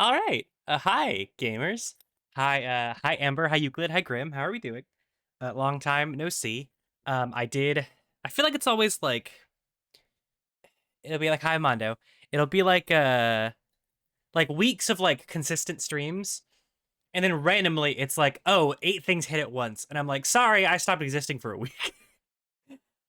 All right. Hi, gamers. Hi, Amber. Hi, Euclid. Hi, Grim. How are we doing? Long time no see. I did. I feel like it's always like it'll be like hi, Mondo. It'll be like weeks of like consistent streams, and then randomly it's like, oh, 8 things hit at once, and I'm like, sorry, I stopped existing for a week.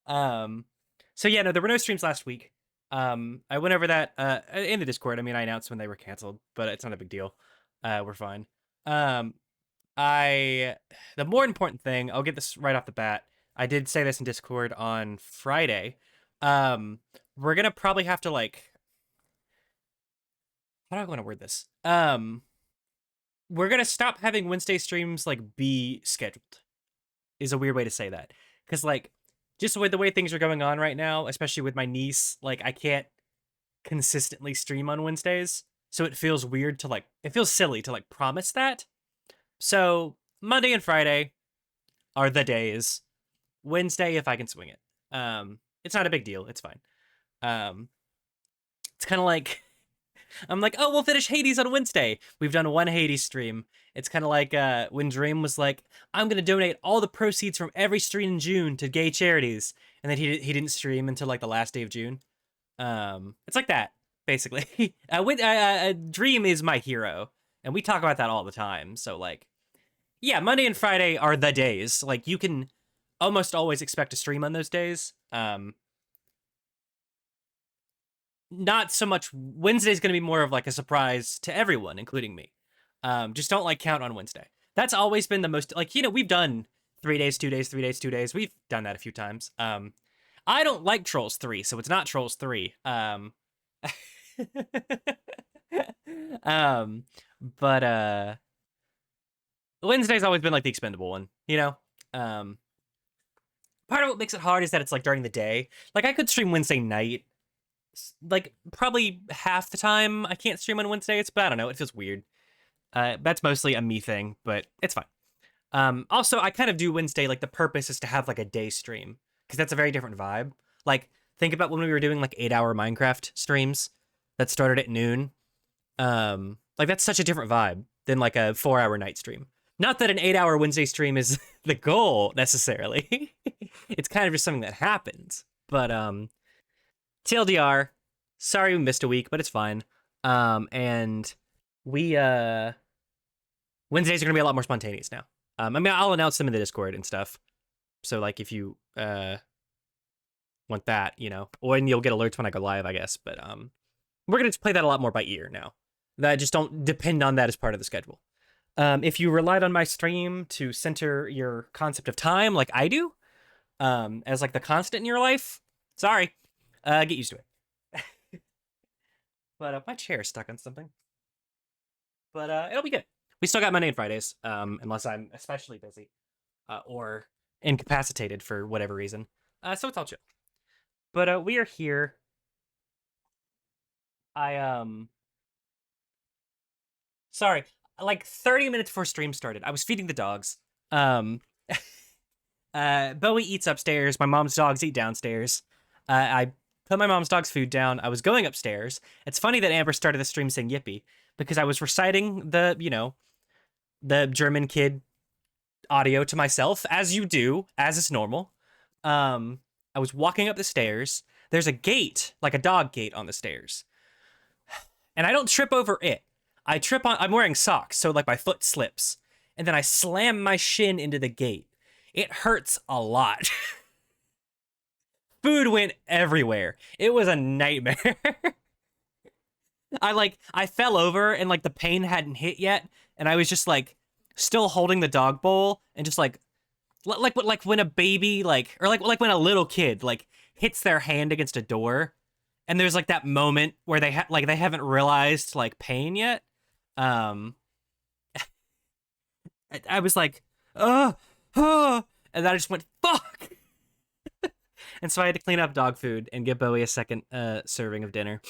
um, so yeah, no, there were no streams last week. I went over that in the Discord. I mean, I announced when they were canceled, but it's not a big deal. We're fine. Um, I the more important thing, I'll get this right off the bat. I did say this in Discord on Friday. Um, we're gonna probably have to like how do I want to word this? We're gonna stop having Wednesday streams like be scheduled. Is a weird way to say that because like just with the way things are going on right now, especially with my niece, like I can't consistently stream on Wednesdays, so it feels weird to like it feels silly to like promise that. So Monday and Friday are the days. Wednesday if I can swing it. It's not a big deal. It's fine. Um, it's kind of like I'm like, oh, we'll finish Hades on Wednesday. We've done one Hades stream. It's kind of like when Dream was like, I'm gonna donate all the proceeds from every stream in June to gay charities, and then he didn't stream until like the last day of June. It's like that basically. Dream is my hero, and we talk about that all the time. So like, yeah, Monday and Friday are the days. Like you can almost always expect to stream on those days. Not so much Wednesday's going to be more of like a surprise to everyone, including me. Just don't like count on Wednesday. That's always been the most like we've done 3 days, 2 days, 3 days, 2 days. We've done that a few times. I don't like Trolls 3, so it's not Trolls 3. Um, but Wednesday's always been like the expendable one, you know. Part of what makes it hard is that it's like during the day. Like I could stream Wednesday night. Like probably half the time I can't stream on Wednesdays, but I don't know. It feels weird. That's mostly a me thing, but it's fine. Also, I kind of do Wednesday. Like the purpose is to have like a day stream because that's a very different vibe. Like think about when we were doing like 8-hour Minecraft streams that started at noon. Like that's such a different vibe than like a 4-hour night stream. Not that an 8-hour Wednesday stream is the goal necessarily. It's kind of just something that happens. But TLDR, sorry we missed a week, but it's fine. And we Wednesdays are gonna be a lot more spontaneous now. I mean, I'll announce them in the Discord and stuff. So like, if you want that, or and you'll get alerts when I go live, I guess. But we're gonna play that a lot more by ear now. That just don't depend on that as part of the schedule. If you relied on my stream to center your concept of time, like I do, as like the constant in your life, sorry, get used to it. But my chair is stuck on something. But it'll be good. We still got Monday and Fridays, unless I'm especially busy or incapacitated for whatever reason. So it's all chill. But we are here. Sorry, like 30 minutes before stream started, I was feeding the dogs. Um, Bowie eats upstairs. My mom's dogs eat downstairs. I put my mom's dog's food down. I was going upstairs. It's funny that Amber started the stream saying yippee because I was reciting the German kid audio to myself, as you do, as is normal. I was walking up the stairs. There's a gate, like a dog gate on the stairs. And I don't trip over it. I'm wearing socks, so like my foot slips. And then I slam my shin into the gate. It hurts a lot. Food went everywhere. It was a nightmare. I fell over and like the pain hadn't hit yet, and I was just like still holding the dog bowl and just like when a baby or like when a little kid like hits their hand against a door and there's like that moment where they haven't realized like pain yet. um I was like, and then I just went fuck. And so I had to clean up dog food and give Bowie a second serving of dinner,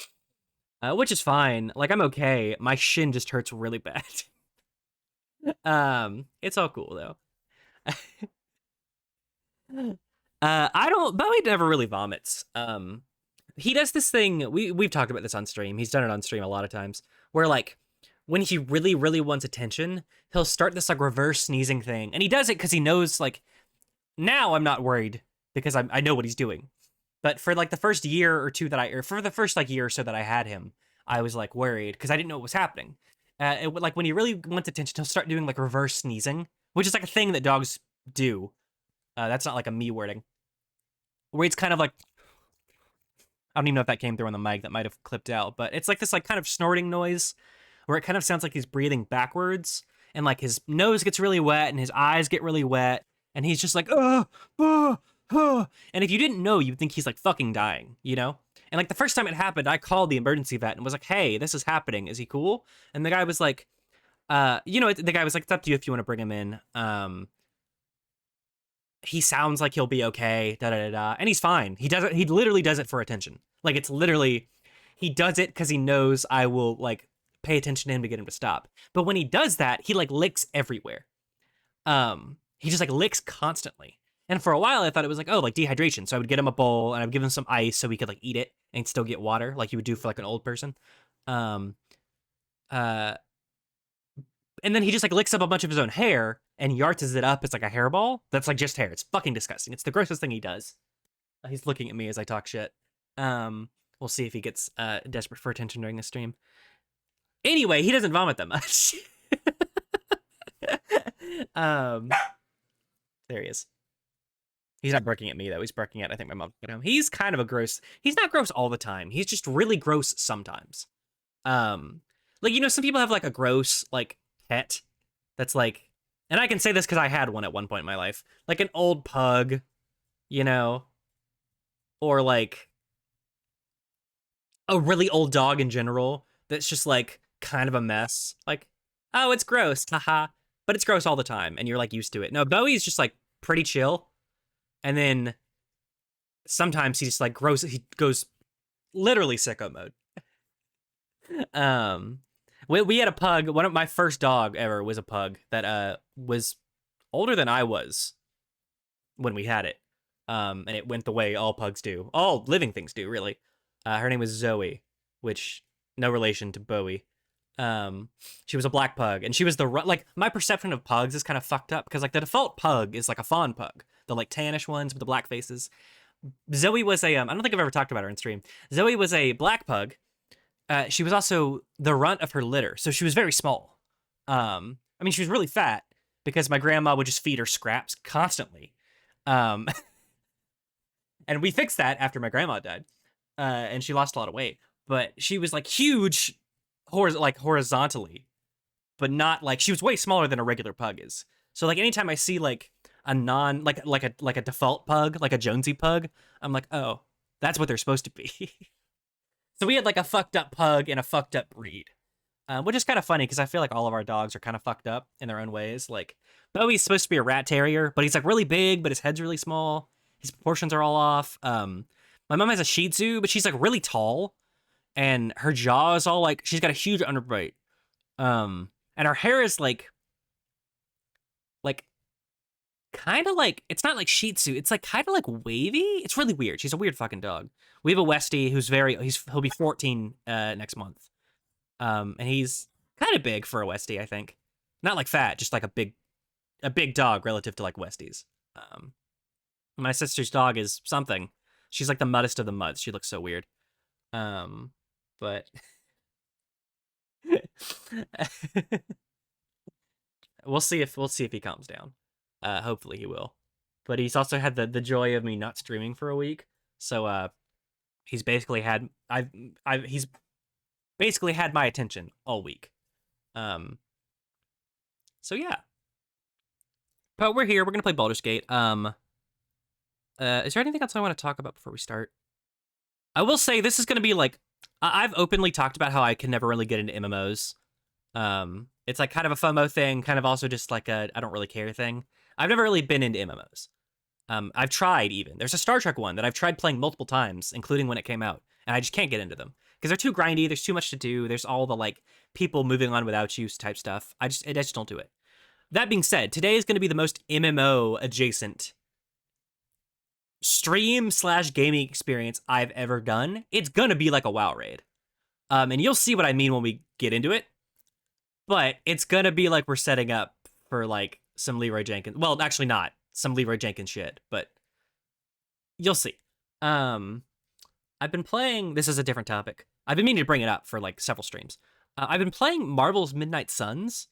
which is fine. Like I'm okay. My shin just hurts really bad. It's all cool though. I don't. Bowie never really vomits. He does this thing. We've talked about this on stream. He's done it on stream a lot of times, where like when he really, really wants attention, he'll start this like reverse sneezing thing. And he does it because he knows like now I'm not worried because I know what he's doing. But for like the first year or two that or for the first like year or so that I had him, I was like worried because I didn't know what was happening. Like when he really wants attention, he'll start doing like reverse sneezing, which is like a thing that dogs do. That's not like a me wording. Where it's kind of like, I don't even know if that came through on the mic. That might have clipped out, but it's like this like kind of snorting noise where it kind of sounds like he's breathing backwards, and like his nose gets really wet and his eyes get really wet, and he's just like, and if you didn't know, you'd think he's like fucking dying, you know? And like the first time it happened, I called the emergency vet and was like, hey, this is happening. Is he cool? And the guy was like, the guy was like, it's up to you if you want to bring him in. He sounds like he'll be okay, da da da da. And he's fine. He does it, he literally does it for attention. Like it's literally, he does it because he knows I will like pay attention to him to get him to stop. But when he does that, he like licks everywhere. He just like licks constantly. And for a while, I thought it was like, oh, like dehydration. So I would get him a bowl and I would give him some ice so he could like eat it and still get water, like you would do for like an old person. Um, uh, and then he just like licks up a bunch of his own hair and yards it up as like a hairball. That's like just hair. It's fucking disgusting. It's the grossest thing he does. He's looking at me as I talk shit. We'll see if he gets desperate for attention during the stream. Anyway, he doesn't vomit that much. There he is. He's not barking at me, though. He's barking at, I think, my mom at home. He's kind of a gross... He's not gross all the time. He's just really gross sometimes. Like, you know, some people have, like, a gross, like, pet that's, like... And I can say this because I had one at one point in my life. Like, an old pug, you know? Or, like, a really old dog in general that's just, like, kind of a mess. Like, oh, it's gross, haha. But it's gross all the time, and you're, like, used to it. No, Bowie's just, like, pretty chill. And then sometimes he just like he goes literally sicko mode. We had a pug. One of my first dog ever was a pug that was older than I was when we had it. And it went the way all pugs do. All living things do, really. Her name was Zoe, which no relation to Bowie. She was a black pug, and she was like my perception of pugs is kind of fucked up because like the default pug is like a fawn pug, the like tannish ones with the black faces. Zoe was a I don't think I've ever talked about her in stream. Zoe was a black pug. She was also the runt of her litter, so she was very small. I mean, she was really fat because my grandma would just feed her scraps constantly. And we fixed that after my grandma died, and she lost a lot of weight. But she was like huge, horizontally, but not like she was way smaller than a regular pug is. So like anytime I see like a like a default pug, like a Jonesy pug, I'm like, oh, that's what they're supposed to be. So we had like a fucked up pug and a fucked up breed, which is kind of funny because I feel like all of our dogs are kind of fucked up in their own ways. Like Bowie's supposed to be a rat terrier, but he's like really big, but his head's really small. His proportions are all off. My mom has a Shih Tzu, but she's like really tall, and her jaw is all like she's got a huge underbite. And her hair is like kind of like it's not like Shih Tzu. It's like kind of like wavy. It's really weird. She's a weird fucking dog. We have a Westie who's he'll be 14 next month. And he's kind of big for a Westie, I think. Not like fat, just like a big dog relative to like Westies. My sister's dog is something. She's like the muddest of the muds. She looks so weird. But we'll see if he calms down. Hopefully he will. But he's also had the joy of me not streaming for a week. So he's basically had he's basically had my attention all week. So yeah. But we're here. We're gonna play Baldur's Gate. Is there anything else I want to talk about before we start? I will say this is gonna be like I've openly talked about how I can never really get into MMOs. It's like kind of a FOMO thing, kind of also just like a I don't really care thing. I've never really been into MMOs. I've tried even. There's a Star Trek one that I've tried playing multiple times, including when it came out, and I just can't get into them because they're too grindy. There's too much to do. There's all the like people moving on without you type stuff. I just don't do it. That being said, today is going to be the most MMO adjacent stream/gaming experience I've ever done. It's gonna be like a WoW raid, and you'll see what I mean when we get into it. but it's gonna be like we're setting up for like some Leroy Jenkins. Well, actually not some Leroy Jenkins shit, but you'll see. Um, I've been playing. This is a different topic. I've been meaning to bring it up for like several streams. I've been playing Marvel's Midnight Suns,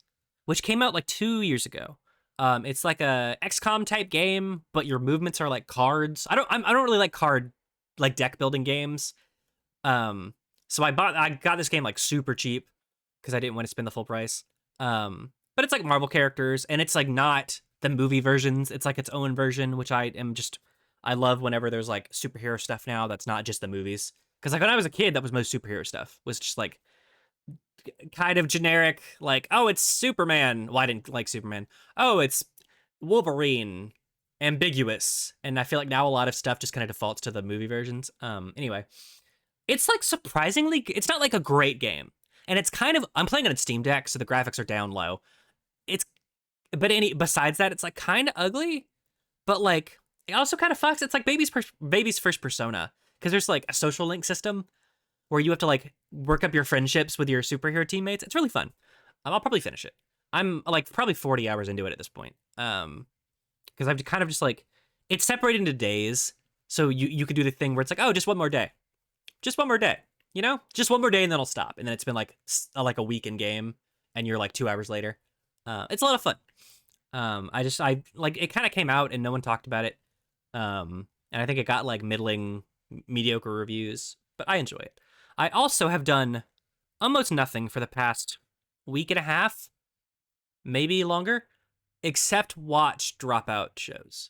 which came out like 2 years ago. It's like a XCOM type game, but your movements are like cards. I don't really like card like deck building games. Um, so I got this game like super cheap because I didn't want to spend the full price. But it's like Marvel characters, and it's like not the movie versions. It's like its own version, which I love whenever there's like superhero stuff now that's not just the movies. Because like when I was a kid, that was most superhero stuff was just like kind of generic, like, oh, it's Superman. Well, I didn't like Superman. Oh, it's Wolverine, ambiguous. And I feel like now a lot of stuff just kind of defaults to the movie versions. Anyway, it's like surprisingly, it's not like a great game. And it's kind of, I'm playing on a Steam Deck, so the graphics are down low. It's, but besides that, it's like kind of ugly, but like, it also kind of fucks. It's like baby's first Persona. Because there's like a social link system where you have to like work up your friendships with your superhero teammates. It's really fun. I'll probably finish it. I'm like probably 40 hours into it at this point. Because I've kind of just like it's separated into days, so you could do the thing where it's like, oh, just one more day, just one more day, just one more day, and then I'll stop. And then it's been like a week in game, and you're like 2 hours later. It's a lot of fun. I like it kind of came out and no one talked about it. And I think it got like middling, mediocre reviews, but I enjoy it. I also have done almost nothing for the past week and a half, maybe longer, except watch Dropout shows.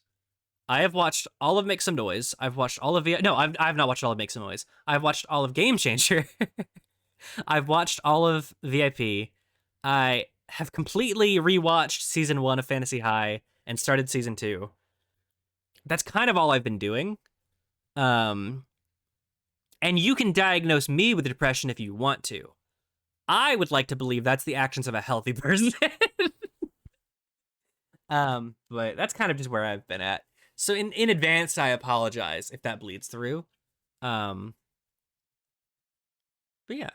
I have watched all of Make Some Noise. I've watched all of no, I've not watched all of Make Some Noise. I've watched all of Game Changer. I've watched all of VIP. I have completely rewatched season 1 of Fantasy High and started season 2. That's kind of all I've been doing. And you can diagnose me with depression if you want to. I would like to believe that's the actions of a healthy person. But that's kind of just where I've been at. So in advance, I apologize if that bleeds through. But yeah,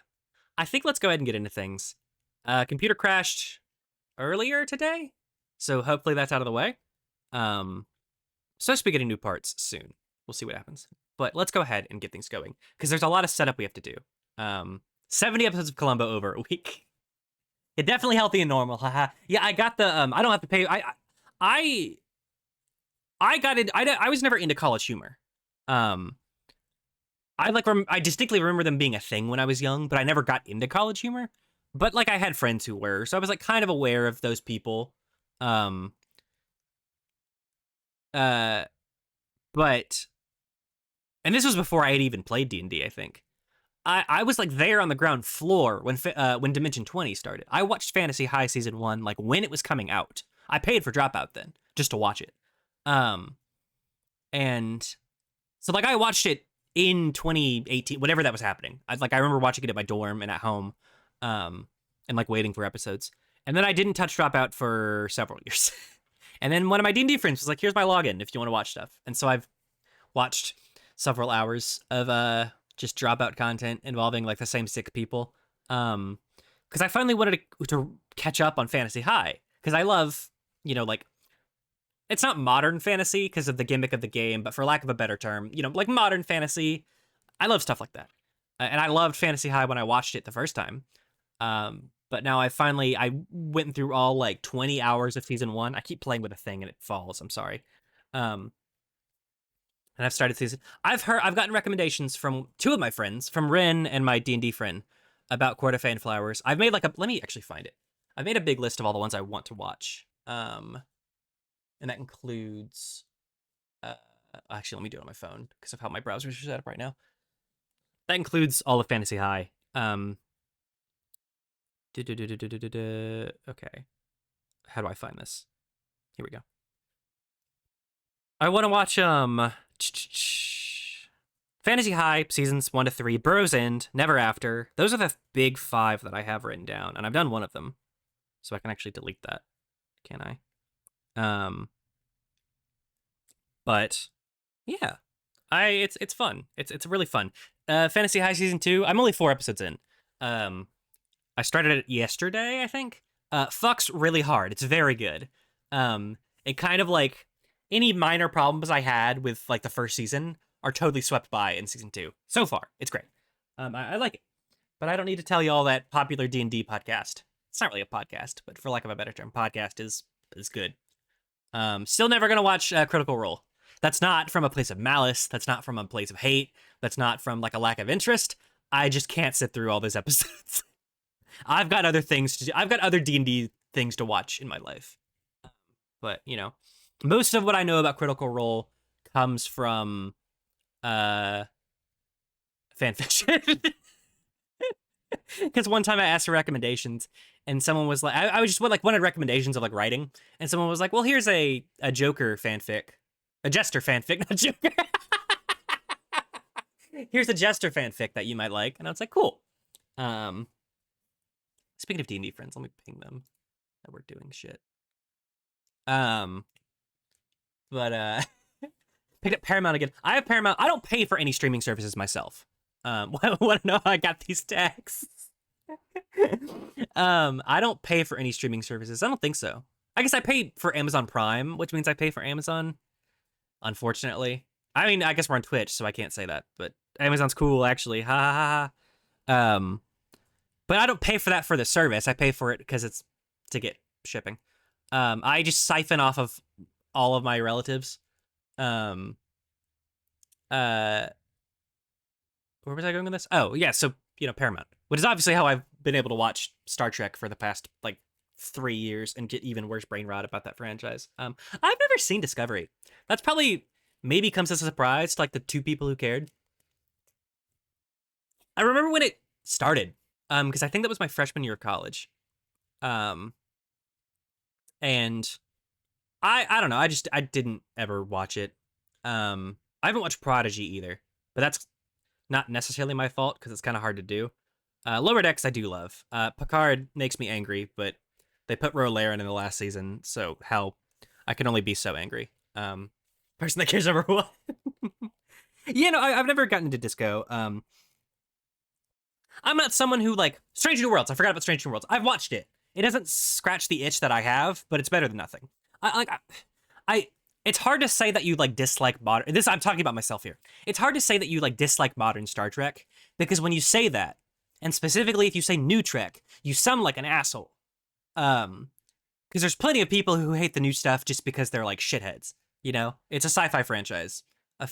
I think let's go ahead and get into things. Computer crashed earlier today, so hopefully that's out of the way. Supposed to be getting new parts soon. We'll see what happens. But let's go ahead and get things going because there's a lot of setup we have to do. 70 episodes of Columbo over a week. It's definitely healthy and normal. Haha. Yeah, I got the I don't have to pay. I got it. I was never into College Humor. I distinctly remember them being a thing when I was young, but I never got into College Humor. But like I had friends who were, so I was like kind of aware of those people. Um but and this was before I had even played D&D, I think. I was like there on the ground floor when Dimension 20 started. I watched Fantasy High season 1 like when it was coming out. I paid for Dropout then just to watch it. And so like I watched it in 2018, whatever that was happening. I remember watching it at my dorm and at home, and like waiting for episodes. And then I didn't touch Dropout for several years. And then one of my D&D friends was like, "Here's my login if you want to watch stuff." And so I've watched several hours of just Dropout content involving like the same 6 people. Because I finally wanted to catch up on Fantasy High because I love, like it's not modern fantasy because of the gimmick of the game, but for lack of a better term, like modern fantasy. I love stuff like that. And I loved Fantasy High when I watched it the first time. But now I went through all like 20 hours of season 1. I keep playing with a thing and it falls. I'm sorry. And I've started season. I've gotten recommendations from 2 of my friends, from Ren and my D&D friend, about Court of Fey and Flowers. I've made let me actually find it. I've made a big list of all the ones I want to watch. And that includes, actually, let me do it on my phone because of how my browsers are set up right now. That includes all of Fantasy High. Okay. How do I find this? Here we go. I want to watch, Fantasy High, seasons 1 to 3, Burrow's End, Never After. Those are the big 5 that I have written down, and I've done one of them. So I can actually delete that. Can I? But yeah, it's fun. It's really fun. Fantasy High season 2. I'm only 4 episodes in. I started it yesterday, I think. Fucks really hard. It's very good. It kind of like any minor problems I had with like the first season are totally swept by in season 2. So far, it's great. I like it, but I don't need to tell you all that popular D&D podcast. It's not really a podcast, but for lack of a better term, podcast is good. Still never gonna watch Critical Role. That's not from a place of malice. That's not from a place of hate. That's not from like a lack of interest. I just can't sit through all those episodes. I've got other things to do. I've got other D&D things to watch in my life. But, you know, most of what I know about Critical Role comes from fanfiction. Because one time I asked for recommendations, and someone was like, I was just wanted recommendations of like writing, and someone was like, well, here's a Joker fanfic, a Jester fanfic, not Joker. Here's a Jester fanfic that you might like, and I was like, cool. Speaking of D&D friends, let me ping them that we're doing shit. But picked up Paramount again. I have Paramount. I don't pay for any streaming services myself. Want to know how I got these tags? I don't pay for any streaming services. I don't think so. I guess I pay for Amazon Prime, which means I pay for Amazon. Unfortunately, I mean, I guess we're on Twitch, so I can't say that. But Amazon's cool, actually. Ha ha ha. But I don't pay for that for the service. I pay for it because it's to get shipping. I just siphon off of all of my relatives. Where was I going with this? Oh, yeah, so, you know, Paramount, which is obviously how I've been able to watch Star Trek for the past, like, 3 years and get even worse brain rot about that franchise. I've never seen Discovery. That's probably maybe comes as a surprise to, like, the 2 people who cared. I remember when it started, because I think that was my freshman year of college. And I don't know, I didn't ever watch it. I haven't watched Prodigy either, but that's not necessarily my fault because it's kind of hard to do. Lower Decks I do love. Picard makes me angry, but they put Rolaren in the last season, so hell, I can only be so angry. Person that cares number one. Yeah, no, I've never gotten into disco. I'm not someone who like Strange New Worlds. I forgot about Strange New Worlds. I've watched it. It doesn't scratch the itch that I have, but it's better than nothing. I it's hard to say that you like dislike modern. This I'm talking about myself here. It's hard to say that you like dislike modern Star Trek because when you say that, and specifically if you say new Trek, you sound like an asshole. Because there's plenty of people who hate the new stuff just because they're like shitheads. You know, it's a sci-fi franchise.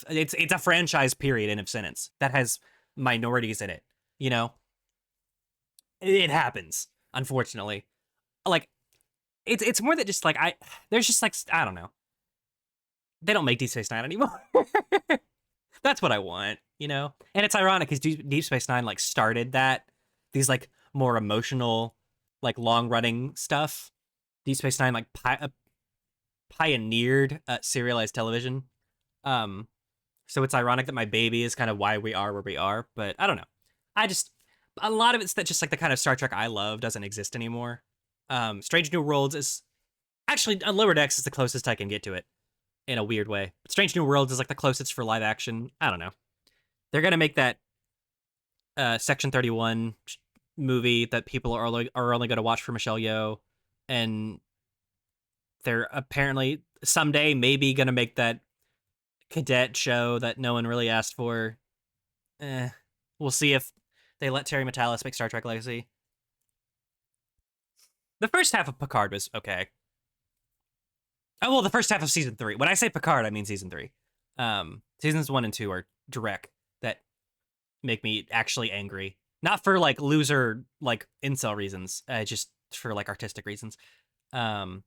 It's a franchise. Period. End of sentence. That has minorities in it. You know, it happens. Unfortunately, like it's more that just like there's just like I don't know. They don't make Deep Space Nine anymore. That's what I want, you know? And it's ironic because Deep Space Nine like started these like more emotional, like long running stuff. Deep Space Nine like pioneered serialized television. So it's ironic that my baby is kind of why we are where we are, but I don't know. A lot of it's that just like the kind of Star Trek I love doesn't exist anymore. Strange New Worlds is actually Lower Decks is the closest I can get to it. In a weird way. But Strange New Worlds is like the closest for live action. I don't know. They're gonna make that Section 31 movie that people are only gonna watch for Michelle Yeoh, and they're apparently someday maybe gonna make that cadet show that no one really asked for. We'll see if they let Terry Matalas make Star Trek Legacy. The first half of Picard was okay. Oh, well, the first half of season 3. When I say Picard, I mean season 3. Seasons 1 and 2 are direct that make me actually angry. Not for, like, loser, like, incel reasons. Just for, like, artistic reasons. Yeah,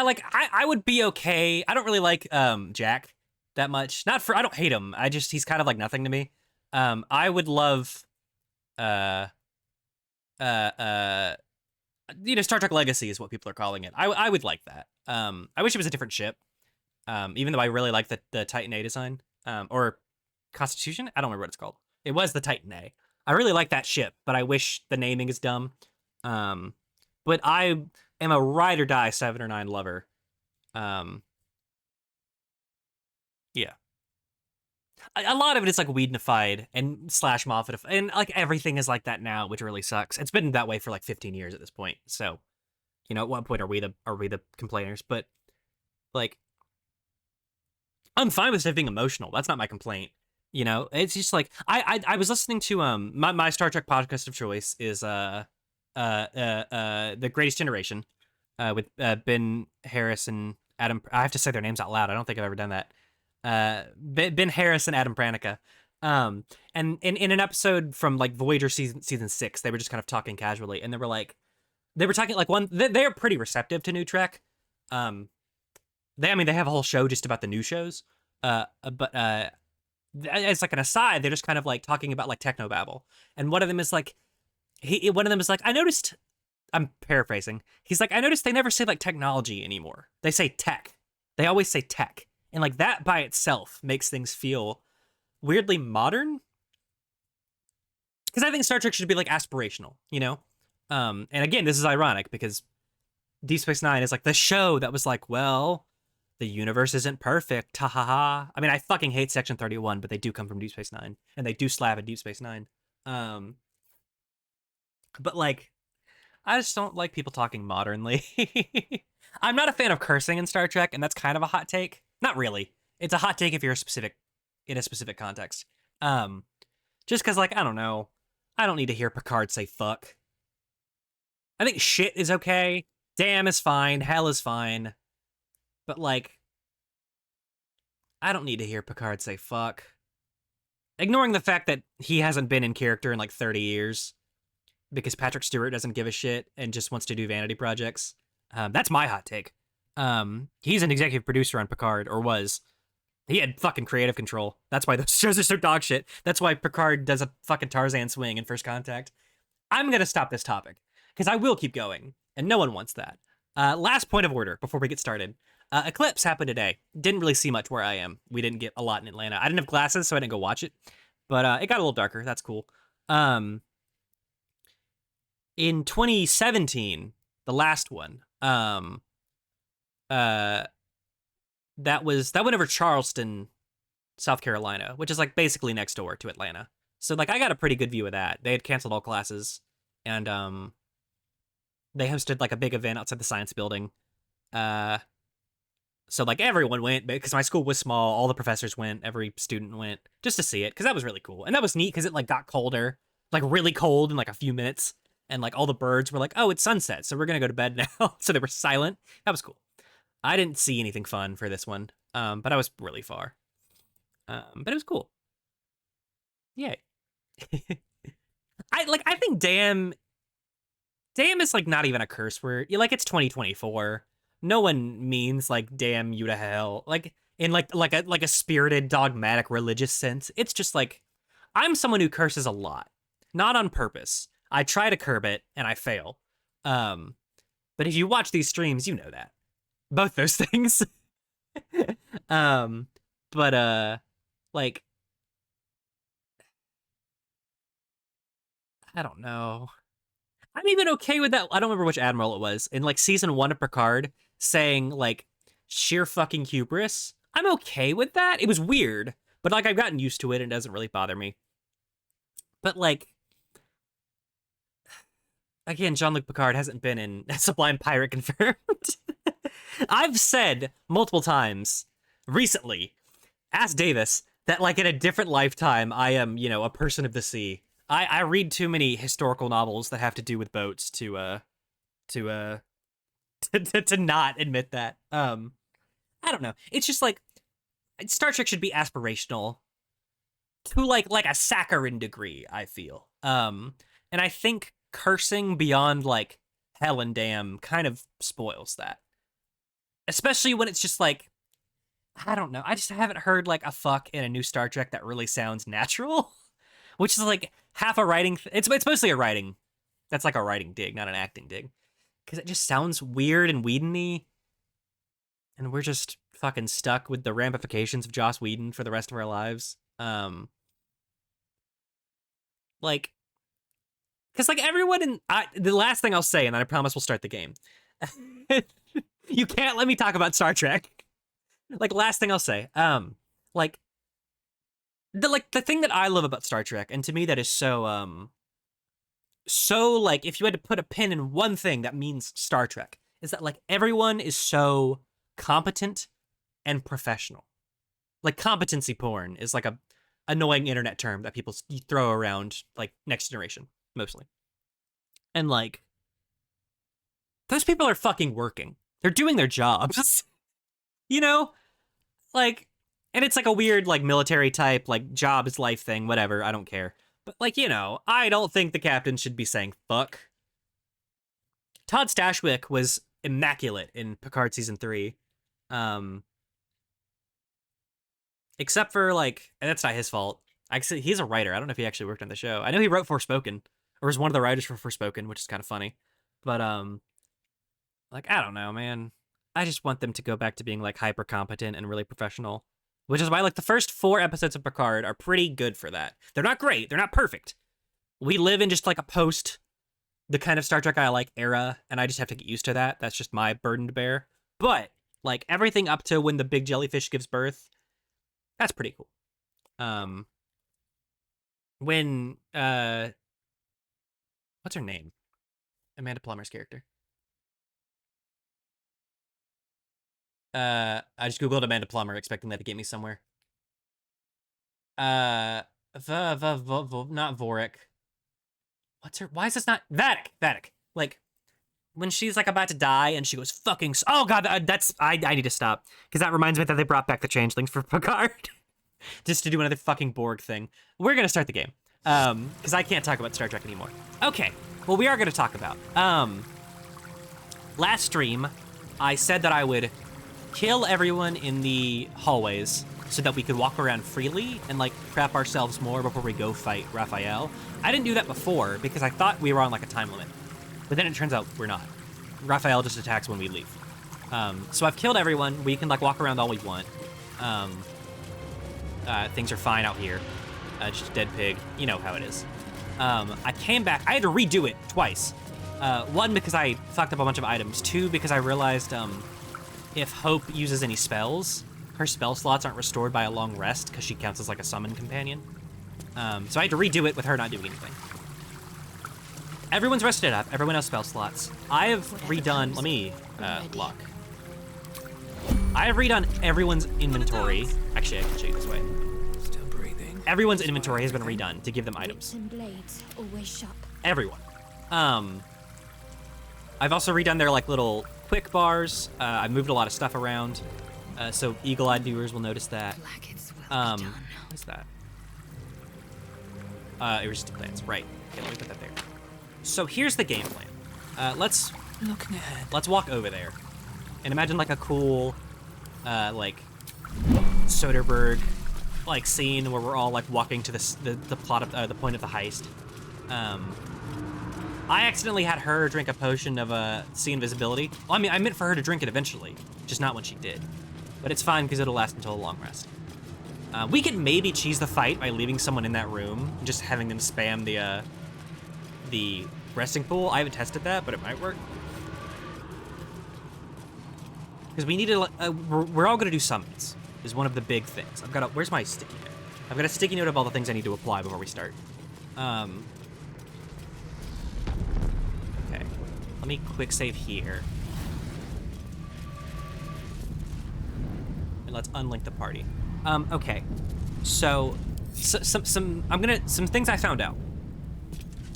like, I would be okay. I don't really like, Jack that much. I don't hate him. He's kind of, like, nothing to me. I would love, you know, Star Trek Legacy is what people are calling it. I would like that. I wish it was a different ship. Even though I really like the Titan A design. Or Constitution? I don't remember what it's called. It was the Titan A. I really like that ship, but I wish the naming is dumb. But I am a ride or die 7 or 9 lover. Yeah. a lot of it is like Whedonified and slash Moffatified, and like everything is like that now, which really sucks. It's been that way for like 15 years at this point. So, at what point are we the complainers? But like, I'm fine with stuff being emotional. That's not my complaint. It's just like I was listening to my Star Trek podcast of choice is The Greatest Generation, with Ben Harris and Adam. I have to say their names out loud. I don't think I've ever done that. Ben Harris and Adam Pranica. And in an episode from like Voyager season 6, they were just kind of talking casually, and they were talking like they're pretty receptive to new Trek. They have a whole show just about the new shows. But as like an aside, they're just kind of like talking about like technobabble, and one of them is like, I noticed. I'm paraphrasing. He's like, I noticed they never say like technology anymore. They say tech. They always say tech, and like that by itself makes things feel weirdly modern. Because I think Star Trek should be like aspirational, And again, this is ironic because Deep Space Nine is like the show that was like, well, the universe isn't perfect. Ha ha ha. I mean, I fucking hate Section 31, but they do come from Deep Space Nine, and they do slap at Deep Space Nine. But like, I just don't like people talking modernly. I'm not a fan of cursing in Star Trek, and that's kind of a hot take. Not really. It's a hot take if you're in a specific context. Just because, like, I don't know. I don't need to hear Picard say fuck. I think shit is okay. Damn is fine. Hell is fine. But, like, I don't need to hear Picard say fuck. Ignoring the fact that he hasn't been in character in, like, 30 years. Because Patrick Stewart doesn't give a shit and just wants to do vanity projects. That's my hot take. He's an executive producer on Picard, or was. He had fucking creative control. That's why those shows are so dog shit. That's why Picard does a fucking Tarzan swing in First Contact. I'm going to stop this topic, because I will keep going, and no one wants that. Last point of order before we get started. Eclipse happened today. Didn't really see much where I am. We didn't get a lot in Atlanta. I didn't have glasses, so I didn't go watch it. But it got a little darker. That's cool. In 2017, the last one, that went over Charleston, South Carolina, which is like basically next door to Atlanta. So like I got a pretty good view of that. They had canceled all classes, and they hosted like a big event outside the science building. So like everyone went because my school was small. All the professors went, every student went just to see it, because that was really cool. And that was neat because it like got colder, like really cold in like a few minutes. And like all the birds were like, oh, it's sunset, so we're gonna go to bed now. So they were silent. That was cool. I didn't see anything fun for this one, but I was really far. But it was cool. Yay. I think damn is like not even a curse word. Like it's 2024. No one means like damn you to hell. Like in like a spirited, dogmatic, religious sense. It's just like I'm someone who curses a lot, not on purpose. I try to curb it and I fail. But if you watch these streams, you know that. Both those things. Like I don't know. I'm even okay with that. I don't remember which admiral it was in like season 1 of Picard saying like sheer fucking hubris. I'm okay with that. It was weird, but like I've gotten used to it and it doesn't really bother me. But like again, Jean-Luc Picard hasn't been in Sublime Pirate confirmed. I've said multiple times recently, ask Davis, that like in a different lifetime, I am, a person of the sea. I read too many historical novels that have to do with boats to not admit that. I don't know. It's just like Star Trek should be aspirational to like a saccharine degree, I feel. And I think cursing beyond like hell and damn kind of spoils that. Especially when it's just like, I don't know. I just haven't heard like a fuck in a new Star Trek that really sounds natural, which is like half a writing. It's mostly a writing. That's like a writing dig, not an acting dig, because it just sounds weird and Whedon-y, and we're just fucking stuck with the ramifications of Joss Whedon for the rest of our lives. Like, because like everyone in the last thing I'll say, and then I promise we'll start the game. You can't let me talk about Star Trek. Like last thing I'll say, like the thing that I love about Star Trek, and to me that is so like if you had to put a pin in one thing that means Star Trek, is that like everyone is so competent and professional. Like competency porn is like a annoying internet term that people throw around, like Next Generation mostly. And like those people are fucking working. They're doing their jobs. You know? Like, and it's like a weird like military type like job is life thing, whatever, I don't care. But like, you know, I don't think the captain should be saying fuck. Todd Stashwick was immaculate in Picard season 3. Except for like, and that's not his fault. Actually, he's a writer. I don't know if he actually worked on the show. I know he wrote Forspoken, or was one of the writers for Forspoken, which is kind of funny. But like I don't know, man. I just want them to go back to being like hyper competent and really professional, which is why like the first 4 episodes of Picard are pretty good for that. They're not great. They're not perfect. We live in just like a post the kind of Star Trek I like era, and I just have to get used to that. That's just my burden to bear. But like everything up to when the big jellyfish gives birth, that's pretty cool. When what's her name? Amanda Plummer's character. I just googled Amanda Plummer, expecting that to get me somewhere. Not Vorik. What's her? Why is this not Vatic? Vatic. Like when she's like about to die and she goes fucking. Oh god, that's I need to stop because that reminds me that they brought back the changelings for Picard, just to do another fucking Borg thing. We're gonna start the game because I can't talk about Star Trek anymore. Okay, well we are gonna talk about last stream. I said that I would kill everyone in the hallways so that we could walk around freely and like prep ourselves more before we go fight Raphael. I didn't do that before because I thought we were on like a time limit, but then it turns out we're not. Raphael just attacks when we leave. So I've killed everyone. We can like walk around all we want. Things are fine out here. Just a dead pig. You know how it is. I came back. I had to redo it twice. 1, because I fucked up a bunch of items. 2, because I realized if Hope uses any spells, her spell slots aren't restored by a long rest because she counts as like a summon companion. So I had to redo it with her not doing anything. Everyone's rested up. Everyone has spell slots. I have redone... Let me lock. I have redone everyone's inventory. Actually, I can show you this way. Still breathing. Everyone's inventory has been redone to give them items. Everyone. I've also redone their like little quick bars. I've moved a lot of stuff around, so eagle-eyed viewers will notice that. What is that? Resistant plants, right. Okay, let me put that there. So here's the game plan. Let's walk over there. And imagine like a cool, like, Soderbergh, like, scene where we're all, like, walking to the plot of, the point of the heist. I accidentally had her drink a potion of, see invisibility. Well, I mean, I meant for her to drink it eventually, just not when she did. But it's fine, because it'll last until a long rest. We could maybe cheese the fight by leaving someone in that room, just having them spam the resting pool. I haven't tested that, but it might work. Because we need to, we're all gonna do summons, is one of the big things. I've got a, where's my sticky note? I've got a sticky note of all the things I need to apply before we start. Okay, let me quick save here. And let's unlink the party. Okay, so some things I found out.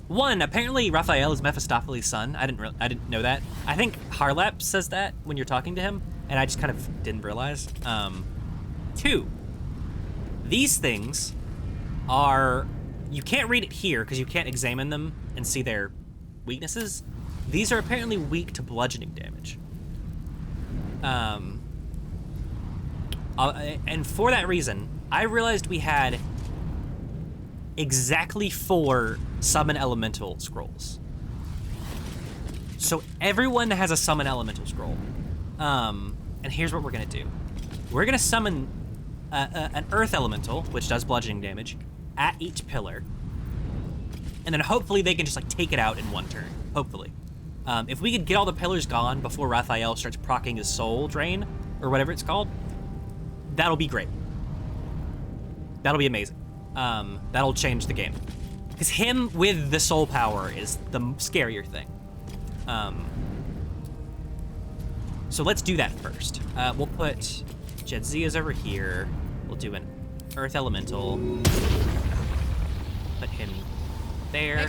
One, apparently Raphael is Mephistopheles' son. I didn't know that. I think Harlap says that when you're talking to him, and I just kind of didn't realize. 2, these things are, you can't read it here because you can't examine them and see their weaknesses. These are apparently weak to bludgeoning damage. And for that reason, I realized we had exactly 4 summon elemental scrolls. So everyone has a summon elemental scroll. And here's what we're gonna do. We're gonna summon an earth elemental, which does bludgeoning damage, at each pillar. And then hopefully they can just like take it out in one turn, hopefully. If we could get all the pillars gone before Raphael starts proccing his soul drain, or whatever it's called, that'll be great. That'll be amazing. That'll change the game. Because him with the soul power is the scarier thing. So let's do that first. We'll put Jadzia's over here. We'll do an Earth Elemental. Put him there.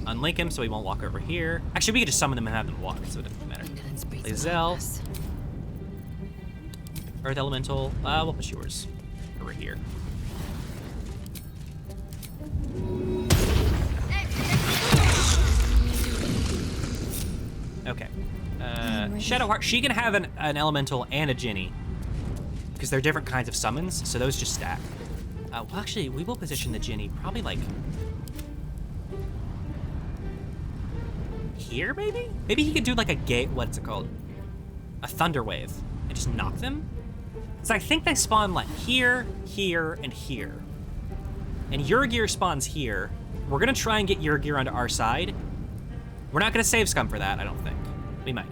Unlink him so he won't walk over here. Actually, we could just summon them and have them walk, so it doesn't matter. lae'zel. Earth Elemental. We'll put yours over here. Okay. Shadowheart, she can have an Elemental and a Jinny. Because they're different kinds of summons, so those just stack. Well, actually, we will position the Jinny probably, like... here, maybe? Maybe he could do, like, a gate... what's it called? A Thunder Wave. And just knock them? Because I think they spawn, like, here, here, and here. And Yrgir spawns here. We're gonna try and get Yrgir onto our side. We're not gonna save Scum for that, I don't think. We might.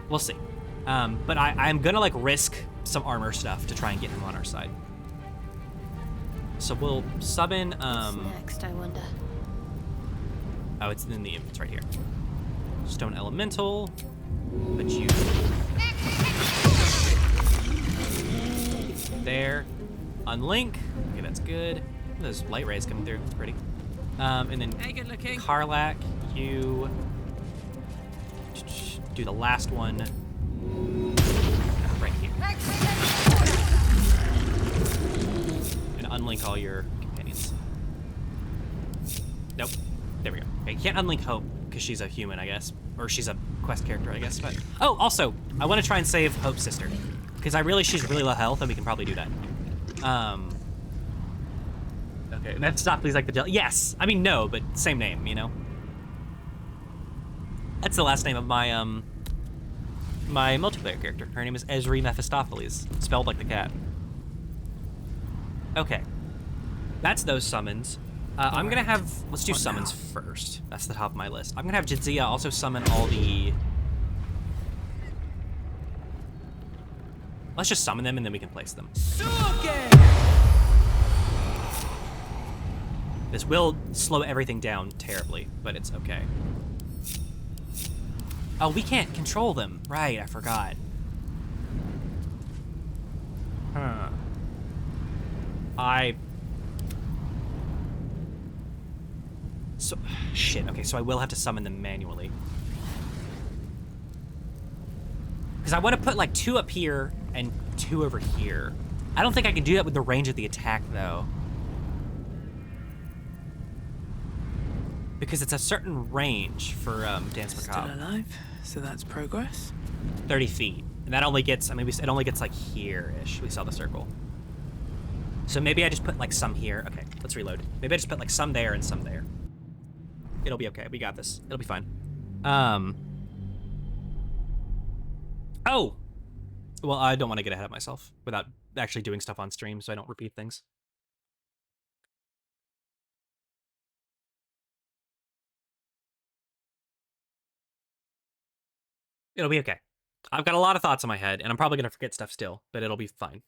We'll see. But I'm gonna, like, risk some armor stuff to try and get him on our side. So we'll summon, What's next, I wonder? Oh, it's in the... it's right here. Stone Elemental. Put you... there. Unlink. Okay, that's good. Those light rays coming through. It's pretty. And then Karlach, you... do the last one right here. And unlink all your companions. Nope. There we go. Okay, you can't unlink Hope because she's a human, I guess. Or she's a quest character, I guess. But oh, also, I want to try and save Hope's sister. Because she's really low health, and we can probably do that. Okay, and that's not please like the yes! I mean, no, but same name, you know? That's the last name of my, my multiplayer character. Her name is Esri Mephistopheles, spelled like the cat. Okay. That's those summons. I'm gonna have, let's do summons first. That's the top of my list. I'm gonna have Jadzia also summon all the... let's just summon them and then we can place them. This will slow everything down terribly, but it's okay. Oh, we can't control them. Right, I forgot. Huh. So, shit, okay, so I will have to summon them manually. Because I want to put, like, 2 up here and 2 over here. I don't think I can do that with the range of the attack, though. Because it's a certain range for Dance Macabre. Still alive, so that's progress. 30 feet. And that only gets, I mean, it only gets, like, here-ish. We saw the circle. So maybe I just put, like, some here. Okay, let's reload. Maybe I just put, like, some there and some there. It'll be okay. We got this. It'll be fine. Oh! Well, I don't want to get ahead of myself without actually doing stuff on stream, so I don't repeat things. It'll be okay. I've got a lot of thoughts in my head, and I'm probably going to forget stuff still, but it'll be fine.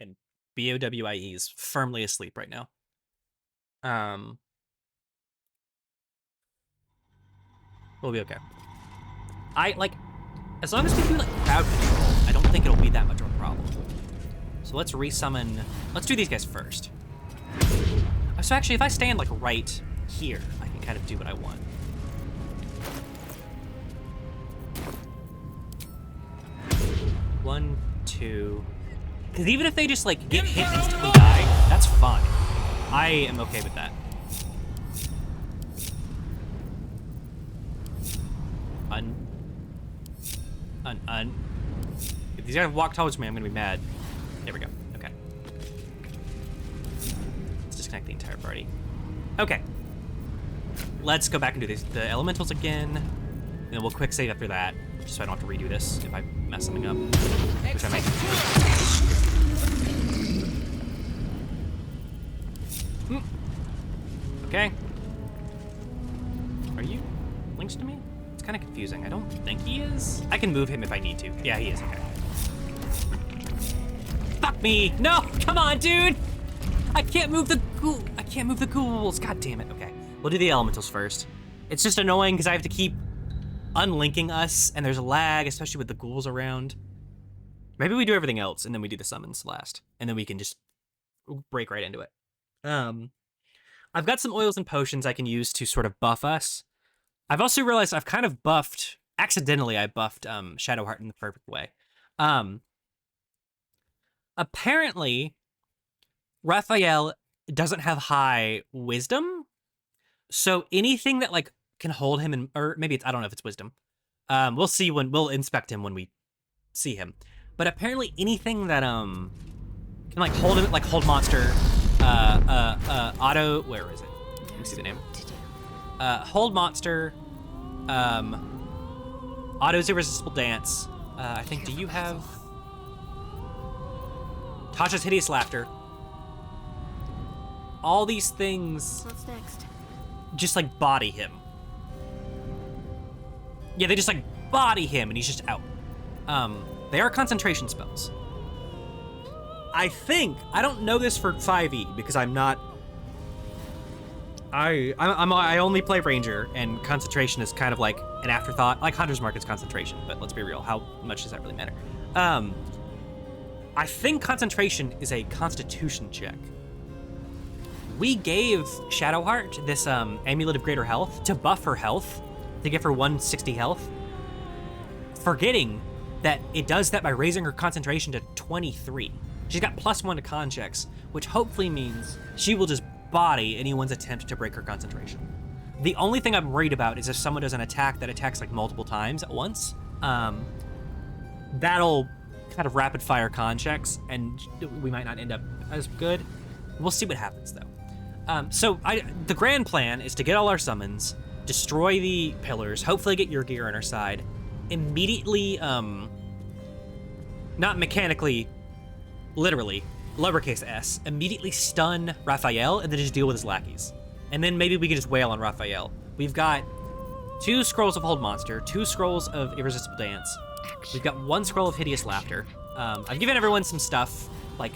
And BOWIE is firmly asleep right now. We'll be okay. As long as we do, like, crowd control, I don't think it'll be that much of a problem. So let's resummon... let's do these guys first. So actually, if I stand, like, right here, I can kind of do what I want. One, two... because even if they just, like, get hit and instantly die, that's fine. I am okay with that. If these guys walk towards me, I'm gonna be mad. There we go. Okay. Let's disconnect the entire party. Okay. Let's go back and do the elementals again. And then we'll quick save after that, just so I don't have to redo this if I mess something up. Which I might. Okay. Are you links to me? It's kind of confusing. I don't think he is. I can move him if I need to. Yeah, he is. Okay. Fuck me! No! Come on, dude! I can't move the ghoul. I can't move the ghouls. God damn it. Okay, we'll do the elementals first. It's just annoying because I have to keep unlinking us, and there's a lag, especially with the ghouls around. Maybe we do everything else, and then we do the summons last, and then we can just break right into it. I've got some oils and potions I can use to sort of buff us. I've also realized I've kind of buffed, accidentally I buffed Shadowheart in the perfect way. Apparently, Raphael doesn't have high wisdom, so anything that like can hold him in, or maybe it's, I don't know if it's wisdom. We'll see when we'll inspect him when we see him. But apparently anything that can like hold him, like hold monster, auto, where is it? Let me see the name. Hold monster, auto's irresistible dance. I think, do you have Tasha's hideous laughter? All these things. What's next? Just like body him. Yeah, they just like body him and he's just out. They are concentration spells. I think, I don't know this for 5e because I'm not, I only play Ranger, and concentration is kind of like an afterthought. Like Hunter's Mark is concentration, but let's be real, how much does that really matter? I think concentration is a constitution check. We gave Shadowheart this Amulet of Greater Health to buff her health, to give her 160 health, forgetting that it does that by raising her concentration to 23. She's got +1 to con checks, which hopefully means she will just body anyone's attempt to break her concentration. The only thing I'm worried about is if someone does an attack that attacks like multiple times at once. That'll kind of rapid fire con checks, and we might not end up as good. We'll see what happens though. So the grand plan is to get all our summons, destroy the pillars, hopefully get your gear on our side, immediately, not mechanically, literally, lowercase s, immediately stun Raphael and then just deal with his lackeys. And then maybe we can just wail on Raphael. We've got 2 scrolls of Hold Monster, 2 scrolls of Irresistible Dance. We've got 1 scroll of Hideous Laughter. I've given everyone some stuff, like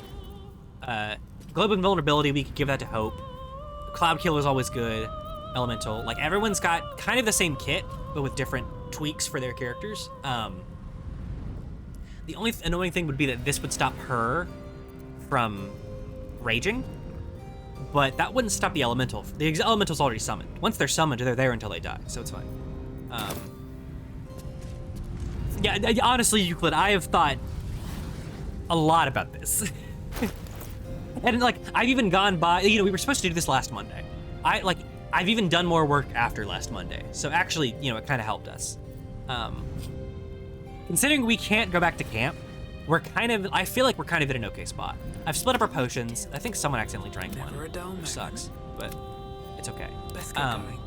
Globe Invulnerability, we could give that to Hope. Cloud Kill is always good. Elemental. Like, everyone's got kind of the same kit, but with different tweaks for their characters. The only annoying thing would be that this would stop her from raging, but that wouldn't stop the elemental. The elemental's already summoned. Once they're summoned, they're there until they die, so it's fine. Yeah, honestly, Euclid, I have thought a lot about this. And like, I've even gone by, we were supposed to do this last Monday. I've even done more work after last Monday, so actually, it kind of helped us. Considering we can't go back to camp, I feel like we're kind of in an okay spot. I've split up our potions. I think someone accidentally drank one, which sucks, but it's okay. Let's get going.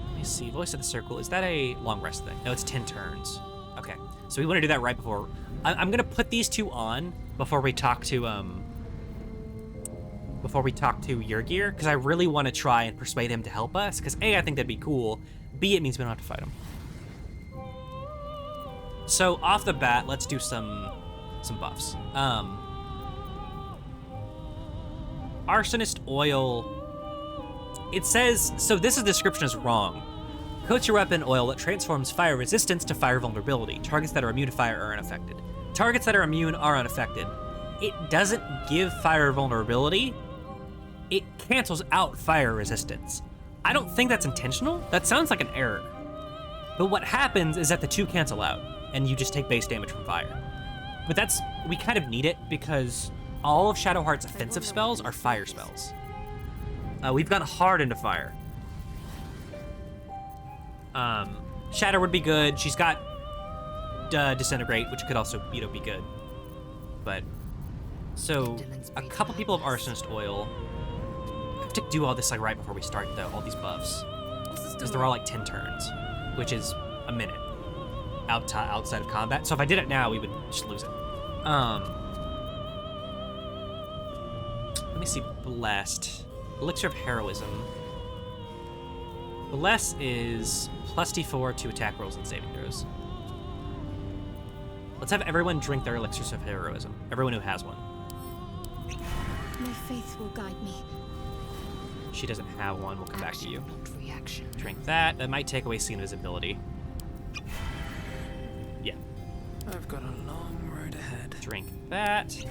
Let me see, Voice of the Circle, is that a long rest thing? No, it's 10 turns. Okay, so we want to do that right before, I'm gonna put these 2 on before we talk to your gear, because I really want to try and persuade him to help us, because A, I think that'd be cool, B, it means we don't have to fight him. So off the bat, let's do some buffs. Arsonist Oil. It says, so this description is wrong. Coats your weapon oil that transforms fire resistance to fire vulnerability. Targets that are immune to fire are unaffected. Targets that are immune are unaffected. It doesn't give fire vulnerability. It cancels out fire resistance. I don't think that's intentional. That sounds like an error. But what happens is that the 2 cancel out, and you just take base damage from fire. But we kind of need it because all of Shadowheart's offensive spells are fire spells. We've gone hard into fire. Shatter would be good. She's got Disintegrate, which could also, be good. But, so, a couple people have Arsonist Oil. I have to do all this like right before we start though, all these buffs. Because they're all like 10 turns, which is a minute outside of combat. So if I did it now, we would just lose it. Let me see, Blessed. Elixir of Heroism. Bless is plus D4 to attack rolls and saving throws. Let's have everyone drink their elixirs of heroism. Everyone who has one. My faith will guide me. She doesn't have one. We'll come back to you. Not reaction. Drink that. That might take away scene visibility. Yeah. I've got a long road ahead. Drink that.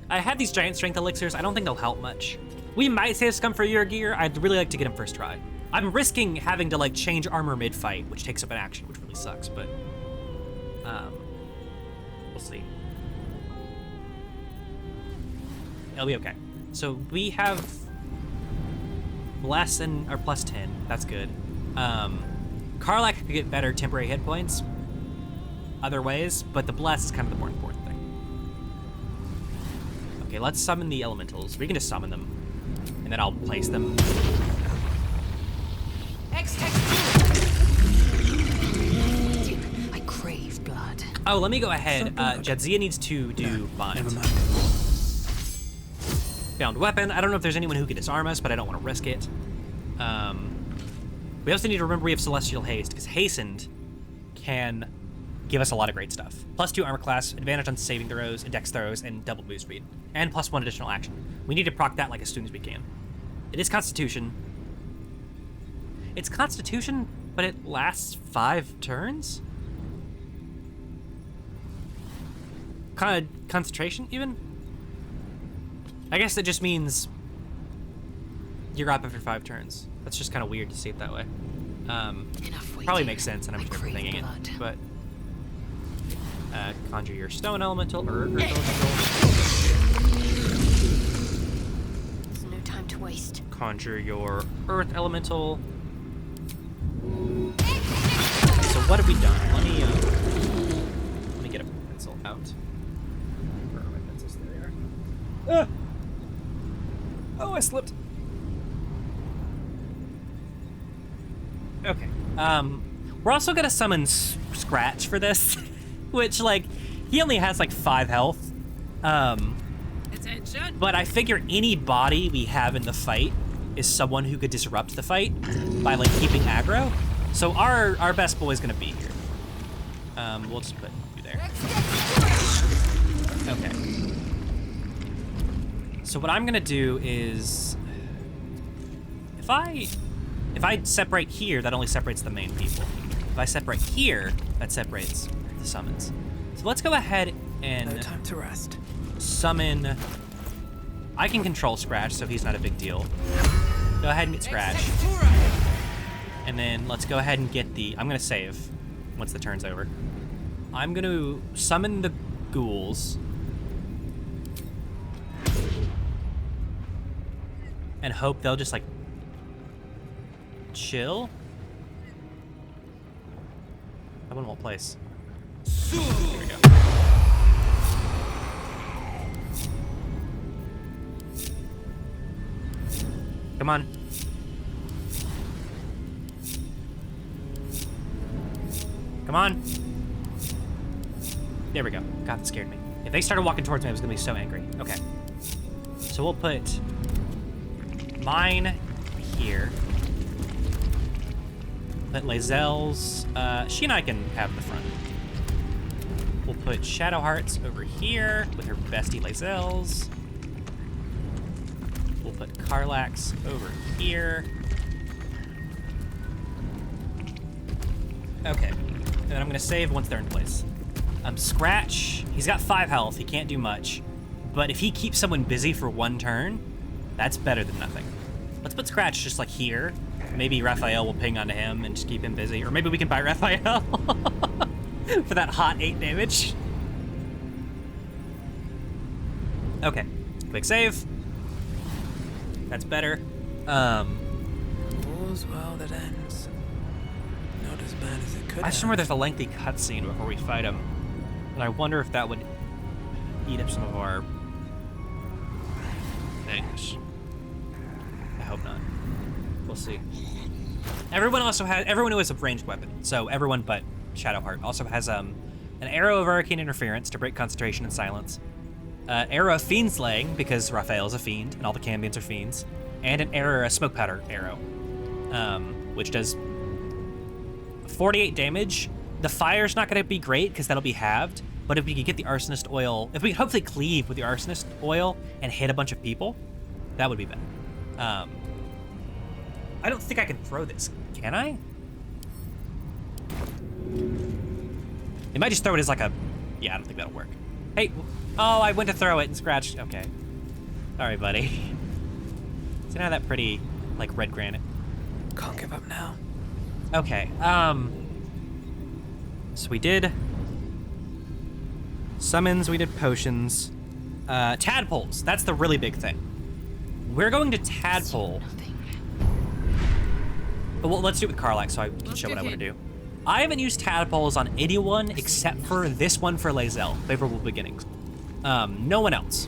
I have these giant strength elixirs. I don't think they'll help much. We might save scum for your gear. I'd really like to get him first try. I'm risking having to like change armor mid-fight, which takes up an action, which really sucks, but we'll see. It'll be okay. So we have Bless and our plus 10. That's good. Karlak could get better temporary hit points other ways, but the Bless is kind of the more important thing. Okay, let's summon the elementals. We can just summon them, and then I'll place them. I crave blood. Oh, let me go ahead. Jadzia needs to do bind. Never mind. Found weapon. I don't know if there's anyone who could disarm us, but I don't want to risk it. We also need to remember we have Celestial Haste, because Hastened can give us a lot of great stuff. +2 armor class, advantage on saving throws, and dex throws, and double move speed. And +1 additional action. We need to proc that like as soon as we can. It is Constitution. It's Constitution, but it lasts 5 turns? Concentration, even? I guess that just means you're up after 5 turns. That's just kind of weird to see it that way. Probably makes sense, and I'm just overthinking it. But conjure your stone elemental or earth elemental. There's no time to waste. Conjure your earth elemental. So what have we done? Let me get a pencil out. Where are my pencils? There they are. Oh, I slipped. Okay. We're also gonna summon Scratch for this, which like he only has like 5 health. Attention. But I figure any body we have in the fight is someone who could disrupt the fight by like keeping aggro. So our best boy is gonna be here. We'll just put you there. Okay. So what I'm gonna do is, if I separate here, that only separates the main people. If I separate here, that separates the summons. So let's go ahead and No time to rest. summon. I can control Scratch, so he's not a big deal. Go ahead and get Scratch. And then let's go ahead and get the, I'm gonna save once the turn's over. I'm gonna summon the ghouls. And hope they'll just like chill. That one won't place. Here we go. Come on. Come on. There we go. God, that scared me. If they started walking towards me, I was gonna be so angry. Okay. So we'll put mine here. Put lae'zel's, she and I can have in the front. We'll put Shadowheart's over here with her bestie lae'zel's. We'll put Karlak's over here. Okay, and then I'm gonna save once they're in place. Scratch, he's got 5 health, he can't do much. But if he keeps someone busy for 1 turn, that's better than nothing. Let's put Scratch just like here. Maybe Raphael will ping onto him and just keep him busy. Or maybe we can buy Raphael for that hot 8 damage. Okay, quick save. That's better. All's well that ends. Not as bad as it could I just have. remember there's a lengthy cutscene before we fight him. And I wonder if that would eat up some of our things. I hope not. We'll see. Everyone who has a ranged weapon, so everyone but Shadowheart, also has an arrow of arcane interference to break concentration and silence, arrow of fiend slaying because Raphael is a fiend and all the Cambions are fiends, and a smoke powder arrow. which does 48 damage. The fire's not going to be great because that'll be halved, but if we could get the arsonist oil, if we could hopefully cleave with the arsonist oil and hit a bunch of people, that would be better. I don't think I can throw this, can I? It might just throw it as like a, yeah, I don't think that'll work. Hey, oh, I went to throw it and scratched, okay. Sorry, buddy. It's gonna have that pretty, like, red granite. Can't give up now. Okay, so we did summons, we did potions. Tadpoles, that's the really big thing. We're going to tadpole. Well, let's do it with Karlach so I can show what I want to do. I haven't used tadpoles on anyone except for this one for lae'zel, Favorable Beginnings. No one else.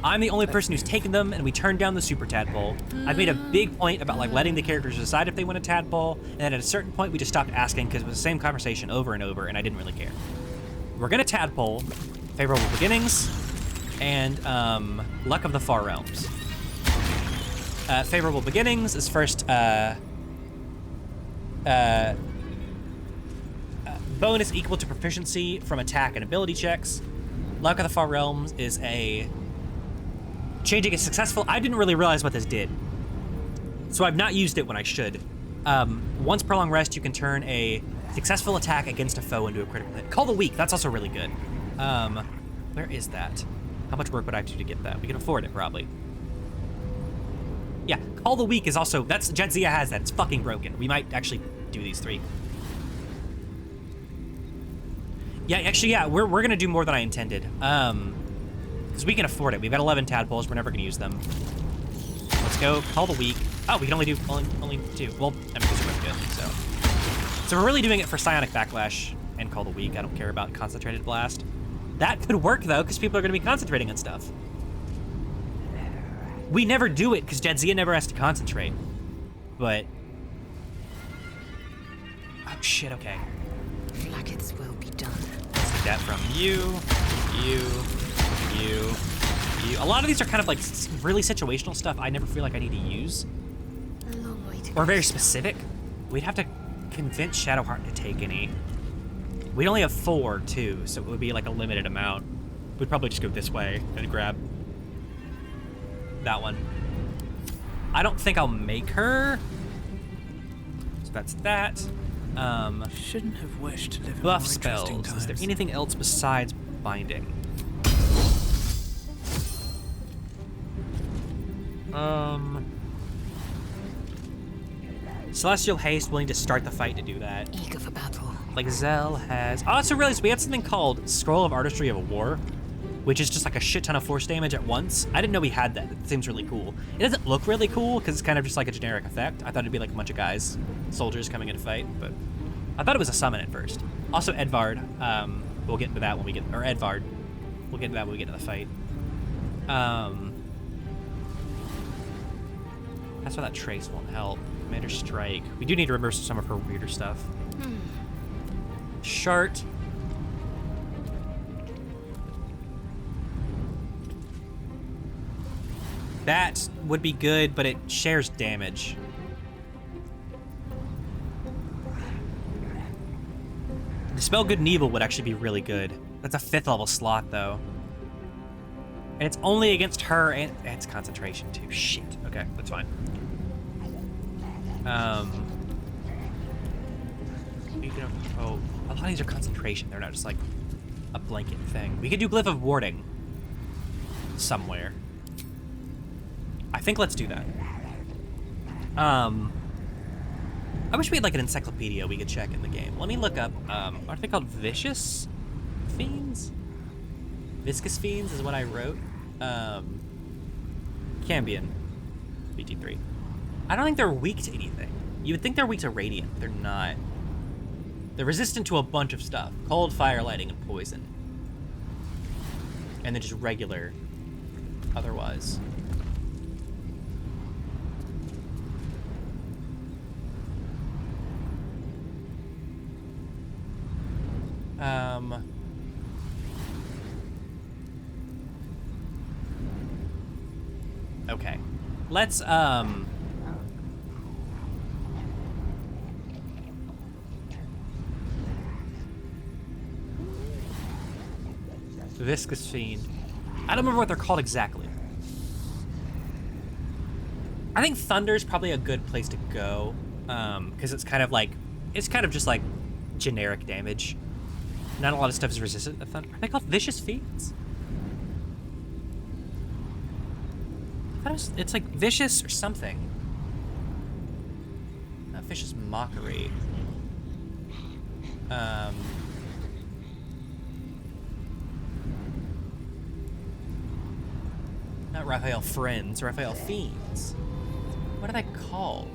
I'm the only person who's taken them, and we turned down the super tadpole. I've made a big point about like letting the characters decide if they want a tadpole, and then at a certain point we just stopped asking because it was the same conversation over and over, and I didn't really care. We're gonna tadpole Favorable Beginnings and Luck of the Far Realms. Favorable Beginnings is first bonus equal to proficiency from attack and ability checks. Luck of the Far Realms is a changing a successful. I didn't really realize what this did, so I've not used it when I should. Once per long rest, you can turn a successful attack against a foe into a critical hit. Call the Weak, that's also really good. Where is that? How much work would I have to do to get that? We can afford it, probably. Yeah, Call the Weak is also, that's, Jadzia has that, it's fucking broken. We might actually do these three. Yeah, actually, yeah, we're gonna do more than I intended. Because we can afford it. We've got 11 tadpoles, we're never gonna use them. Let's go, Call the Weak. Oh, we can only do, only 2. Well, I mean, because we're both good, so. So we're really doing it for Psionic Backlash and Call the Weak. I don't care about Concentrated Blast. That could work, though, because people are gonna be concentrating on stuff. We never do it, because Jadzia never has to concentrate. But... oh, shit, okay. Flaggets will be done. Let's take that from you. A lot of these are kind of like really situational stuff I never feel like I need to use. A long way to Or go. very specific. We'd have to convince Shadowheart to take any. We'd only have 4, too, so it would be like a limited amount. We'd probably just go this way and grab that one. I don't think I'll make her. So that's that. Shouldn't have wished to live in more Buff interesting spells. times. Is there anything else besides binding? Celestial Haste, willing to start the fight to do that. Eager for battle. Like Zell has. Oh, so really, so we had something called Scroll of Artistry of War, which is just like a shit ton of force damage at once. I didn't know we had that. It seems really cool. It doesn't look really cool because it's kind of just like a generic effect. I thought it'd be like a bunch of guys, soldiers coming in to fight, but I thought it was a summon at first. Also Edvard. We'll get into that when we get, or Edvard. We'll get into that when we get to the fight. That's why that trace won't help. Commander Strike. We do need to remember some of her weirder stuff. Shart. That would be good, but it shares damage. Dispel Good and Evil would actually be really good. That's a 5th level slot, though. And it's only against her, and it's concentration, too. Shit. Okay, that's fine. Oh, a lot of these are concentration. They're not just, like, a blanket thing. We could do Glyph of Warding somewhere. I think let's do that. I wish we had like an encyclopedia we could check in the game. Let me look up, aren't they called Vicious Fiends? Viscous Fiends is what I wrote. Cambion. BT3. I don't think they're weak to anything. You would think they're weak to Radiant. They're not. They're resistant to a bunch of stuff. Cold, fire, lightning, and poison. And then just regular otherwise. Okay. Let's, Viscous Fiend. I don't remember what they're called exactly. I think Thunder's probably a good place to go, because it's kind of just like generic damage. Not a lot of stuff is resistant to Thunder. Are they called Vicious Fiends? It's like Vicious or something. Not Vicious Mockery. Not Raphael Friends, Raphael Fiends. What are they called?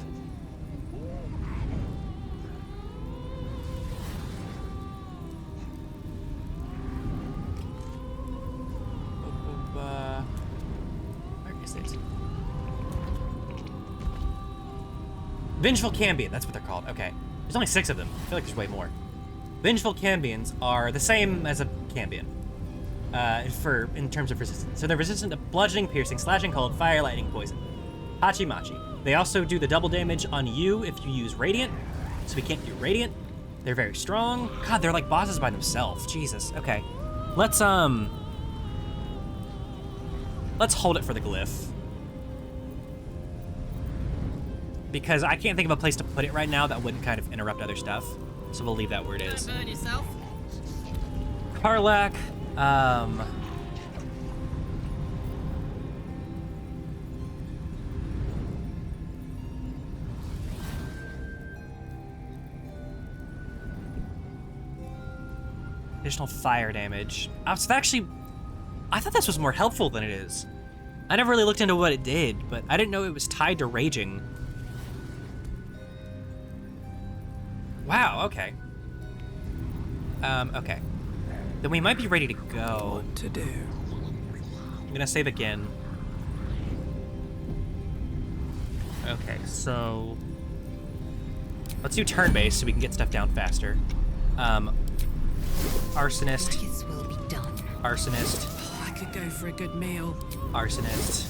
Where is it? Vengeful Cambion, that's what they're called. Okay. There's only 6 of them. I feel like there's way more. Vengeful Cambions are the same as a Cambion. In terms of resistance. So they're resistant to bludgeoning, piercing, slashing, cold, fire, lightning, poison. Hachi Machi. They also do the double damage on you if you use Radiant. So we can't do Radiant. They're very strong. God, they're like bosses by themselves. Jesus. Okay. Let's hold it for the glyph. Because I can't think of a place to put it right now that wouldn't kind of interrupt other stuff. So we'll leave that where it is. Don't burn yourself. Karlach, additional fire damage. So that actually, I thought this was more helpful than it is. I never really looked into what it did, but I didn't know it was tied to raging. Wow, okay. Okay. Then we might be ready to go. What to do? I'm gonna save again. Okay, so let's do turn-based so we can get stuff down faster. Arsonist. Blackets will be done. Arsonist. Oh, I could go for a good meal. Arsonist.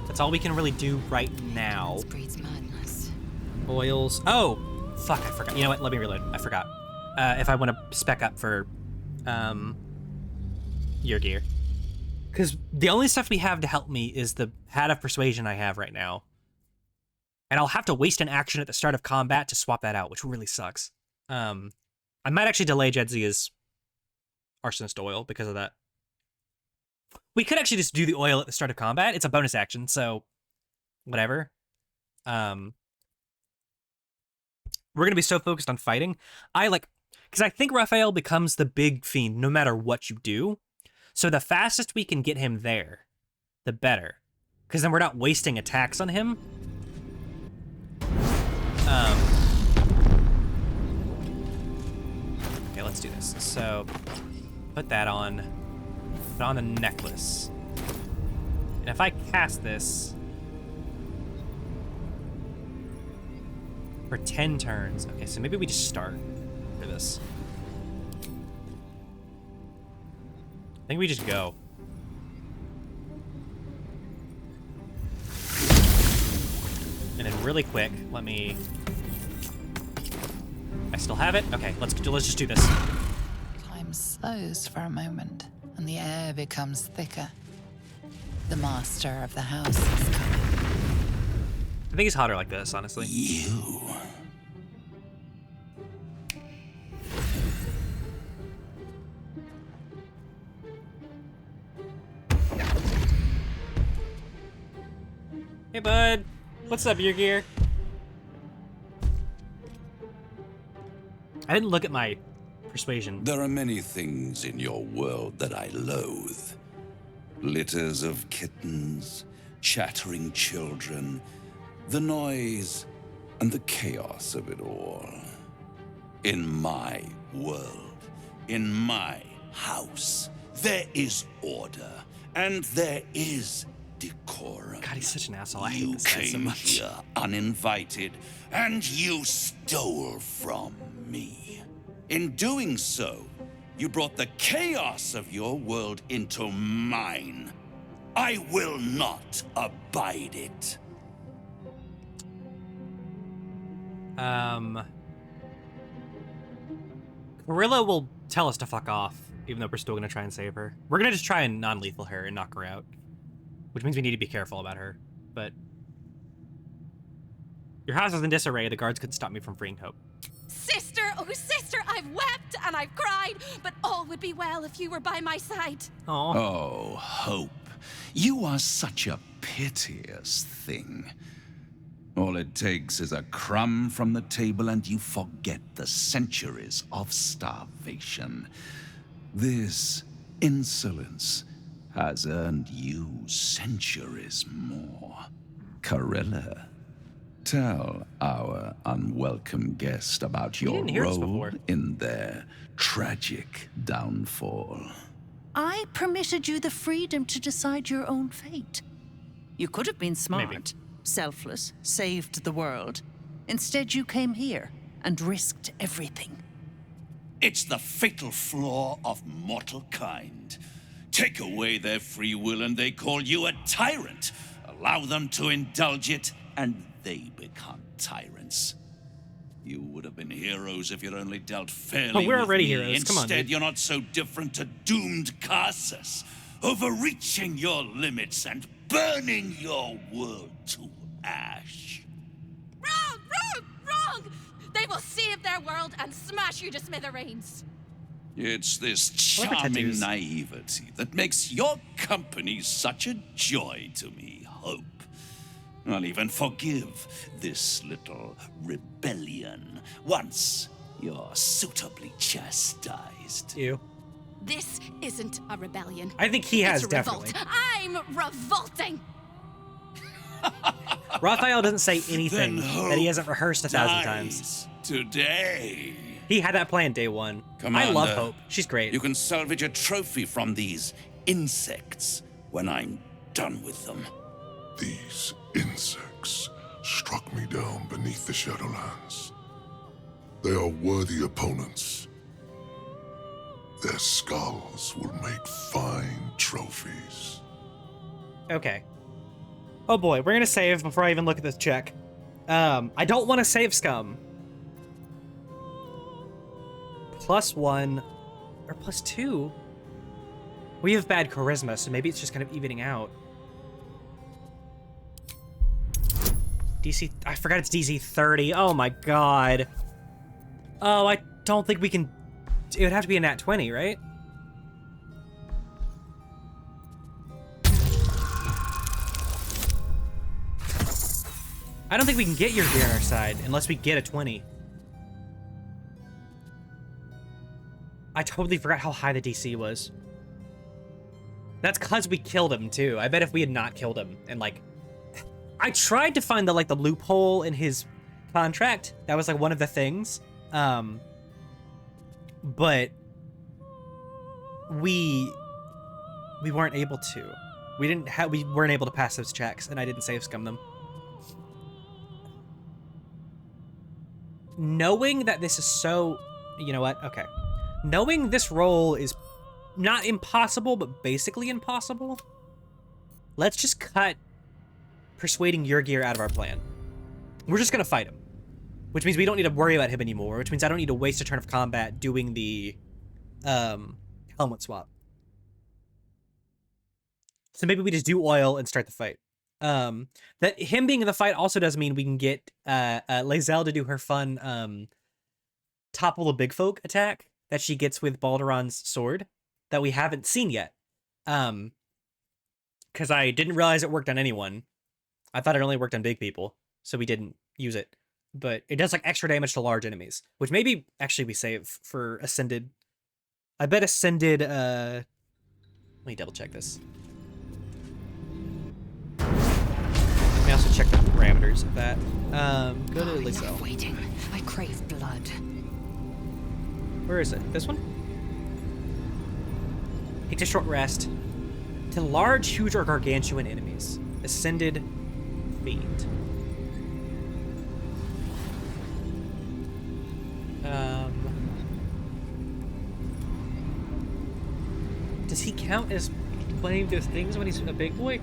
That's all we can really do right now. This breeds madness. Oils. Oh, fuck! I forgot. You know what? Let me reload. I forgot. If I want to spec up for your gear, because the only stuff we have to help me is the Hat of Persuasion I have right now, and I'll have to waste an action at the start of combat to swap that out, which really sucks. I might actually delay Jedzia's Arsonist oil because of that. We could actually just do the oil at the start of combat. It's a bonus action, so whatever. We're gonna be so focused on fighting. Because I think Raphael becomes the big fiend no matter what you do. So the fastest we can get him there, the better. Because then we're not wasting attacks on him. Okay, let's do this. So, put that on. Put on the necklace. And if I cast this for 10 turns. Okay, so maybe we just start for this. I think we just go. And then really quick, let me... I still have it? Okay, let's just do this. Time slows for a moment, and the air becomes thicker. The master of the house is coming. I think he's hotter like this, honestly. You. Hey, bud. What's up, your gear? I didn't look at my persuasion. There are many things in your world that I loathe. Litters of kittens, chattering children, the noise and the chaos of it all. In my world, in my house, there is order and there is decorum. God, he's such an asshole. I hate this guy so came much. here uninvited, and you stole from me. In doing so, you brought the chaos of your world into mine. I will not abide it. Gorilla will tell us to fuck off. even though we're still gonna try and save her. We're gonna just try and non-lethal her and knock her out, which means we need to be careful about her. But your house is in disarray. The guards couldn't stop me from freeing Hope. Sister, oh sister, I've wept and I've cried, but all would be well if you were by my side. Aw. Oh, Hope, you are such a piteous thing. All it takes is a crumb from the table and you forget the centuries of starvation. This insolence has earned you centuries more. Corella, tell our unwelcome guest about your didn't hear this role before. in their tragic downfall. I permitted you the freedom to decide your own fate. You could have been smart, Maybe. selfless, saved the world. Instead, you came here and risked everything. It's the fatal flaw of mortal kind. Take away their free will and they call you a tyrant. Allow them to indulge it and they become tyrants. You would have been heroes if you'd only dealt fairly we're with already me. heroes. Come on, Instead, dude. you're not so different to doomed Carsus, overreaching your limits and burning your world to ash. Wrong, wrong, wrong! They will save their world and smash you to smithereens. It's this I like her charming tattoos. naivety that makes your company such a joy to me, Hope. I'll even forgive this little rebellion once you're suitably chastised. Ew. This isn't a rebellion. I think he has It's a definitely. revolt. I'm revolting. Raphael doesn't say anything Then that he hasn't rehearsed 1,000 dies times. Today. He had that plan day one. Commander, I love Hope. She's great. You can salvage a trophy from these insects when I'm done with them. These insects struck me down beneath the Shadowlands. They are worthy opponents. Their skulls will make fine trophies. Okay. Oh boy, we're gonna save before I even look at this check. I don't want to save Scum. +1 or +2. We have bad charisma, so maybe it's just kind of evening out. DC, I forgot it's DC 30. Oh my god. Oh, I don't think we can. It would have to be a nat 20, right? I don't think we can get your gear on our side unless we get a 20. I totally forgot how high the DC was. That's because we killed him too. I bet if we had not killed him and like, I tried to find the like the loophole in his contract. That was like one of the things. But we weren't able to. We weren't able to pass those checks, and I didn't save scum them. Knowing that this is so, you know what? Okay. Knowing this role is not impossible, but basically impossible, let's just cut persuading your gear out of our plan. We're just gonna fight him, which means we don't need to worry about him anymore, which means I don't need to waste a turn of combat doing the helmet swap. So maybe we just do oil and start the fight. That him being in the fight also does mean we can get lae'zel to do her fun topple the big folk attack that she gets with Balduran's sword that we haven't seen yet. Because I didn't realize it worked on anyone. I thought it only worked on big people, so we didn't use it. But it does like extra damage to large enemies, which maybe actually we save for Ascended. I bet Ascended, let me double check this. Let me also check the parameters of that. Go to Enough lae'zel. waiting. I crave blood. Where is it? This one? Takes a short rest. To large, huge, or gargantuan enemies. Ascended Fiend. Does he count as playing those things when he's a big boy?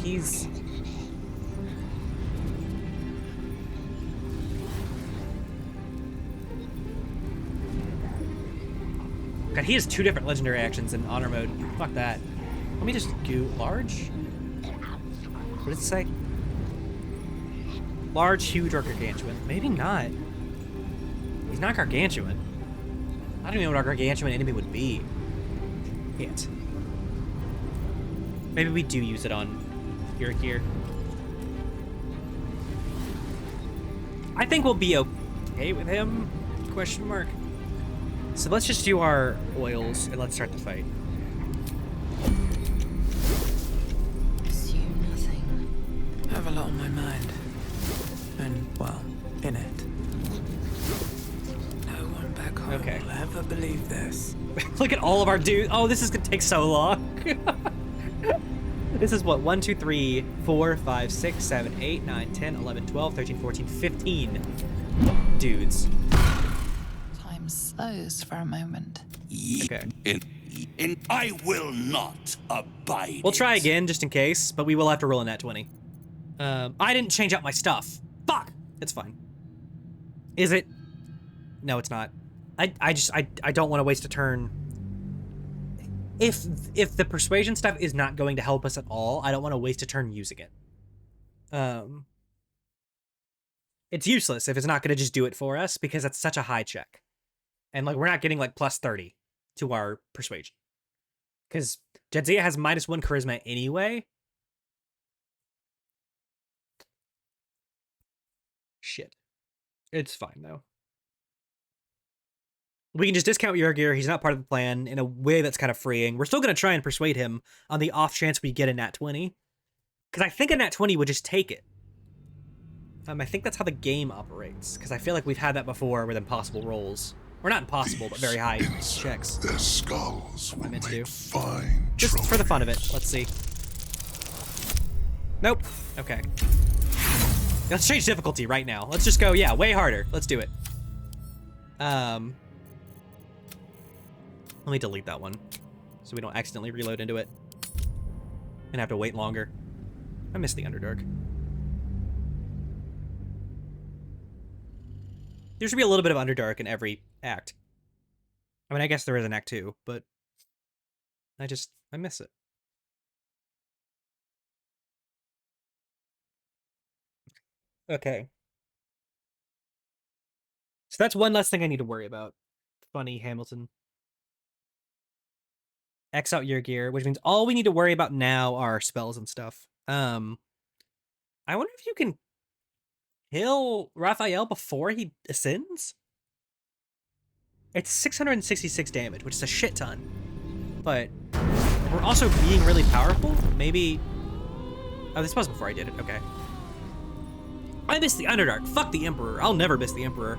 he's... God, he has 2 different legendary actions in honor mode. Fuck that. Let me just do large? What did it say? Large, huge, or gargantuan? Maybe not. He's not gargantuan. I don't even know what our gargantuan enemy would be. Can't. Maybe we do use it on here. I think we'll be okay with him? Question mark. So let's just do our oils and let's start the fight. Assume nothing. I have a lot on my mind. And, well, in it. No one back home Okay. will ever believe this. Look at all of our dudes. Oh, this is gonna take so long. This is what? 1, 2, 3, 4, 5, 6, 7, 8, 9, 10, 11, 12, 13, 14, 15 dudes. Time slows for a moment. Okay. I will not abide. We'll try it. again just in case, but we will have to roll a nat 20. I didn't change out my stuff. Fuck! It's fine. Is it? No, it's not. I don't want to waste a turn. If the persuasion stuff is not going to help us at all, I don't want to waste a turn using it. It's useless if it's not going to just do it for us because it's such a high check. And like we're not getting like plus 30 to our persuasion. Because Jadzia has -1 charisma anyway. Shit. It's fine though. We can just discount Yurgir. He's not part of the plan in a way that's kind of freeing. We're still going to try and persuade him on the off chance we get a nat 20. Because I think a nat 20 would just take it. I think that's how the game operates. Because I feel like we've had that before with impossible rolls. Or not impossible, but very high checks. Their skulls will meant to do. make fine Just for the fun of it. trophies. Let's see. Nope. Okay. Let's change difficulty right now. Let's just go, yeah, way harder. Let's do it. Let me delete that one so we don't accidentally reload into it and have to wait longer. I miss the Underdark. There should be a little bit of Underdark in every act. I mean, I guess there is an act 2, but I miss it. Okay. So that's one less thing I need to worry about. Funny Hamilton. X out your gear, which means all we need to worry about now are spells and stuff. I wonder if you can kill Raphael before he ascends? It's 666 damage, which is a shit ton. But we're also being really powerful. Maybe... Oh, this was before I did it. Okay. I missed the Underdark. Fuck the Emperor. I'll never miss the Emperor.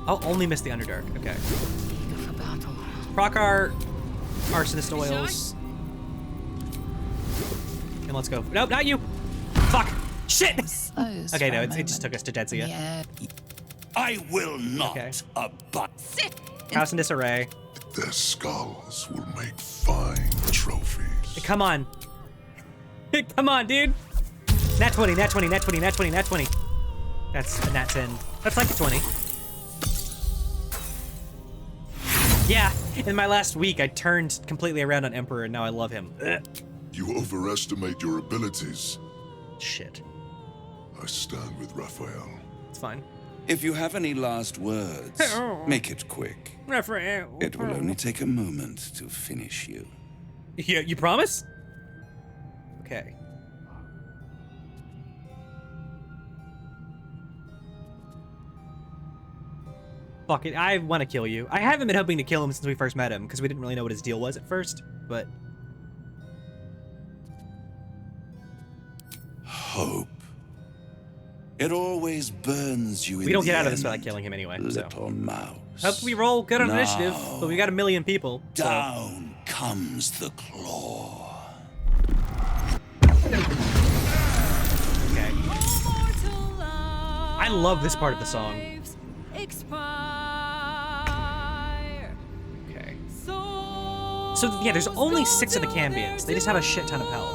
I'll only miss the Underdark. Okay. Eager for battle. Proc our Arsonist oils. And let's go. Nope, not you. Fuck. Shit. Slows Okay, for no, a it just took moment. us to Jedzia. Yeah. I will not Okay. abide. Sit! House in disarray. Their skulls will make fine trophies. Come on. Come on, dude. Nat 20, nat 20, nat 20, nat 20, nat 20. That's a nat 10. That's like a 20. Yeah, in my last week, I turned completely around on Emperor, and now I love him. Ugh. You overestimate your abilities. Shit. I stand with Raphael. It's fine. If you have any last words, make it quick. Raphael. It will only take a moment to finish you. Yeah, you promise? Okay. Fuck it, I want to kill you. I haven't been hoping to kill him since we first met him, because we didn't really know what his deal was at first, but... Hope. It always burns you in We don't get the out of this end, without killing him anyway, so... Little mouse. Hope we roll good on Now, initiative, but we got 1 million people, so... Down comes the claw. Okay. I love this part of the song. Okay. So yeah, there's only 6 of the Cambions. They just have a shit ton of health.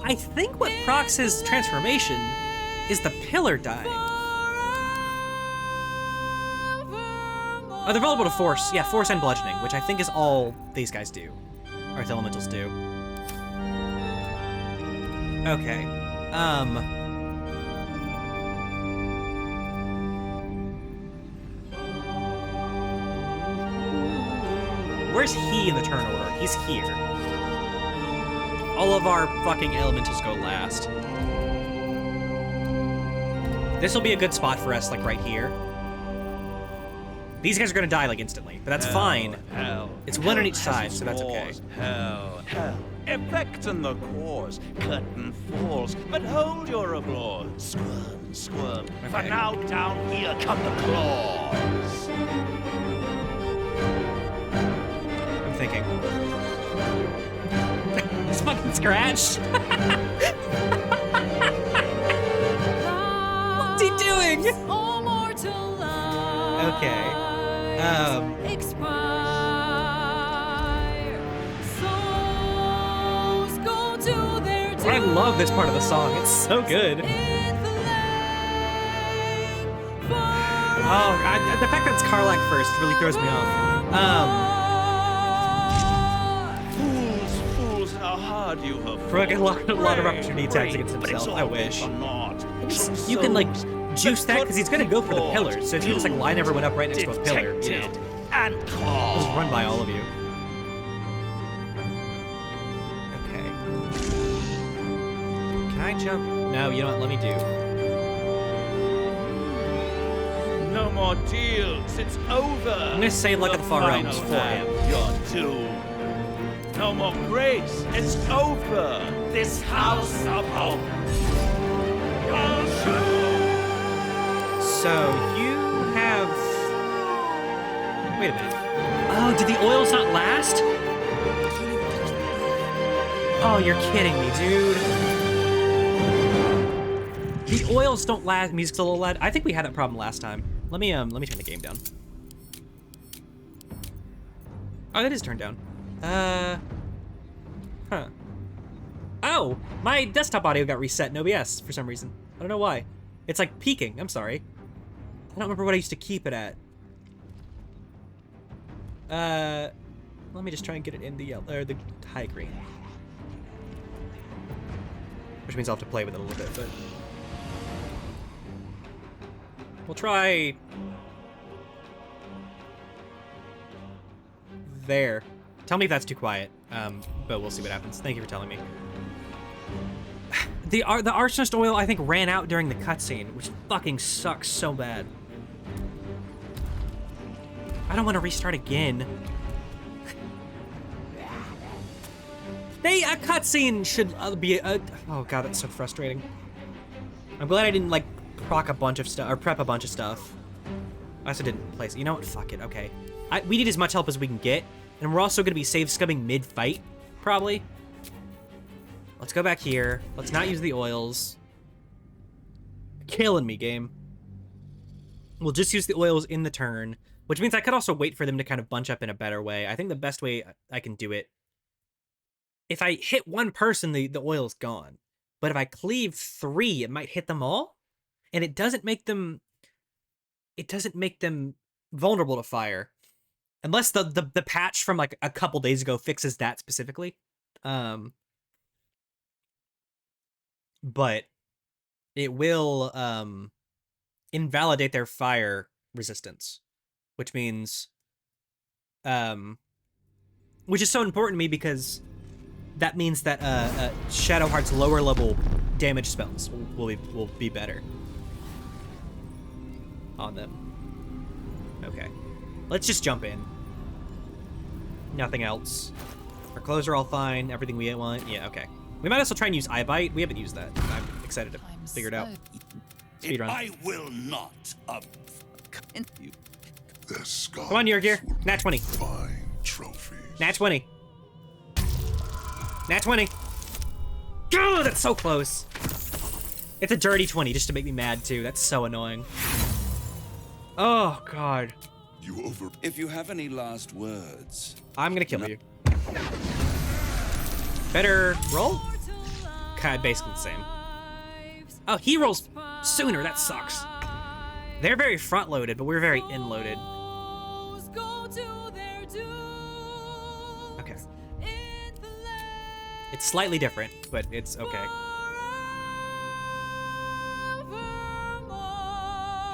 I think what procs his transformation is the pillar dying. Oh, they're vulnerable to force. Yeah, force and bludgeoning, which I think is all these guys do. Earth elementals do. Okay. Where's he in the turn order? He's here. All of our fucking elementals go last. This will be a good spot for us, like right here. These guys are gonna die like instantly, but that's fine. Hell. It's one on each side, so that's okay. Hell. Effect in the cause, curtain falls, but hold your applause. Squirm, squirm. For Okay. now down here come the claws. I'm thinking. This fucking scratch. What's he doing? Okay. I love this part of the song. It's so good. Oh, the fact that it's Karlach first really throws me off. Fools, how hard you have Brooke had a lot of fought. opportunity attacks against But it's himself. I all wish. for naught. You can like juice that because he's gonna go for the pillars. So if you just like line everyone up right next to a pillar, you know, Detected and caught. just run by all of you. Okay. Can I jump? No, you know what? Let me do. No more deals, it's over. I'm gonna save luck at the far realms for him. You're doomed. No more grace, it's over. This house of hope. So you have. Wait a minute. Oh, did the oils not last? Oh, you're kidding me, dude. The oils don't last. Music's a little loud. I think we had that problem last time. Let me turn the game down. Oh, that is turned down. Huh. Oh, my desktop audio got reset in OBS for some reason. I don't know why. It's like peaking. I'm sorry. I don't remember what I used to keep it at. Let me just try and get it in the yellow, or the high green. Which means I'll have to play with it a little bit, but we'll try there. Tell me if that's too quiet, but we'll see what happens. Thank you for telling me. The arsonist oil, I think, ran out during the cutscene, which fucking sucks so bad. I don't want to restart again. A cutscene should be a... Oh god, that's so frustrating. I'm glad I didn't, like, proc a bunch of stuff, or prep a bunch of stuff. I also didn't place... You know what? Fuck it. Okay. We need as much help as we can get, and we're also going to be save scumming mid-fight, probably. Let's go back here. Let's not use the oils. Killing me, game. We'll just use the oils in the turn, which means I could also wait for them to kind of bunch up in a better way. I think the best way I can do it, if I hit one person, the oil's gone. But if I cleave 3, it might hit them all, and it doesn't make them vulnerable to fire. Unless the patch from like a couple days ago fixes that specifically. But it will invalidate their fire resistance, which means which is so important to me because that means that Shadowheart's lower level damage spells will be better on them. Okay, let's just jump in. Nothing else. Our clothes are all fine. Everything we want. Yeah, okay. We might also try and use iBite. We haven't used that. I'm excited to figure it out. Speedrun. I will not. Their scars Come on, Yurgir. will Nat 20. make fine trophies. Nat 20. Nat 20. Oh, that's so close. It's a dirty 20 just to make me mad, too. That's so annoying. Oh, God. If you have any last words, I'm gonna kill you. Better roll? kind of basically the same. Oh, he rolls sooner. That sucks. They're very front-loaded, but we're very in-loaded. Okay. It's slightly different, but it's okay.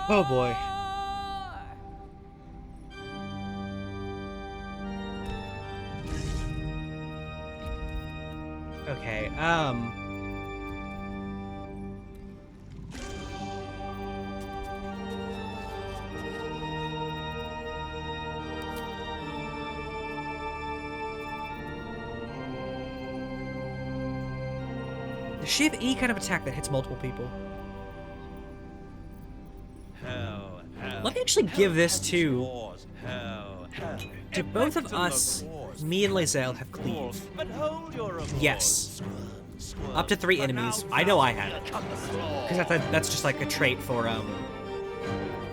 Oh boy. Okay, does she have any kind of attack that hits multiple people? Hell, hell, Let me actually give this to... wars, hell, hell. Do both of Effect on the us, cause. me and lae'zel, have cleave? But hold your applause. Yes. Squirm. Up to 3 But enemies. now I know I have it. cut the claw. Because that's just like a trait for,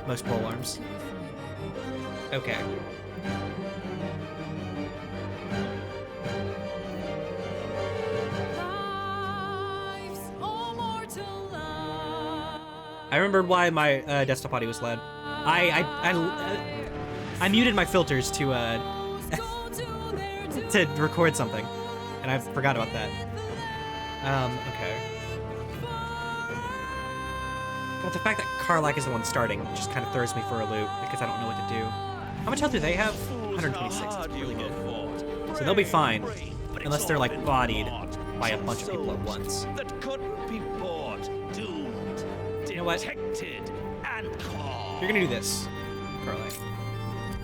most polearms. Okay. I remembered why my desktop audio was loud. I muted my filters to to record something, and I forgot about that. Okay. But the fact that Karlach is the one starting just kind of throws me for a loop because I don't know what to do. How much health do they have? 126. That's really good. So they'll be fine, unless they're like bodied by a bunch of people at once. That couldn't be bought, doomed, You know what? detected, and caught. You're gonna do this, Karlach.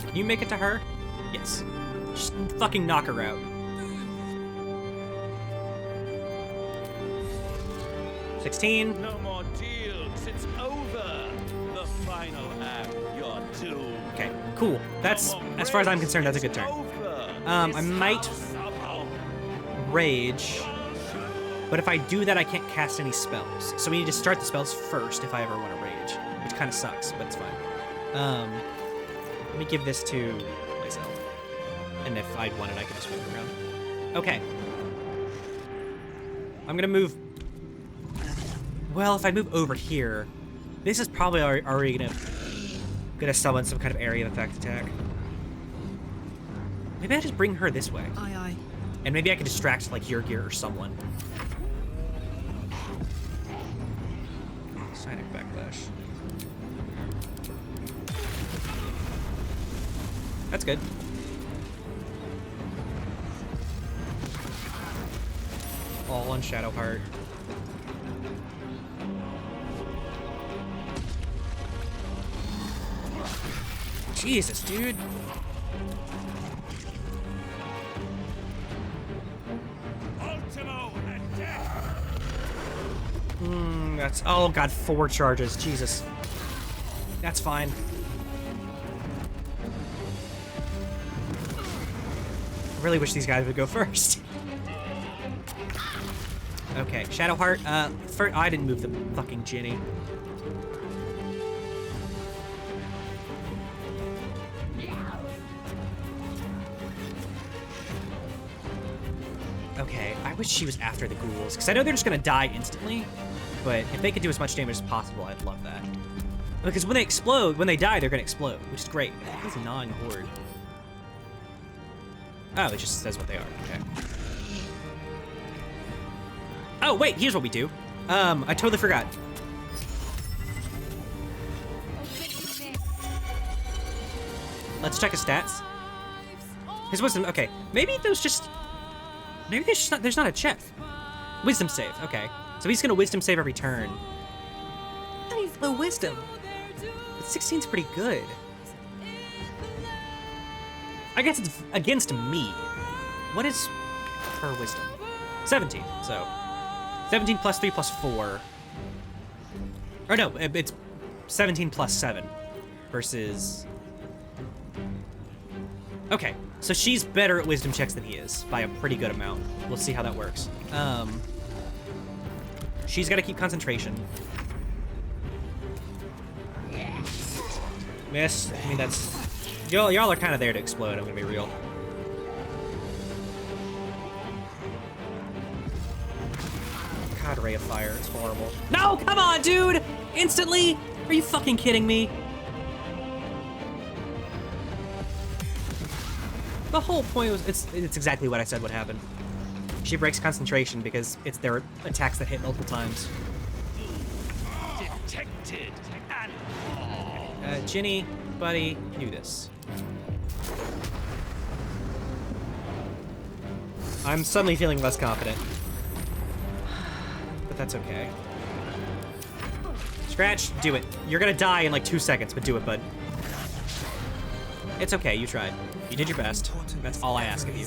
Can you make it to her? Yes. Just fucking knock her out. 16. No more deals. It's over. The final act. You're doomed. Okay, cool. That's, No more as far as I'm race. concerned, that's a good It's turn. over. I This might house of rage, but if I do that, I can't cast any spells. So we need to start the spells first if I ever want to rage, which kind of sucks, but it's fine. Let me give this to myself, and if I want it, I can just move it around. Okay. I'm gonna move. Well, if I move over here, this is probably already gonna summon some kind of area of effect attack. Maybe I just bring her this way. Aye, aye. And maybe I can distract, like, Yurgir or someone. Psionic Backlash. That's good. All on Shadowheart. Jesus, dude. Ultimo and death. That's, oh god, 4 charges. Jesus. That's fine. I really wish these guys would go first. Okay, Shadowheart. First, I didn't move the fucking Ginny. Okay, I wish she was after the ghouls, because I know they're just gonna die instantly, but if they could do as much damage as possible, I'd love that. Because when they explode, when they die, they're gonna explode, which is great. It's gnawing horde. Oh, it just says what they are. Okay. Oh, wait, here's what we do. I totally forgot. Let's check his stats. His wisdom, okay. Maybe there's just not, there's not a check. Wisdom save, okay. So he's gonna wisdom save every turn. That is low wisdom. But 16's pretty good. I guess it's against me. What is her wisdom? 17, so. 17 plus 3 plus 4. Or no, it's 17 plus 7 versus... Okay, so she's better at wisdom checks than he is by a pretty good amount. We'll see how that works. She's got to keep concentration. Miss. I mean, that's... Y'all are kind of there to explode, I'm gonna be real. God, ray of fire. It's horrible. No, come on, dude! Instantly? Are you fucking kidding me? The whole point was, it's exactly what I said would happen. She breaks concentration because it's their attacks that hit multiple times. Detected. Ginny, buddy, do this. I'm suddenly feeling less confident. But that's okay. Scratch, do it. You're gonna die in like 2 seconds, but do it, bud. It's okay, you tried. You did your best. That's all I ask of you.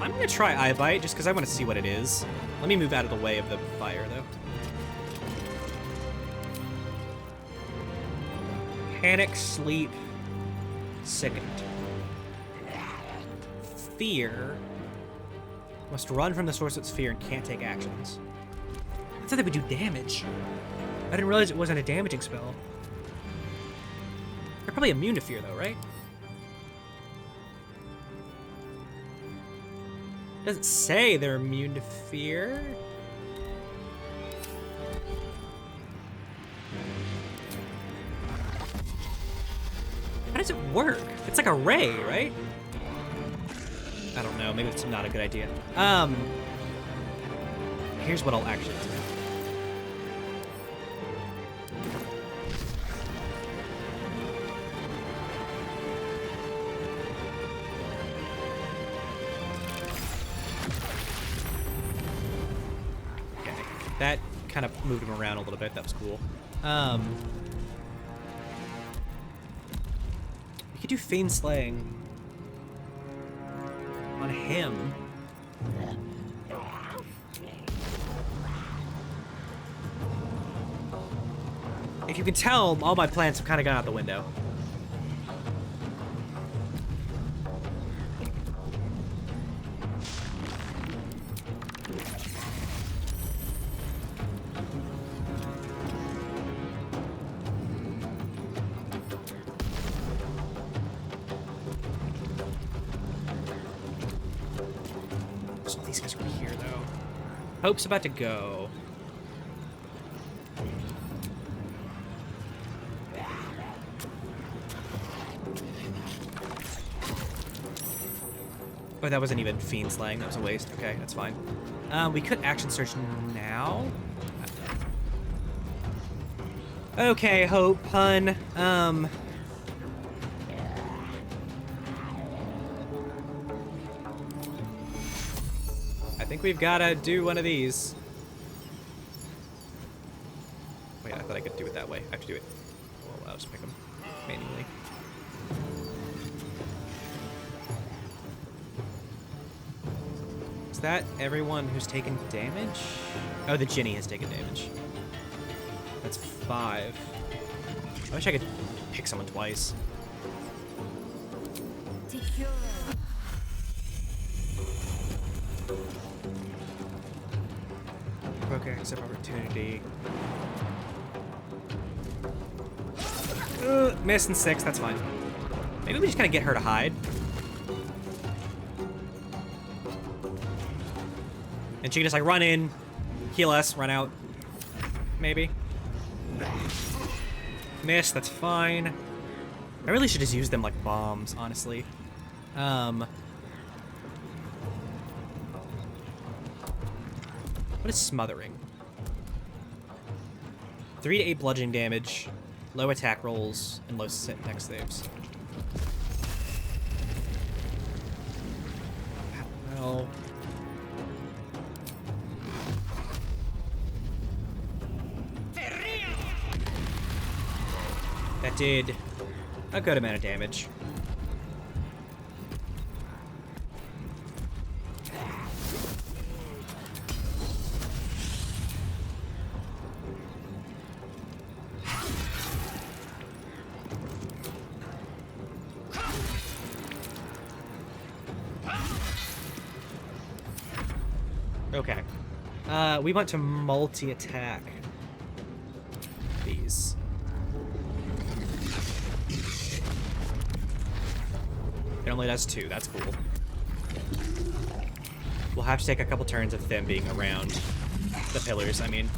I'm gonna try Eye Bite just because I want to see what it is. Let me move out of the way of the fire, though. Panic, sleep, sickened. Fear. Must run from the source of its fear and can't take actions. I thought they would do damage. I didn't realize it wasn't a damaging spell. They're probably immune to fear, though, right? Doesn't say they're immune to fear. How does it work? It's like a ray, right? I don't know. Maybe it's not a good idea. Here's what I'll actually do. That kind of moved him around a little bit. That was cool. We could do Feign Slaying on him. If you can tell, all my plans have kind of gone out the window. These guys are here, though. Hope's about to go. Oh, that wasn't even Fiend Slaying. That was a waste. Okay, that's fine. We could action search now. Okay, Hope, hun. I think we've got to do one of these. Wait, I thought I could do it that way. I have to do it. Well, I'll just pick them manually. Is that everyone who's taken damage? Oh, the Ginny has taken damage. That's 5. I wish I could pick someone twice. Okay, except opportunity. Miss in 6, that's fine. Maybe we just kind of get her to hide. And she can just like run in, heal us, run out. Maybe. Miss, that's fine. I really should just use them like bombs, honestly. What is smothering? 3 to 8 bludgeoning damage, low attack rolls, and low dex saves. Well, that did a good amount of damage. Okay. We want to multi-attack these. It only does 2. That's cool. We'll have to take a couple turns of them being around the pillars, I mean,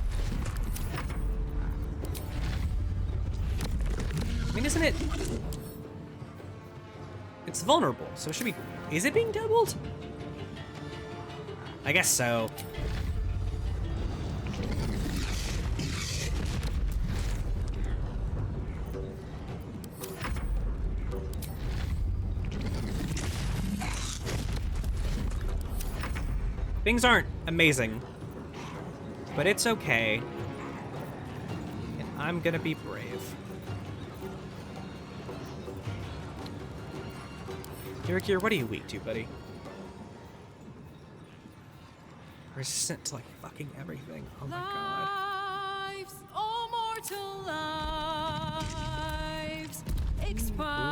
isn't it? It's vulnerable, so it should be... Is it being doubled? I guess so. Things aren't amazing, but it's okay. And I'm gonna be brave. Kirikir, what are you weak to, buddy? Resistant to, like, fucking everything. Oh my god. Lives, all mortal lives, expire.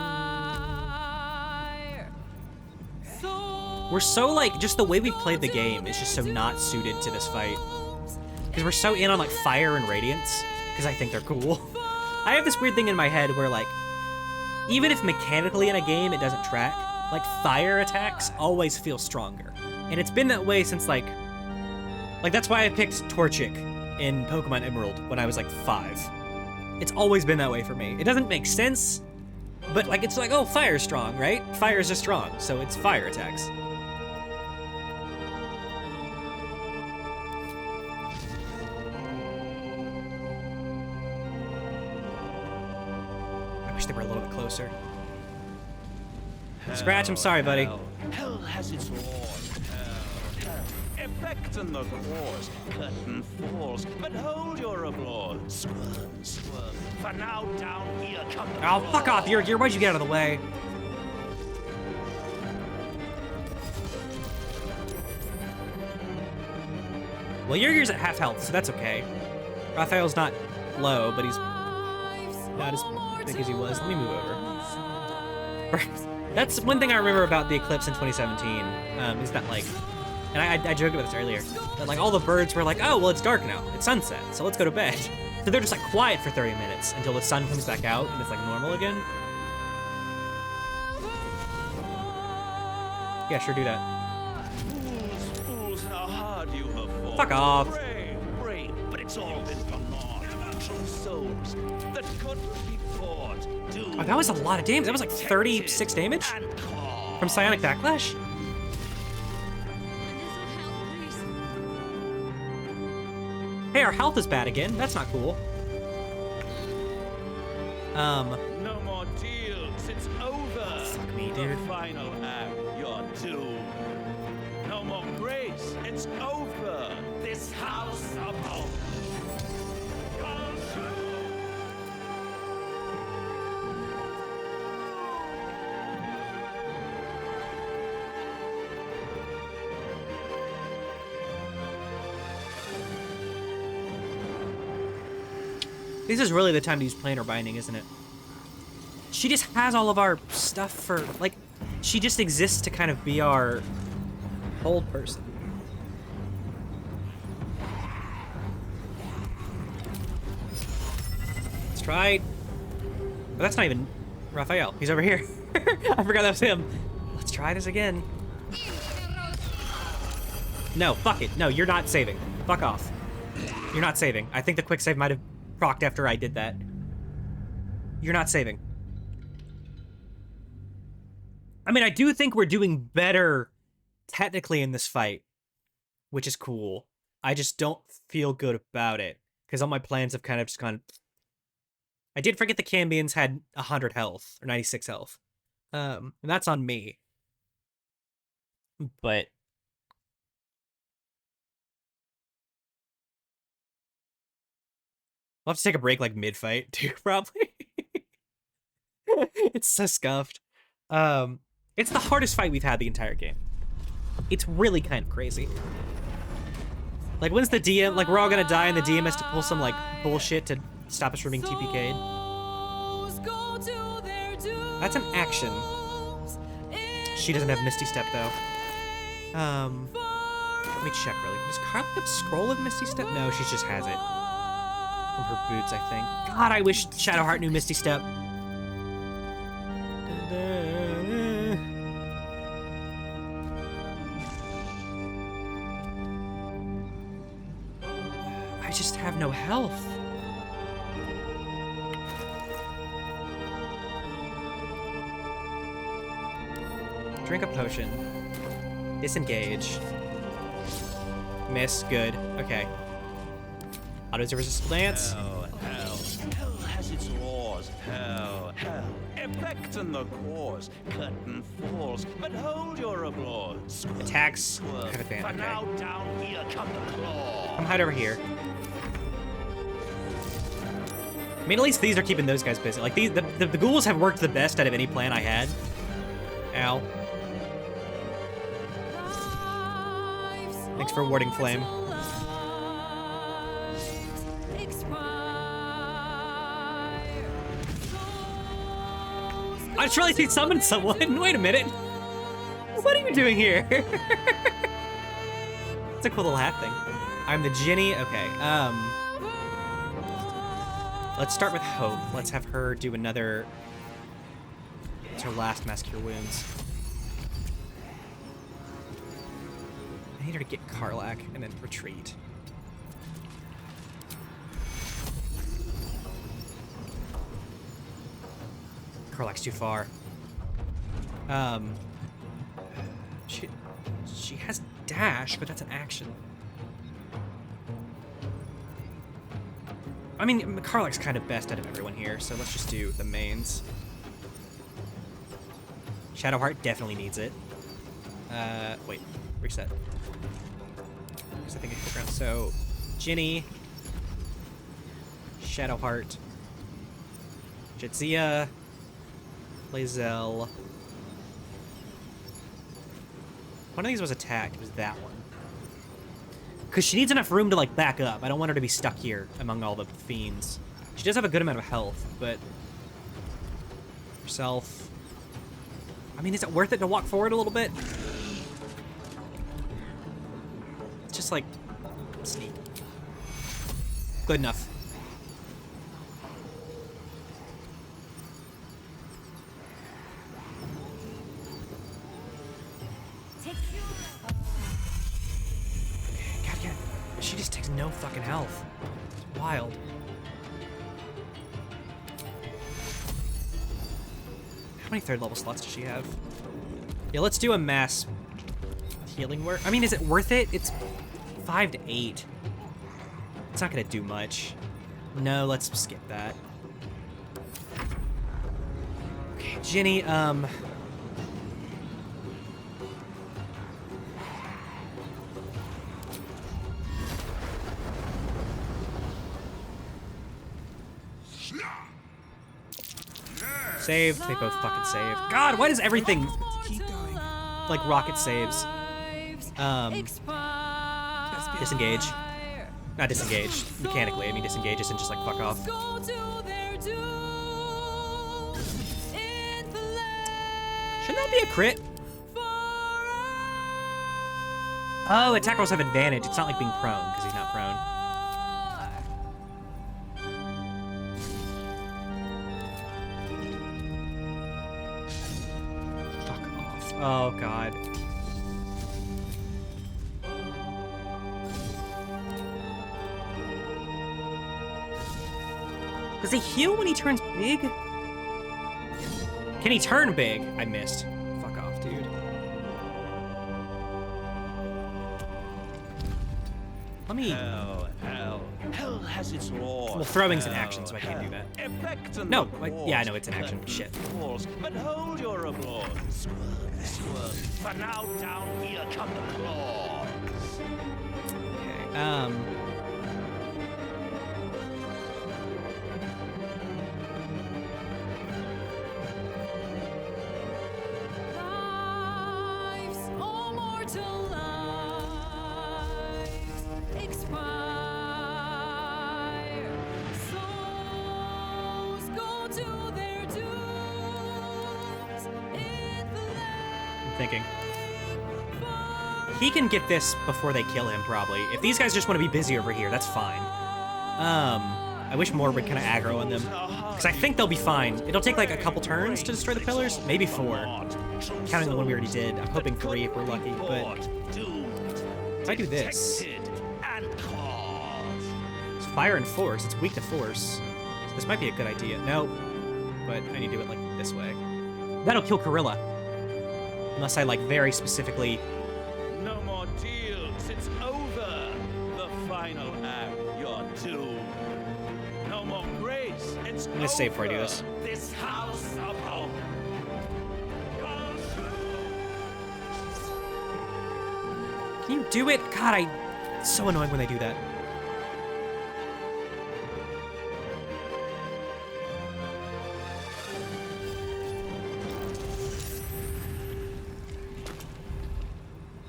We're so, like, just the way we played the game is just so not suited to this fight. Because we're so in on, like, fire and radiance, because I think they're cool. I have this weird thing in my head where, like, even if mechanically in a game it doesn't track, like, fire attacks always feel stronger. And it's been that way since, like, that's why I picked Torchic in Pokemon Emerald when I was, like, 5. It's always been that way for me. It doesn't make sense, but, like, it's like, oh, fire's strong, right? Fires are strong, so it's fire attacks. I wish they were a little bit closer. Scratch, I'm sorry, buddy. Hell has its lord. Hell. Effect in the cause. Curtain falls. But hold your applause. Squirm, squirm. For now down here come the Oh, fuck off, Yurgir. Why'd you get out of the way? Well, Yurgir's at half health, so that's okay. Raphael's not low, but he's not as big as he was. Let me move over. That's one thing I remember about the eclipse in 2017, is that, like, and I joked about this earlier, that, like, all the birds were like, oh, well, it's dark now. It's sunset, so let's go to bed. So they're just, like, quiet for 30 minutes until the sun comes back out and it's, like, normal again. Yeah, sure, do that. Fools, how hard you have fought. Fuck off. Brave, but it's all been for naught. True souls that couldn't be fought. Oh, that was a lot of damage. That was like 36 damage from Psionic Backlash. Hey, our health is bad again. That's not cool. No more deals. It's over. Fuck me, dude. The final act. You're doomed. No more grace. It's over. This house of hope. This is really the time to use planar binding, isn't it? She just has all of our stuff for, like, she just exists to kind of be our hold person. Let's try. But that's not even Raphael. He's over here. I forgot that was him. Let's try this again. No, fuck it. No, you're not saving. Fuck off. You're not saving. I think the quick save might have procced after I did that. You're not saving. I mean, I do think we're doing better technically in this fight, which is cool. I just don't feel good about it because all my plans have kind of just gone. I did forget the Cambions had 100 health or 96 health. And that's on me. But I'll have to take a break like mid-fight too, probably. It's so scuffed. It's the hardest fight we've had the entire game. It's really kind of crazy. Like, when's the DM? Like, we're all gonna die and the DM has to pull some, like, bullshit to stop us from being TPK'd. That's an action. She doesn't have Misty Step, though. Let me check really. Does Carla have scroll of Misty Step? No, she just has it. From her boots, I think. God, I wish Shadowheart knew Misty Step. I just have no health. Drink a potion. Disengage. Miss. Good. Okay. Autos irresistible dance. Hell has its laws. Hell. Effect in the cause. Curtain falls, but hold your applause. Attacks. Have advantage. For now, down here come the claw. Come hide over here. I mean, at least these are keeping those guys busy. Like, the ghouls have worked the best out of any plan I had. Ow. Thanks for warding flame. I just realized he summoned someone. Wait a minute. What are you doing here? It's a cool little hat thing. I'm the Ginny. Okay. Let's start with Hope. Let's have her do another. It's her last Mass Cure Wounds. I need her to get Karlach and then retreat. Karlach's too far. She has dash, but that's an action. I mean, Karlach's kind of best out of everyone here, so let's just do the mains. Shadowheart definitely needs it. Wait, reset. Because I think I click around. So, Ginny, Shadowheart, Jadzia, lae'zel. One of these was attacked. It was that one. Because she needs enough room to, like, back up. I don't want her to be stuck here among all the fiends. She does have a good amount of health, but... herself... I mean, is it worth it to walk forward a little bit? Just, like... sneak. Good enough. She just takes no fucking health. It's wild. How many third level slots does she have? Yeah, let's do a mass healing work. I mean, is it worth it? It's 5 to 8. It's not gonna do much. No, let's skip that. Okay, Ginny, save. They both fucking save. God, why does everything keep going? Like rocket saves. Disengage. Not disengage. Mechanically, I mean disengage isn't just like fuck off. Shouldn't that be a crit? Oh, attack rolls have advantage. It's not like being prone, because he's not prone. Oh, God. Does he heal when he turns big? Can he turn big? I missed. Fuck off, dude. Let me... Hell has its laws. Well, throwing's an action, so I can't do that. No, yeah, I know it's an action. Shit. But hold your applause. Squirm. For now, down here come the claws. Okay, thinking. He can get this before they kill him, probably. If these guys just want to be busy over here, that's fine. I wish more would kind of aggro on them. Because I think they'll be fine. It'll take like a couple turns to destroy the pillars. Maybe 4. Counting the one we already did. I'm hoping 3 if we're lucky, but... If I do this... It's fire and force. It's weak to force. So this might be a good idea. No. But I need to do it like this way. That'll kill Gorilla. Unless I like very specifically... No more deals. It's over. The final act. You're doomed. No more grace. It's I'm gonna save before I do this. This house of hope. Can you do it? God, it's so annoying when they do that.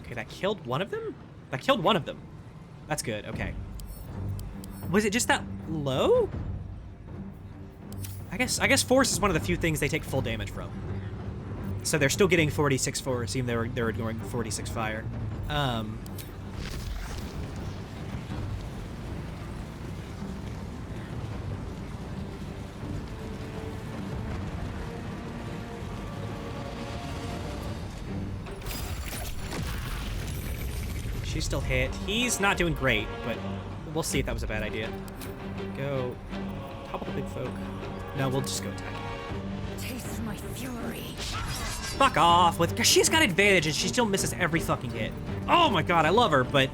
Okay, that killed one of them? That killed one of them. That's good, okay. Was it just that low? I guess force is one of the few things they take full damage from. So they're still getting 46 force, even though they're ignoring 46 fire. She's still hit. He's not doing great, but we'll see if that was a bad idea. Go topple the big folk. No, we'll just go attack. Taste my fury. Fuck off with, cause she's got advantage and she still misses every fucking hit. Oh my god, I love her, but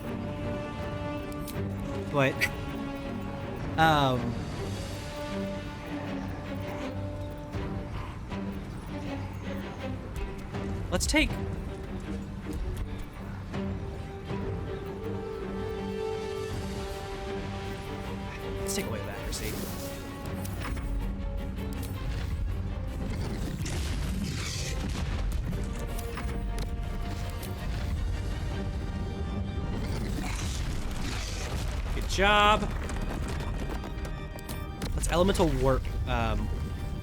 let's take away the accuracy. Good job. Let's elemental warp.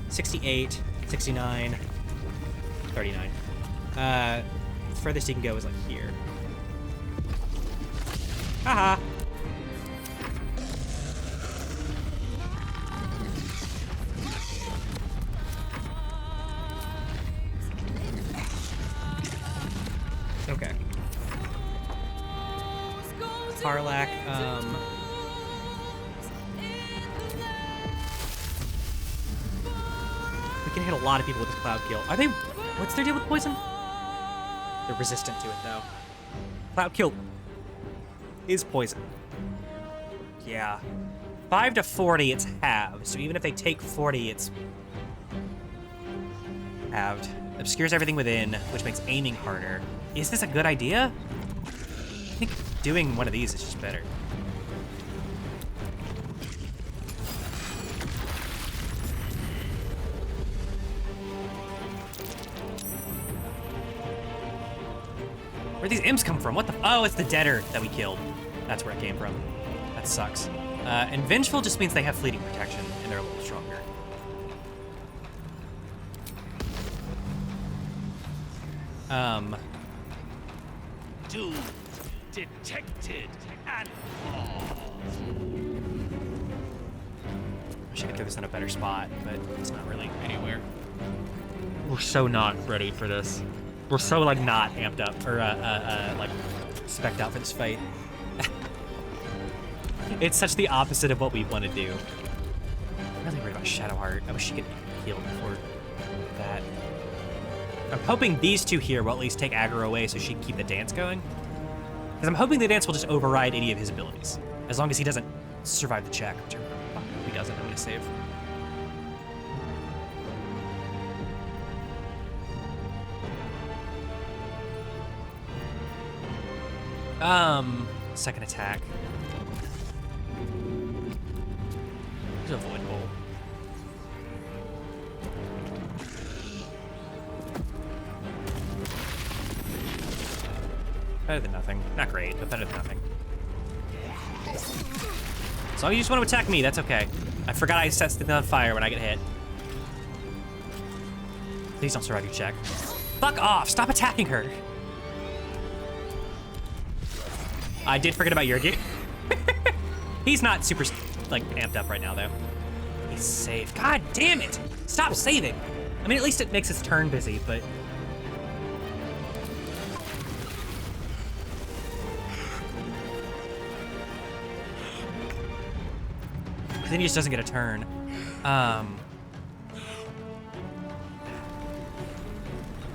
68, 69, 39. Furthest he can go is like here. Haha. Okay. Parlak, we can hit a lot of people with this cloud kill. Are they... What's their deal with poison? They're resistant to it, though. Cloud kill is poison. Yeah. 5 to 40, it's halved. So even if they take 40, it's halved. Obscures everything within, which makes aiming harder. Is this a good idea? I think doing one of these is just better. Where'd these imps come from? What the? Oh, it's the deader that we killed. That's where it came from. That sucks. And vengeful just means they have fleeting protection and they're a little stronger. Doomed, detected, and Wish I could throw this in a better spot, but it's not really anywhere. We're so not ready for this. We're so like not amped up or like spec'd out for this fight. It's such the opposite of what we want to do. I'm really worried about Shadowheart. I wish she could heal before that. I'm hoping these two here will at least take aggro away so she can keep the dance going. Because I'm hoping the dance will just override any of his abilities. As long as he doesn't survive the check. Which if he doesn't, I'm going to save. Second attack. There's a void hole. Better than nothing. Not great, but better than nothing. As long as you just want to attack me, that's okay. I forgot I set something on fire when I get hit. Please don't survive your check. Fuck off! Stop attacking her! I did forget about Yurgi. He's not super, like, amped up right now, though. He's saved. God damn it! Stop saving! I mean, at least it makes his turn busy, but... then he just doesn't get a turn.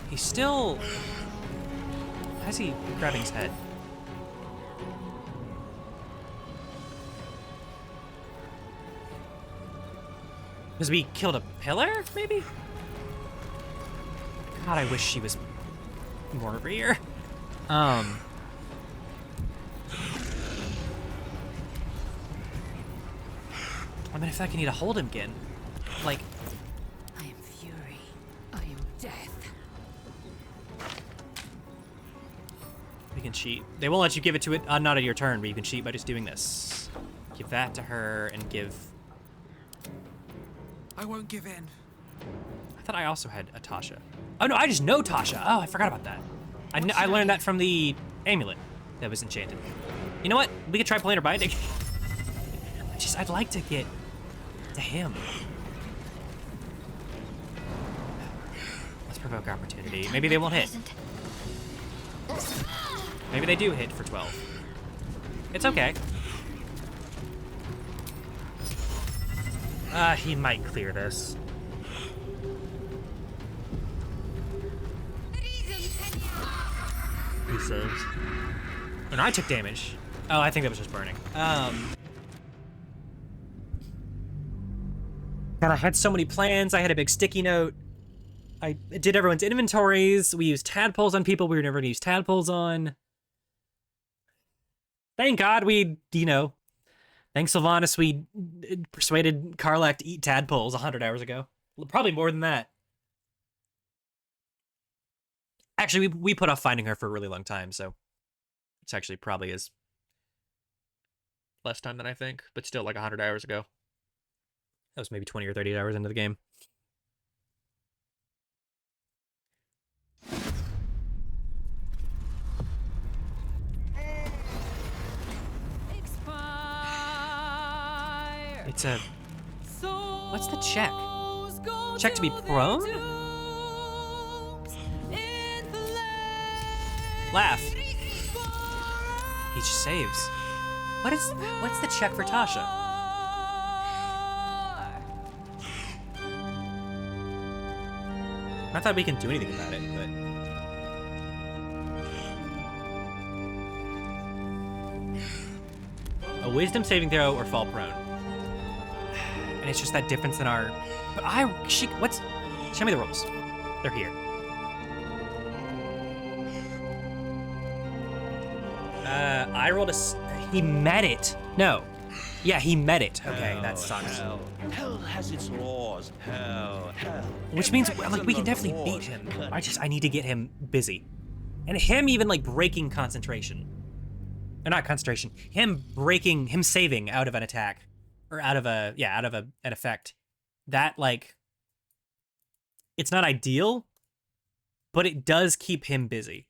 He's still... How's he grabbing his head? Because we killed a pillar, maybe? God, I wish she was more over here. I mean, if I can need to hold him again. Like... I am fury. I am death. We can cheat. They won't let you give it to it, not on your turn, but you can cheat by just doing this. Give that to her and give... I won't give in. I thought I also had a Tasha. Oh no, I just know Tasha. Oh, I forgot about that. I learned that from the amulet that was enchanted. You know what? We could try planar binding. I'd like to get to him. Let's provoke opportunity. Maybe they won't hit. Maybe they do hit for 12. It's okay. He might clear this. He saves. And I took damage. Oh, I think that was just burning. God, I had so many plans. I had a big sticky note. I did everyone's inventories. We used tadpoles on people we were never gonna use tadpoles on. Thank God we, you know, thanks Sylvanas, we persuaded Karlach to eat tadpoles 100 hours ago. Probably more than that. Actually, we put off finding her for a really long time, so it's actually probably is less time than I think, but still like 100 hours ago. That was maybe 20 or 30 hours into the game. Expire. It's a... What's the check? Check to be prone? Laugh. He just saves. What's the check for Tasha? I thought we can do anything about it, but... A wisdom saving throw or fall prone. And it's just that difference in our... But show me the rolls. They're here. I rolled he met it. No. Yeah, he met it. Okay, that sucks. Hell has its laws. Hell. Which means, like, we can definitely beat him. I need to get him busy. And him even, like, breaking concentration. Or not concentration. Him saving out of an attack. Or out of an effect. That, like, it's not ideal, but it does keep him busy.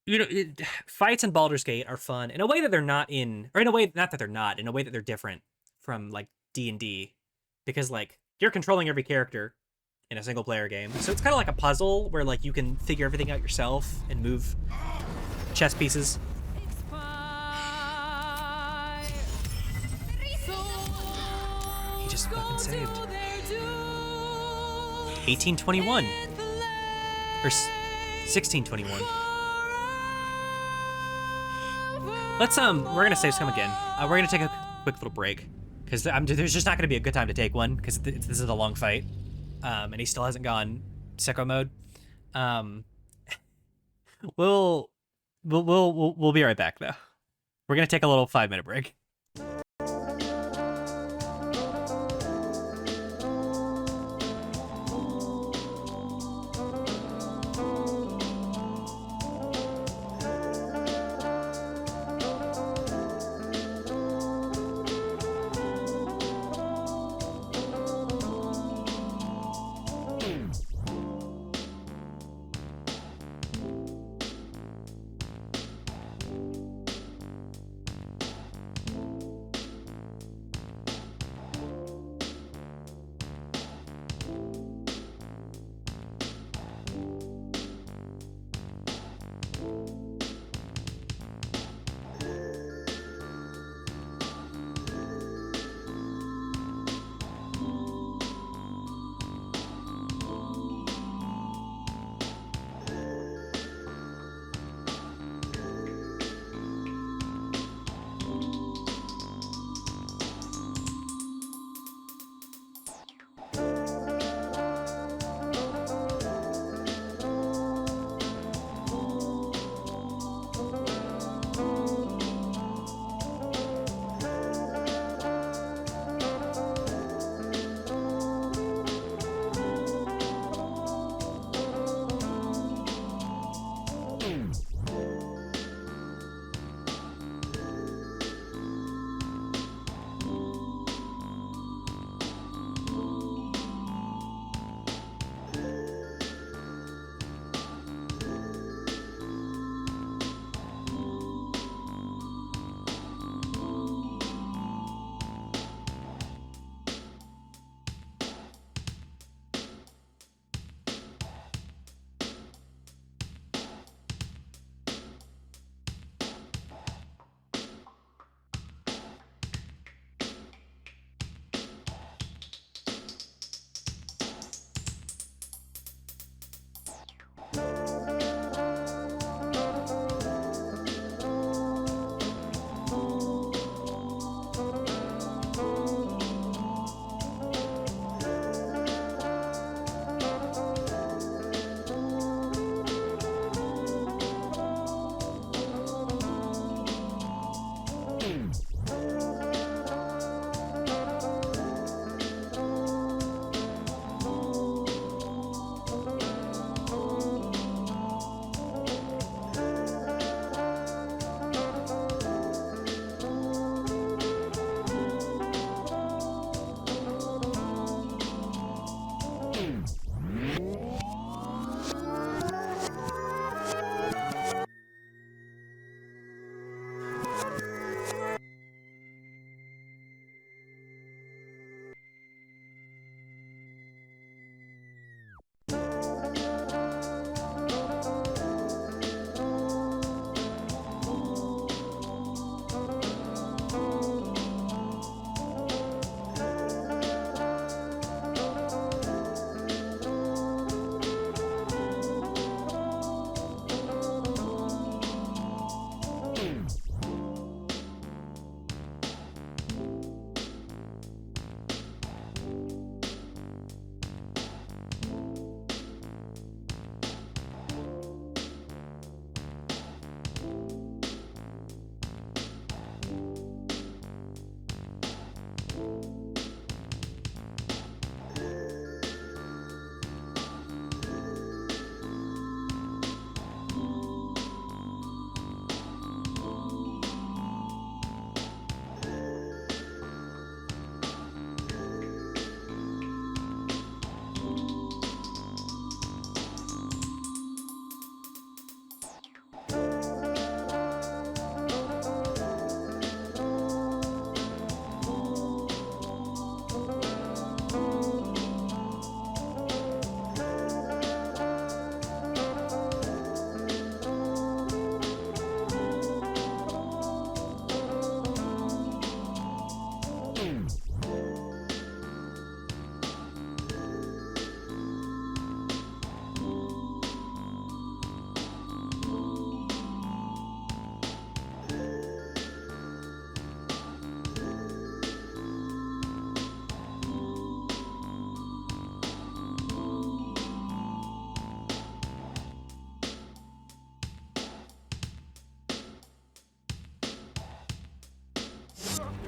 You know, fights in Baldur's Gate are fun in a way that they're not in, or in a way, not that they're not, in a way that they're different from, like, D&D. Because, like, you're controlling every character in a single-player game. So it's kind of like a puzzle where, like, you can figure everything out yourself and move chess pieces. He just fucking saved. 1821. Or 1621. Let's, we're gonna save some again. We're gonna take a quick little break. Because there's just not gonna be a good time to take one, because this is a long fight. And he still hasn't gone sicko mode. We'll be right back, though. We're gonna take a little 5-minute break.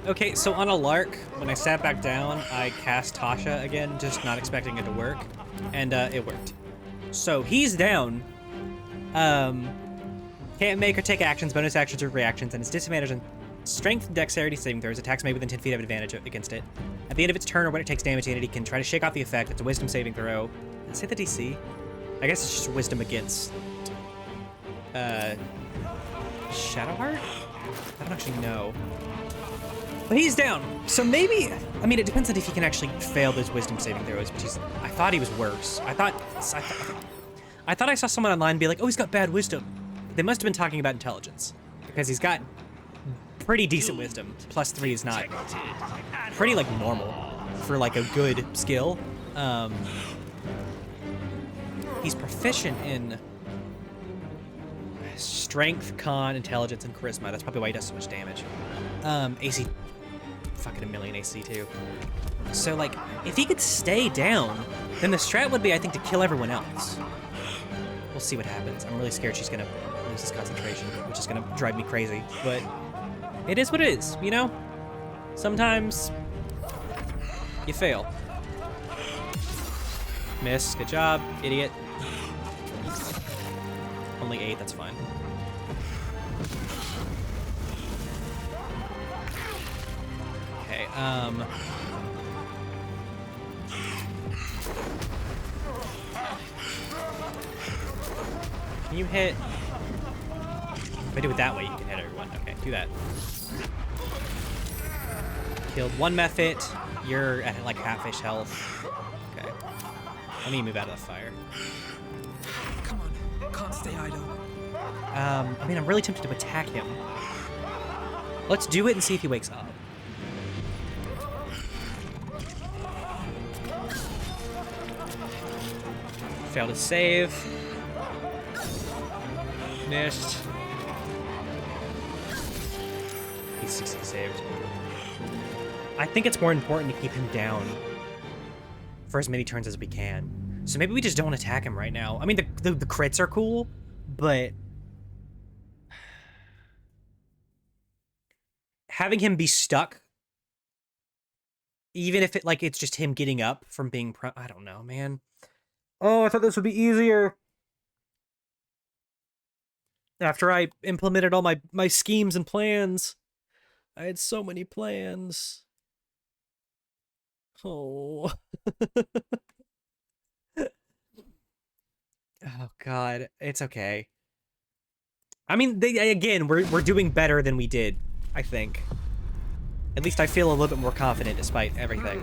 Okay, so on a lark, when I sat back down, I cast Tasha again, just not expecting it to work, and it worked. So he's down. Can't make or take actions, bonus actions, or reactions, and it's disadvantaged on strength and dexterity saving throws. Attacks made within 10 feet of advantage against it. At the end of its turn or when it takes damage, the entity can try to shake off the effect. It's a wisdom saving throw. Did I say the DC? I guess it's just wisdom against Shadowheart? I don't actually know. But he's down. So maybe, I mean, it depends on if he can actually fail those wisdom saving throws, which is, I thought he was worse. I thought I saw someone online be like, oh, he's got bad wisdom. They must have been talking about intelligence, because he's got pretty decent wisdom. +3 is not pretty, like, normal for, like, a good skill. He's proficient in strength, con, intelligence, and charisma. That's probably why he does so much damage. AC, fucking a million AC too. So like, if he could stay down, then the strat would be, I think, to kill everyone else. We'll see what happens. I'm really scared she's gonna lose his concentration, which is gonna drive me crazy. But it is what it is, you know? Sometimes you fail. Miss, good job, idiot. Only 8, that's fine. Okay, can you hit? If I do it that way, you can hit everyone. Okay, do that. Killed one Mephit. You're at like half-ish health. Okay. Let me move out of the fire. Come on, can't stay idle. I mean, I'm really tempted to attack him. Let's do it and see if he wakes up. Failed to save. Missed. He's 60 saved. I think it's more important to keep him down for as many turns as we can. So maybe we just don't attack him right now. I mean, the crits are cool, but having him be stuck, even if it's just him getting up from being I don't know, man. Oh, I thought this would be easier. After I implemented all my schemes and plans. I had so many plans. Oh. Oh god, it's okay. I mean, again, we're doing better than we did, I think. At least I feel a little bit more confident despite everything.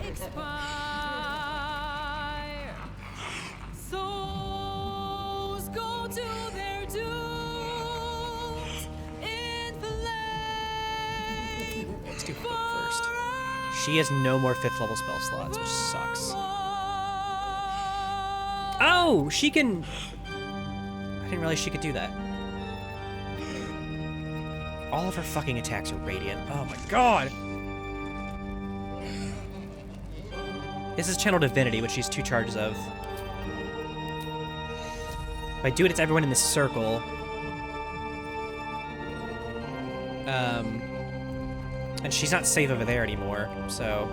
Souls go to their dooms in flame. Let's do Hook first. She has no more 5th level spell slots, which sucks. Oh, she can... I didn't realize she could do that. All of her fucking attacks are radiant. Oh my god! This is Channel Divinity, which she's 2 charges of. If I do it, it's everyone in this circle. And she's not safe over there anymore, so...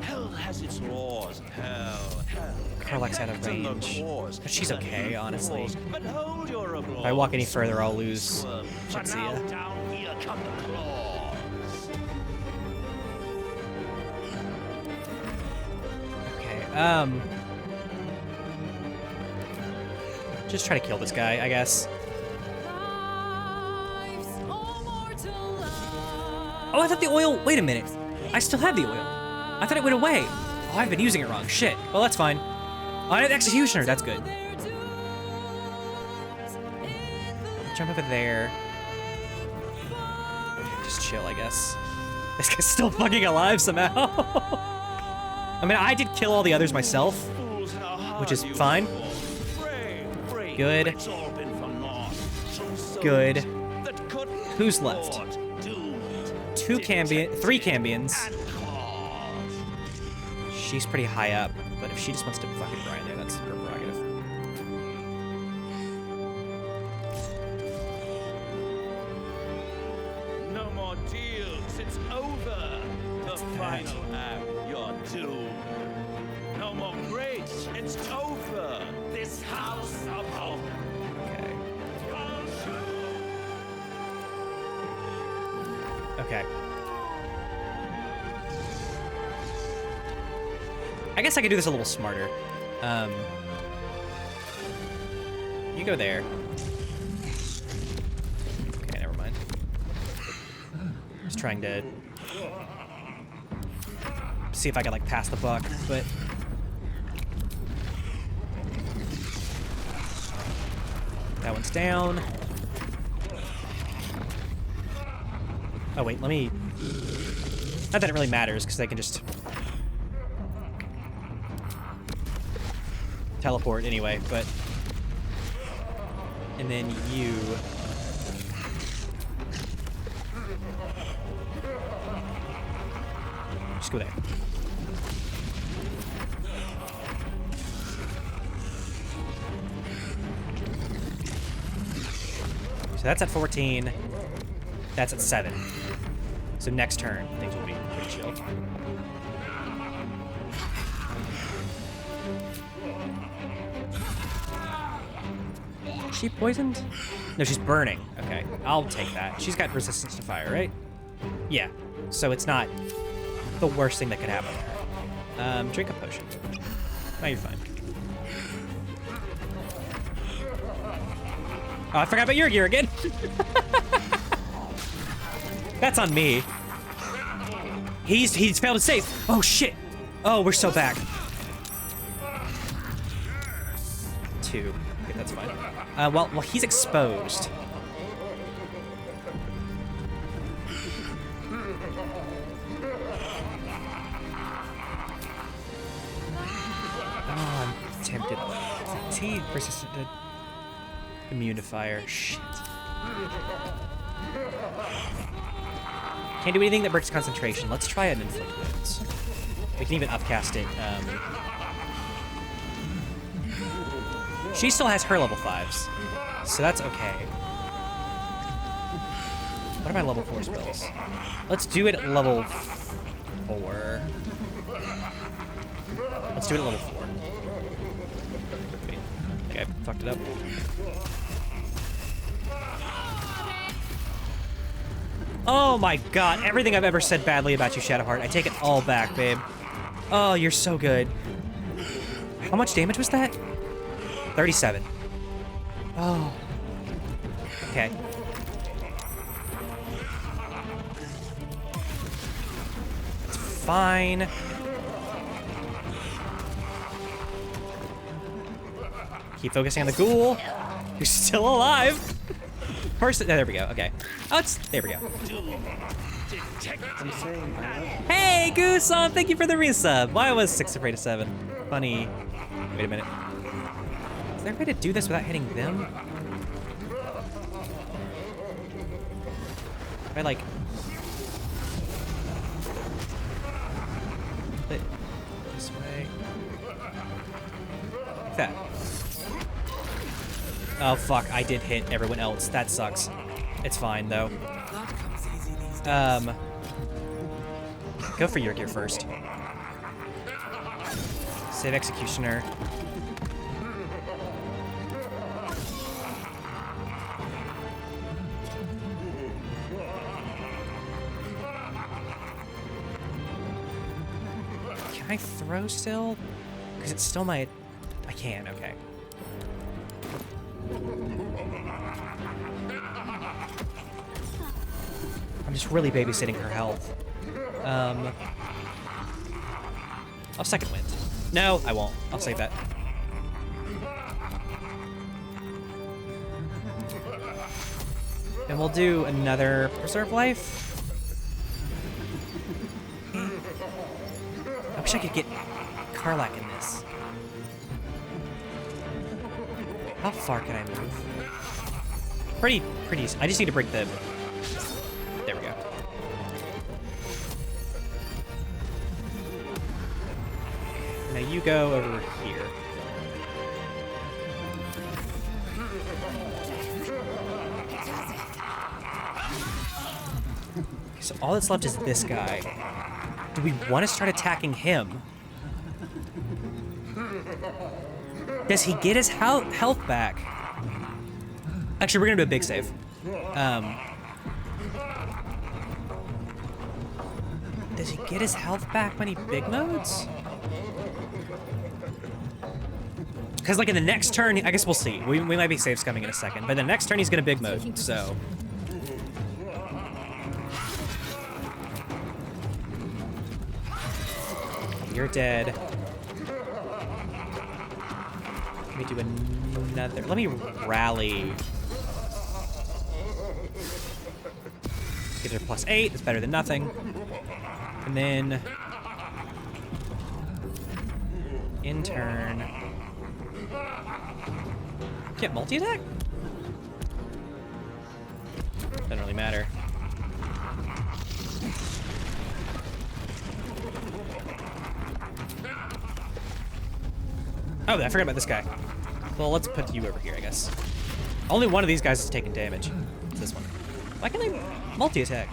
Hell has its laws. Hell. Karlach's out of range. But she's okay, honestly. But hold your applause. If I walk any further, I'll lose Jitsia. Down here come the claws. Okay, just try to kill this guy, I guess. Oh, I thought the oil... Wait a minute. I still have the oil. I thought it went away. Oh, I've been using it wrong. Shit. Well, that's fine. Oh, I have Executioner. That's good. Jump over there. Just chill, I guess. This guy's still fucking alive somehow. I mean, I did kill all the others myself, which is fine. Good. Good. Who's left? 3 Cambions. She's pretty high up, but if she just wants to fucking grind there, that's her prerogative. Okay. I guess I could do this a little smarter. You go there. Okay, never mind. Just trying to see if I can like pass the buck, but that one's down. Oh wait, let me. Not that it really matters, because I can just teleport anyway, but. And then you. Just go there. So that's at 14. That's at 7. So next turn, things will be pretty chill. Is she poisoned? No, she's burning. Okay, I'll take that. She's got resistance to fire, right? Yeah. So it's not the worst thing that could happen there. Drink a potion. No, you're fine. Oh, I forgot about your gear again. That's on me. He's failed to save. Oh shit. Oh, we're so back. 2. Okay, that's fine. Well, he's exposed. Oh, I'm tempted. Fatigue persistent to immune to fire. Shit. Can't do anything that breaks concentration. Let's try an inflict wounds. We can even upcast it. She still has her level 5s, so that's okay. What are my level 4 spells? Let's do it at level 4. Let's do it at level 4. Wait. Okay, I fucked it up. Oh my god, everything I've ever said badly about you, Shadowheart, I take it all back, babe. Oh, you're so good. How much damage was that? 37. Oh. Okay. It's fine. Keep focusing on the ghoul. You're still alive. First, there we go. Okay. Oh, there we go. Hey, Gooson, thank you for the resub. Why was 6 afraid of 7? Funny. Wait a minute. Is there a way to do this without hitting them? If I like it this way, like that. Oh fuck! I did hit everyone else. That sucks. It's fine though. Go for your gear first. Save Executioner. Can I throw still? Because it's still my... I can, okay. I'm just really babysitting her health. I'll second wind. No, I won't. I'll save that. And we'll do another Preserve Life. I wish I could get Karlach in this. How far can I move? Pretty easy. I just need to break the... There we go. Now you go over here. So all that's left is this guy. Do we want to start attacking him? Does he get his health back? Actually, we're gonna do a big save. Does he get his health back when he big modes? Because like in the next turn, I guess we'll see. We might be saves coming in a second, but the next turn he's gonna big mode, so. You're dead. Let me do another, let me rally. Gives her +8, it's better than nothing. And then, in turn, can't multi-attack? Doesn't really matter. Oh, I forgot about this guy. Well, let's put you over here, I guess. Only one of these guys is taking damage. It's this one. Why can't I multi-attack?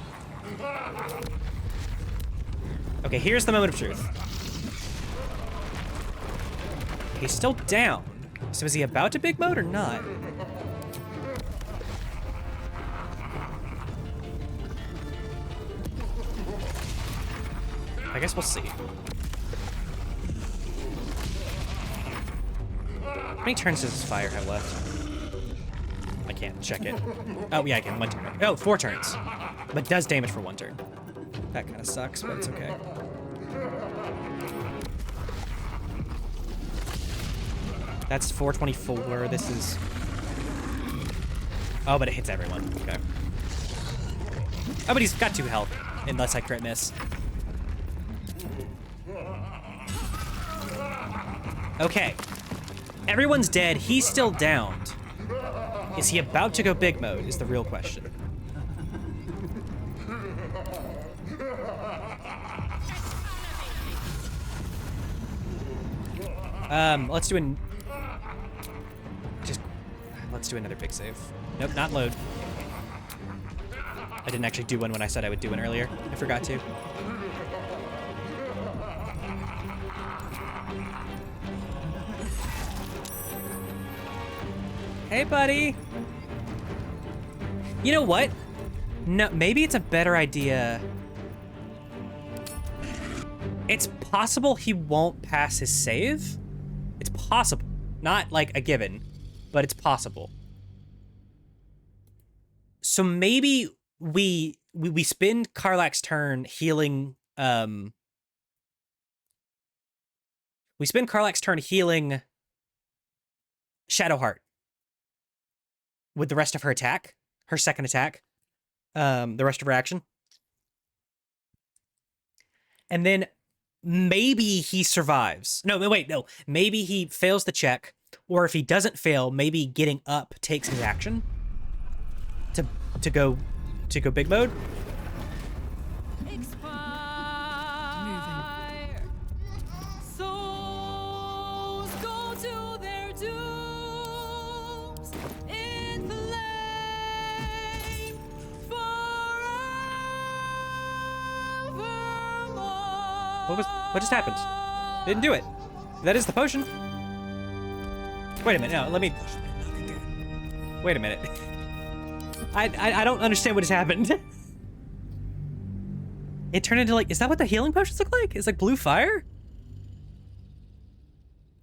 Okay, here's the moment of truth. He's still down. So is he about to big mode or not? I guess we'll see. How many turns does his fire have left? I can't check it. Oh, yeah, I can. 1 turn. Oh, 4 turns. But does damage for 1 turn. That kind of sucks, but it's okay. That's 424. This is... Oh, but it hits everyone. Okay. Oh, but he's got 2 health. Unless I crit miss. Okay. Everyone's dead. He's still downed. Is he about to go big mode is the real question. Let's do let's do another big save. Nope, not load. I didn't actually do one when I said I would do one earlier. I forgot to. Hey, buddy. You know what? No, maybe it's a better idea. It's possible he won't pass his save. It's possible. Not like a given, but it's possible. So maybe we spend Karlach's turn healing, we spend Karlach's turn healing Shadowheart with the rest of her attack, her second attack, the rest of her action. And then maybe he survives. No, wait, no. Maybe he fails the check, or if he doesn't fail, maybe getting up takes his action to go big mode. Souls go to their dooms in flame forevermore. What just happened? Didn't do it. That is the potion. Wait a minute. No, let me. Wait a minute. I don't understand what just happened. It turned into like, is that what the healing potions look like? It's like blue fire?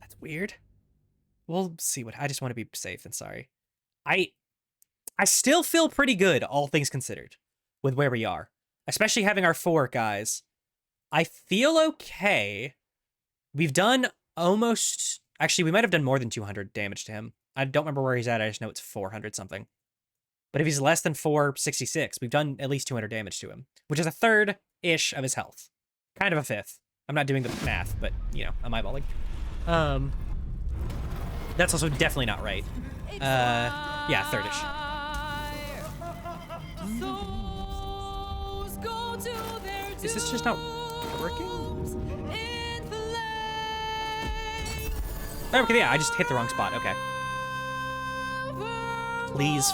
That's weird. We'll see what, I just want to be safe and sorry. I still feel pretty good, all things considered, with where we are. Especially having our 4 guys. I feel okay. We've done almost, actually we might have done more than 200 damage to him. I don't remember where he's at, I just know it's 400 something. But if he's less than 466, we've done at least 200 damage to him, which is a third-ish of his health. Kind of a fifth. I'm not doing the math, but, you know, I'm eyeballing. That's also definitely not right. Yeah, third-ish. Is this just not working? Okay, yeah, I just hit the wrong spot. Okay. Please.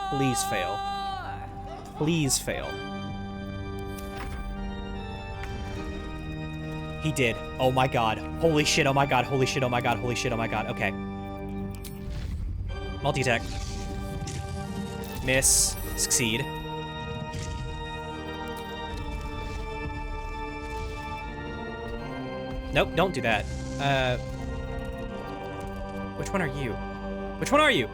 Please fail. Please fail. He did. Oh my god. Holy shit, oh my god, holy shit, oh my god, holy shit, oh my god. Okay. Multi-attack. Miss. Succeed. Nope, don't do that. Which one are you? Which one are you?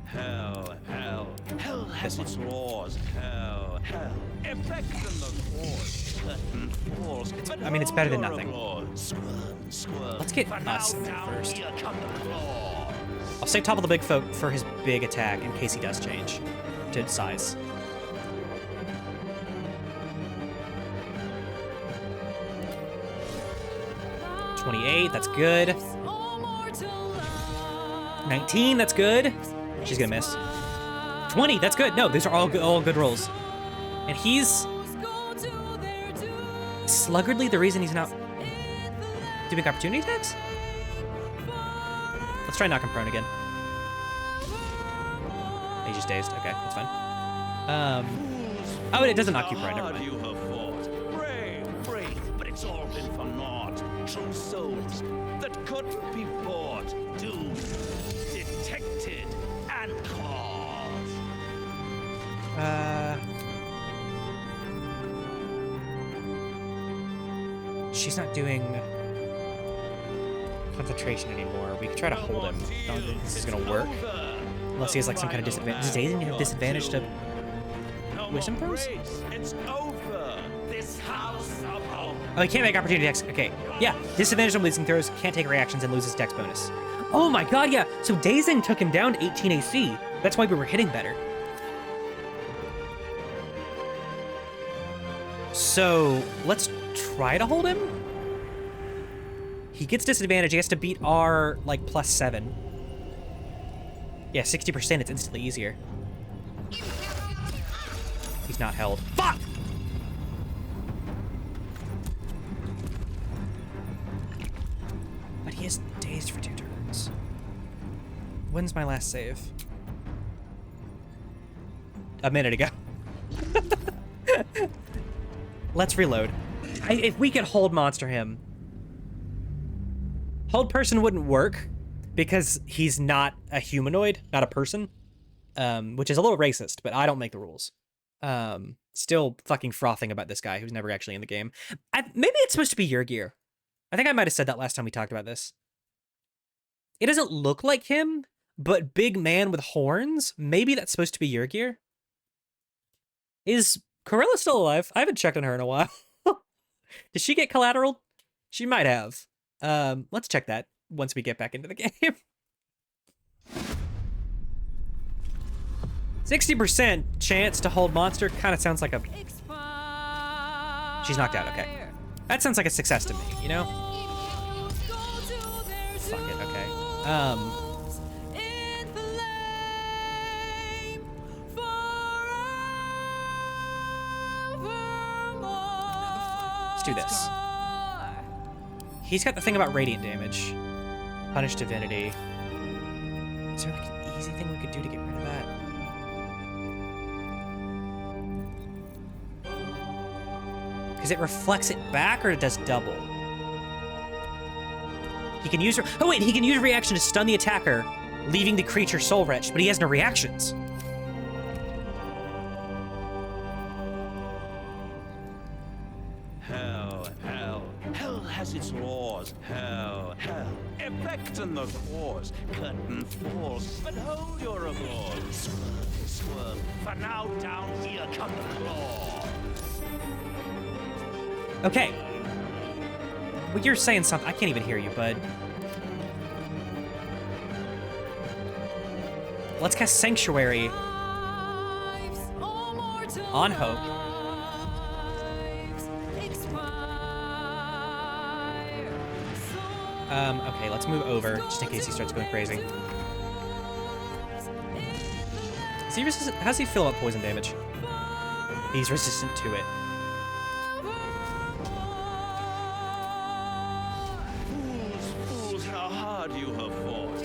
Hell, hell, hell has its laws. Hell, hell, effect in the cause. Curtain falls. I mean, it's better than nothing. Squirm, squirm. Let's get For us now in there down first. here come the claws. I'll save Topple the Big Folk for his big attack in case he does change to size. $28, that's good. 19, that's good. She's gonna miss. 20, that's good. No, these are all good rolls. And he's sluggardly the reason he's not doing opportunity attacks? Let's try knock him prone again. He's just dazed. Okay, that's fine. Oh, and it doesn't knock you prone. Never mind. You have fought. Brave, brave, but it's all been for naught. True souls that couldn't be bought, doomed, detected, and caused. She's not doing concentration anymore. We could try to hold him. I don't think this is gonna work. Unless he has like some kind of disadvantage. Does Daisy have disadvantage to wisdom throws? It's over. This house of hope. Oh, he can't make opportunity attacks. Okay. Yeah, disadvantage on wisdom throws, can't take reactions, and loses dex bonus. Oh my god, yeah. So Dazing took him down to 18 AC. That's why we were hitting better. So let's try to hold him. He gets disadvantage. He has to beat our like +7. Yeah, 60%. It's instantly easier. He's not held. Fuck! But he is dazed for 2 turns. When's my last save? A minute ago. Let's reload. If we could hold monster him. Hold person wouldn't work because he's not a humanoid, not a person, which is a little racist, but I don't make the rules. Still fucking frothing about this guy who's never actually in the game. Maybe it's supposed to be your gear. I think I might have said that last time we talked about this. It doesn't look like him, but big man with horns. Maybe that's supposed to be your gear. Is Corella still alive? I haven't checked on her in a while. Did she get collateral? She might have. Let's check that once we get back into the game. 60% chance to hold monster kind of sounds like a... She's knocked out, okay. That sounds like a success to me, you know? Fuck it, okay. Let's do this. He's got the thing about radiant damage. Punish divinity. Is there like an easy thing we could do to get rid of that? Because it reflects it back or it does double? He can use... Oh wait, he can use reaction to stun the attacker, leaving the creature soul wretched, but he has no reactions. Hell has its laws. Hell, effect in the cause. Curtain falls, but hold your applause. Squirm, squirm, for now down here come the claws. Okay. Well, you're saying something. I can't even hear you, bud. Let's cast Sanctuary on Hope. Okay, let's move over, just in case he starts going crazy. Is he resistant? How does he feel about poison damage? He's resistant to it. Fools, how hard you have fought.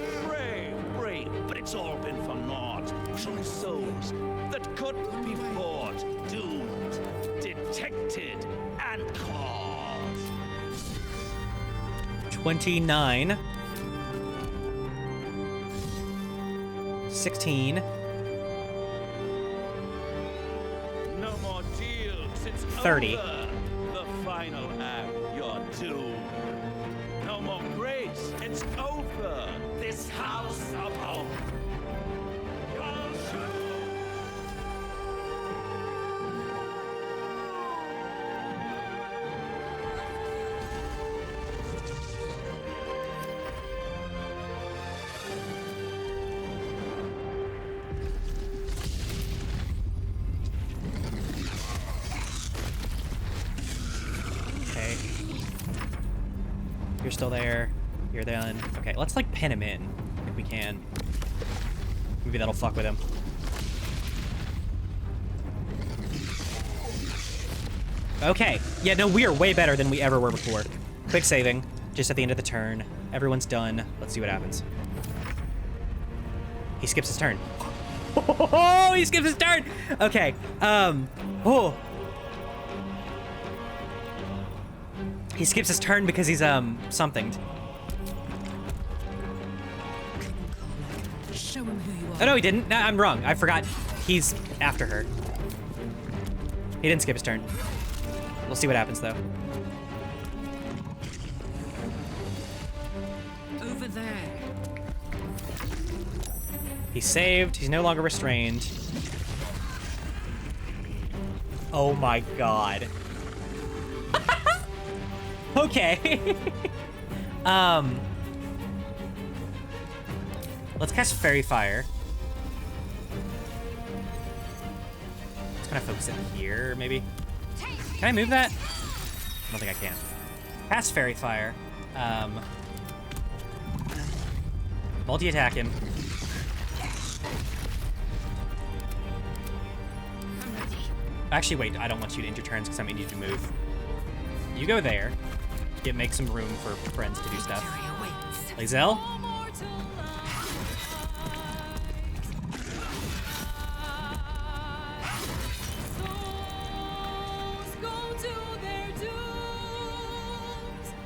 Brave, but it's all been for naught. True souls that couldn't be bought, doomed, detected, and caused. 29. 16. No more deals, it's 30. over. The final act, you're You're still there. You're done. Okay, let's like pin him in if we can. Maybe that'll fuck with him. Okay. Yeah, no, we are way better than we ever were before. Quick saving, just at the end of the turn. Everyone's done. Let's see what happens. He skips his turn. Oh, he skips his turn. Okay. Oh. He skips his turn because he's somethinged. Show him who you are. Oh no, he didn't. No, I'm wrong. I forgot. He's after her. He didn't skip his turn. We'll see what happens though. Over there. He's saved. He's no longer restrained. Oh my god. Okay. Let's cast Fairy Fire. Let's kind of focus it here, maybe. Can I move that? I don't think I can. Cast Fairy Fire. Multi-attack him. Actually, wait, I don't want you to end your turns because I may need you to move. You go there. Make some room for friends to do stuff. lae'zel?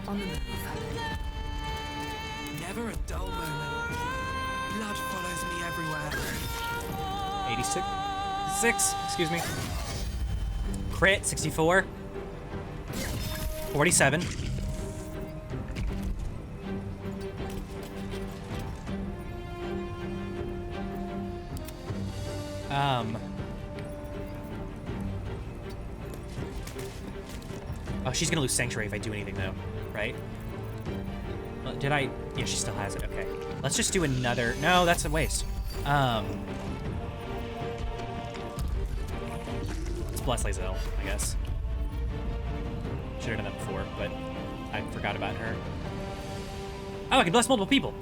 On the move. Never a dull moment. Blood follows me everywhere. 86. 6, excuse me. Crit, 64. 47. Oh, she's gonna lose Sanctuary if I do anything though, right? Did I? Yeah, she still has it, okay. Let's just do another, no, that's a waste. Let's bless lae'zel, I guess. Should have done that before, but I forgot about her. Oh, I can bless multiple people.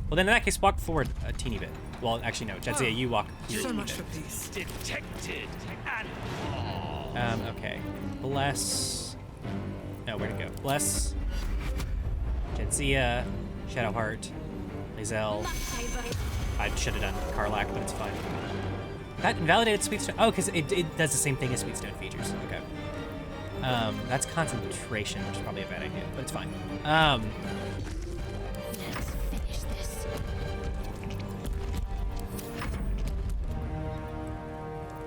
Well, then in that case, walk forward a teeny bit. Well, actually, no. Jadzia, you walk here a So teeny much for bit. peace. Detected. Okay. Bless. No, where'd it go? Bless. Jadzia. Shadowheart. lae'zel. I should have done Karlach, but it's fine. That invalidated Sweetstone. Oh, because it does the same thing as Sweetstone features. Okay. That's concentration, which is probably a bad idea, but it's fine. Let's finish this.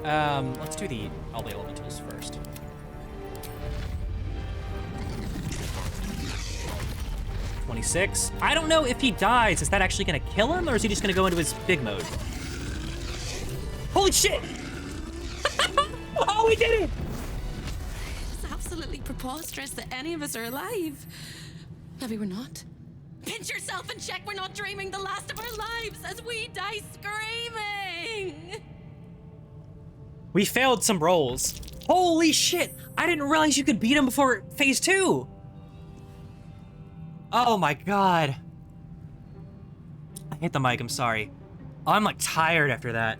Let's do all the elementals first. $26. I don't know if he dies. Is that actually gonna kill him, or is he just gonna go into his big mode? Holy shit! Oh, we did it! It's absolutely preposterous that any of us are alive. Maybe we're not. Pinch yourself and check we're not dreaming the last of our lives as we die screaming. We failed some rolls. Holy shit! I didn't realize you could beat him before phase 2. Oh my god. I hit the mic, I'm sorry. Oh, I'm like tired after that.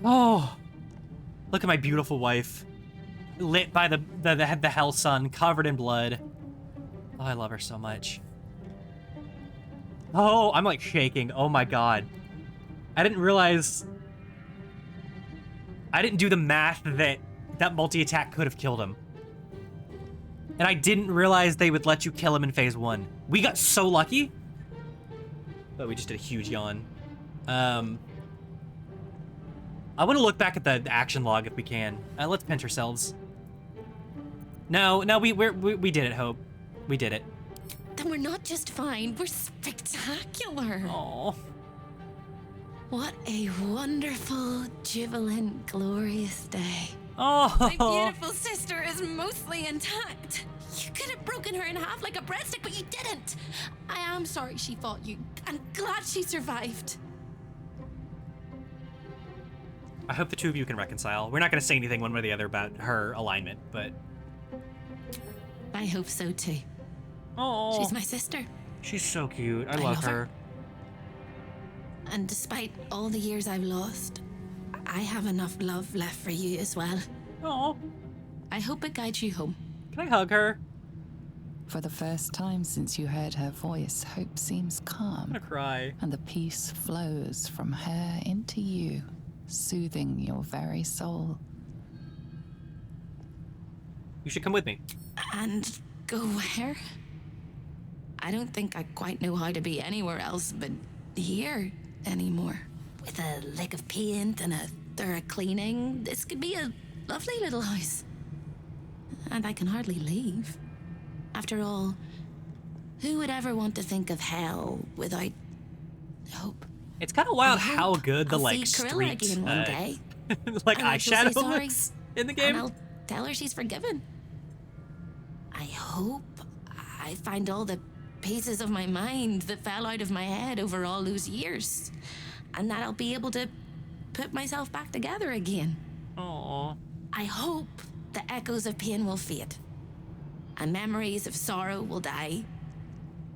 Oh, look at my beautiful wife. Lit by the hell sun, covered in blood. Oh, I love her so much. Oh, I'm like shaking. Oh my god. I didn't realize... I didn't do the math that multi-attack could have killed him. And I didn't realize they would let you kill him in phase 1. We got so lucky. But we just did a huge yawn. I want to look back at the action log if we can. Let's pinch ourselves. No, we did it, Hope. We did it. Then we're not just fine, we're spectacular. Oh. What a wonderful, jubilant, glorious day. Oh. My beautiful sister is mostly intact. You could have broken her in half like a breadstick, but you didn't. I am sorry she fought you. I'm glad she survived. I hope the two of you can reconcile. We're not going to say anything one way or the other about her alignment, but... I hope so too. Oh, She's my sister. she's so cute. I love her. And despite all the years I've lost, I have enough love left for you as well. Oh, I hope it guides you home. can I hug her? For the first time since you heard her voice, hope seems I'm calm, gonna cry. and the peace flows from her into you, soothing your very soul. You should come with me. And go where? I don't think I quite know how to be anywhere else but here anymore. With a lick of paint and a thorough cleaning, this could be a lovely little house. And I can hardly leave. After all, who would ever want to think of hell without hope? It's kind of wild I hope how good the I'll like see Corilla street again one day. like And that she'll say eyeshadow sorry, looks in the And game. I'll tell her she's forgiven. I hope I find all the pieces of my mind that fell out of my head over all those years, and that I'll be able to put myself back together again. Aww. I hope the echoes of pain will fade, and memories of sorrow will die,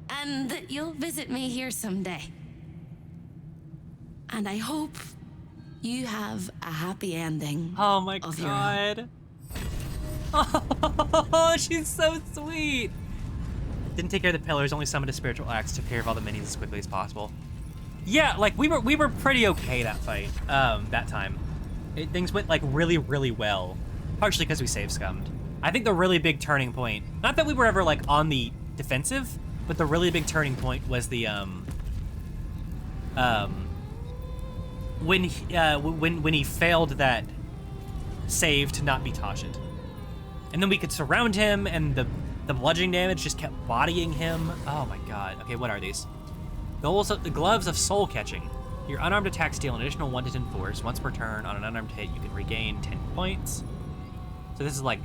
and that you'll visit me here someday. And I hope you have a happy ending. Oh my of your own. god. Oh, she's so sweet. Didn't take care of the pillars, only summoned a spiritual axe, took care of all the minions as quickly as possible. Yeah, like we were pretty okay that fight, that time. Things went like really, really well. Partially because we save scummed. I think the really big turning point, not that we were ever like on the defensive, but the really big turning point was the when he failed that save to not be Tashed. And then we could surround him, and the bludgeoning damage just kept bodying him. Oh my god. Okay, what are these? The gloves of soul catching. Your unarmed attacks deal an additional 1 to 10 force. Once per turn, on an unarmed hit, you can regain 10 points. So this is like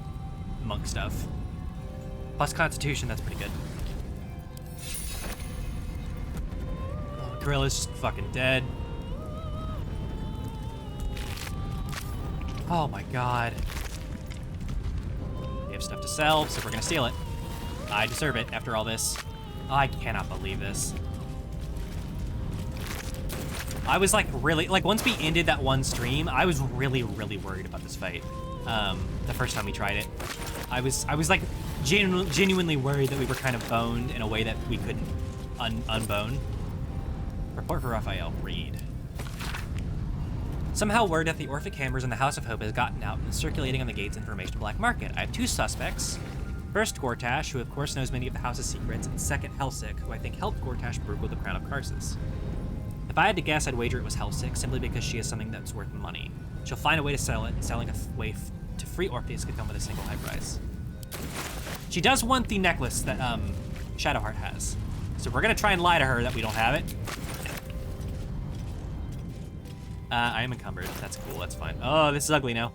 monk stuff. Plus constitution, that's pretty good. Oh, Gorilla's just fucking dead. Oh my god. We have stuff to sell, so we're gonna steal it. I deserve it after all this. Oh, I cannot believe this. I was like really, like once we ended that one stream, I was really, really worried about this fight. The first time we tried it. I was like genuinely worried that we were kind of boned in a way that we couldn't unbone. Report for Raphael, read. Somehow word that the Orphic Hammers in the House of Hope has gotten out and is circulating on the Gates Information Black Market. I have 2 suspects. First, Gortash, who of course knows many of the House's secrets, and second, Helsik, who I think helped Gortash burgle the Crown of Karsus. If I had to guess, I'd wager it was Helsik, simply because she has something that's worth money. She'll find a way to sell it, and selling a way to free Orpheus could come with a single high price. She does want the necklace that Shadowheart has, so we're gonna try and lie to her that we don't have it. I am encumbered. That's cool. That's fine. Oh, this is ugly now.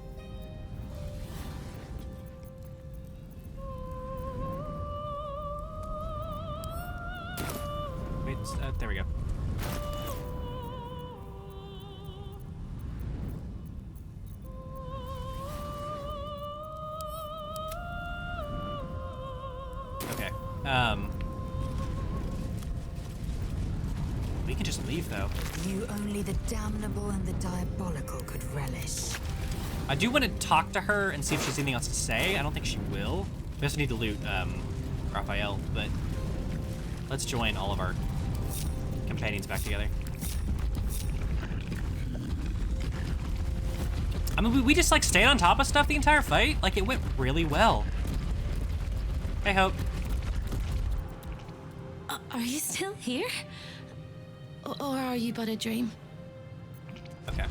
Wait, there we go. Okay. We can just leave, though. You only the damnable and the diabolical could relish. I do want to talk to her and see if she has anything else to say. I don't think she will. We also need to loot Raphael, but let's join all of our companions back together. I mean, we just like stayed on top of stuff the entire fight. Like it went really well. Hey, Hope. Are you still here? Or are you but a dream? Okay.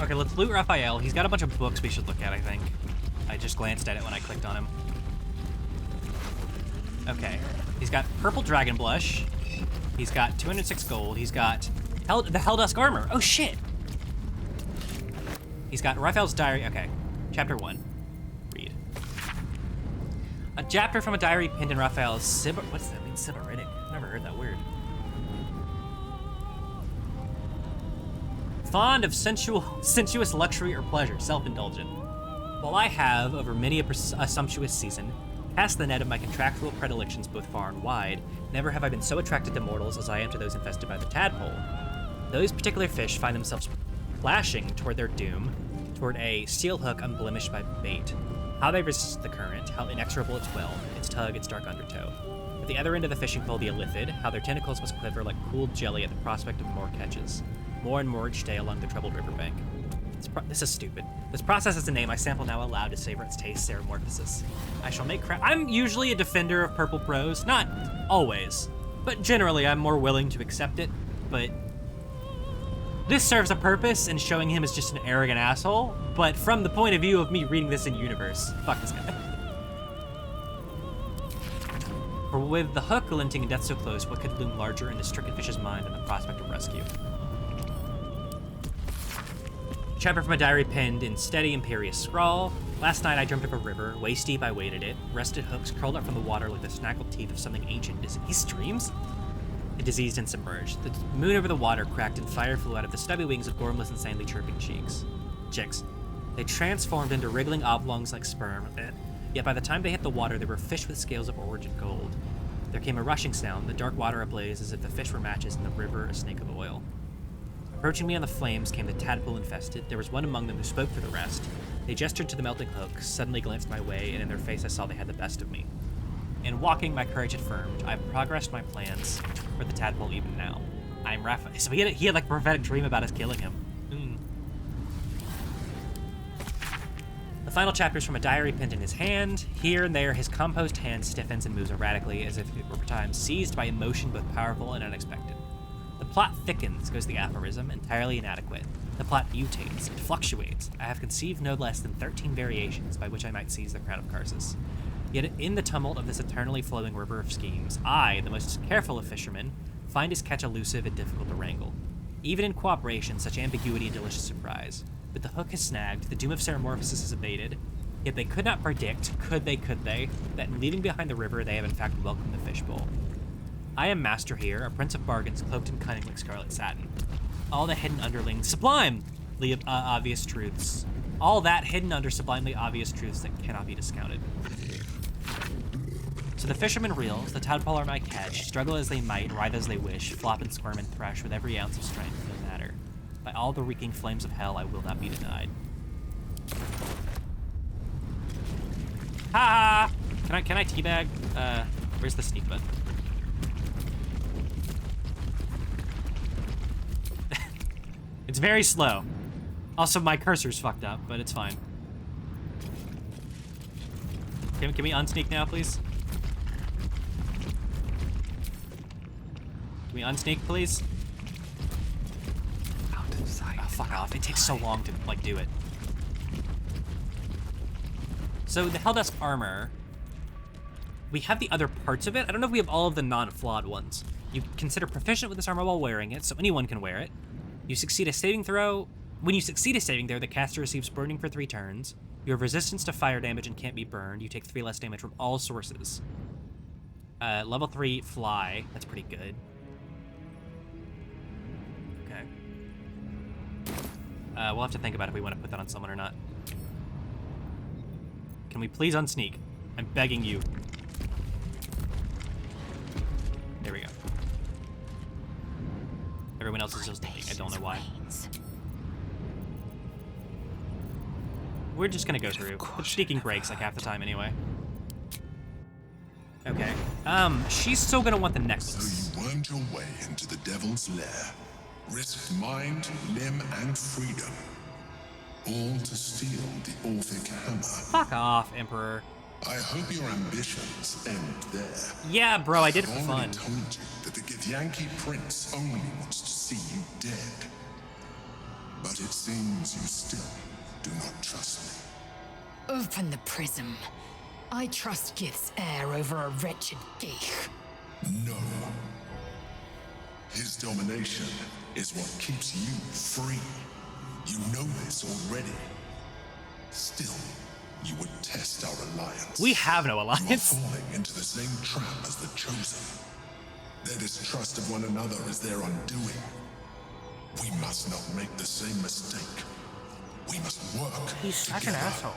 Okay, let's loot Raphael. He's got a bunch of books we should look at, I think. I just glanced at it when I clicked on him. Okay. He's got purple dragon blush. He's got 206 gold. He's got the Helldusk armor. Oh, shit. He's got Raphael's diary. Okay. Chapter 1. Read. A chapter from a diary pinned in Raphael's what does that mean? Sybaritic. I've never heard that word. Fond of sensuous luxury or pleasure, self-indulgent. While I have, over many a sumptuous season, cast the net of my contractual predilections both far and wide, never have I been so attracted to mortals as I am to those infested by the tadpole. Those particular fish find themselves flashing toward their doom, toward a steel hook unblemished by bait. How they resist the current, how inexorable its will, its tug, its dark undertow. At the other end of the fishing pole, the illithid, how their tentacles must quiver like cooled jelly at the prospect of more catches. More and more each day along the troubled riverbank. This is stupid. This process is a name I sample now aloud to savor its taste, metamorphosis. I shall make I'm usually a defender of purple prose, not always, but generally I'm more willing to accept it, but this serves a purpose in showing him as just an arrogant asshole, but from the point of view of me reading this in universe, fuck this guy. For with the hook glinting and death so close, what could loom larger in the stricken fish's mind than the prospect of rescue? Chapter from a diary penned in steady, imperious scrawl. Last night I dreamt of a river, waist deep I waded it, rested hooks curled up from the water like the snaggled teeth of something ancient. These streams? Diseased and submerged. The moon over the water cracked and fire flew out of the stubby wings of gormless, insanely chirping chicks. They transformed into wriggling oblongs like sperm, yet by the time they hit the water, they were fish with scales of orange and gold. There came a rushing sound, the dark water ablaze as if the fish were matches and the river a snake of oil. Approaching me on the flames came the tadpole infested. There was one among them who spoke for the rest. They gestured to the melting hooks, suddenly glanced my way, and in their face I saw they had the best of me. In walking, my courage had firmed. I've progressed my plans for the tadpole even now. I'm Raphael. So he had like a prophetic dream about us killing him. The final chapter is from a diary penned in his hand. Here and there, his composed hand stiffens and moves erratically as if it were times seized by emotion both powerful and unexpected. The plot thickens, goes the aphorism, entirely inadequate. The plot mutates, it fluctuates. I have conceived no less than 13 variations by which I might seize the crown of Karsus. Yet in the tumult of this eternally flowing river of schemes, I, the most careful of fishermen, find his catch elusive and difficult to wrangle. Even in cooperation, such ambiguity and delicious surprise. But the hook is snagged, the doom of metamorphosis is abated, yet they could not predict, could they, that in leaving behind the river they have in fact welcomed the fishbowl. I am master here, a prince of bargains cloaked in cunning like scarlet satin. All the hidden underlings, sublimely obvious truths. All that hidden under sublimely obvious truths that cannot be discounted. So the fisherman reels, the tadpole are my catch, struggle as they might, writhe as they wish, flop and squirm and thresh with every ounce of strength, no matter. By all the reeking flames of hell, I will not be denied. Ha! Can I teabag? Where's the sneak button? It's very slow. Also, my cursor's fucked up, but it's fine. Can we unsneak now, please? Can we unsneak, please? Out of sight. Oh, fuck off. It takes so long to, like, do it. So, the Helldusk armor, we have the other parts of it. I don't know if we have all of the non-flawed ones. You consider proficient with this armor while wearing it, so anyone can wear it. You succeed a saving throw. When you succeed a saving throw, the caster receives burning for 3 turns. You have resistance to fire damage and can't be burned. You take 3 less damage from all sources. Level 3 fly. That's pretty good. Okay. We'll have to think about if we want to put that on someone or not. Can we please unsneak? I'm begging you. There we go. Everyone else is still sneaking. I don't know why. We're just gonna go through. The sneaking breaks like half the time anyway. Okay. She's still gonna want the necklace. So you wormed your way into the devil's lair, risked mind, limb, and freedom, all to steal the Orphic hammer. Fuck off, Emperor. I hope your ambitions end there. Yeah, bro, I did it for I've fun. already told you that the Githyanki prince only wants to see you dead. But it seems you still do not trust me. Open the prism. I trust Gith's heir over a wretched geek. No. His domination is what keeps you free. You know this already. Still, you would test our alliance. We have no You are alliance. falling into the same trap as the Chosen. Their distrust of one another is their undoing. We must not make the same mistake. We must work He's such an together. asshole.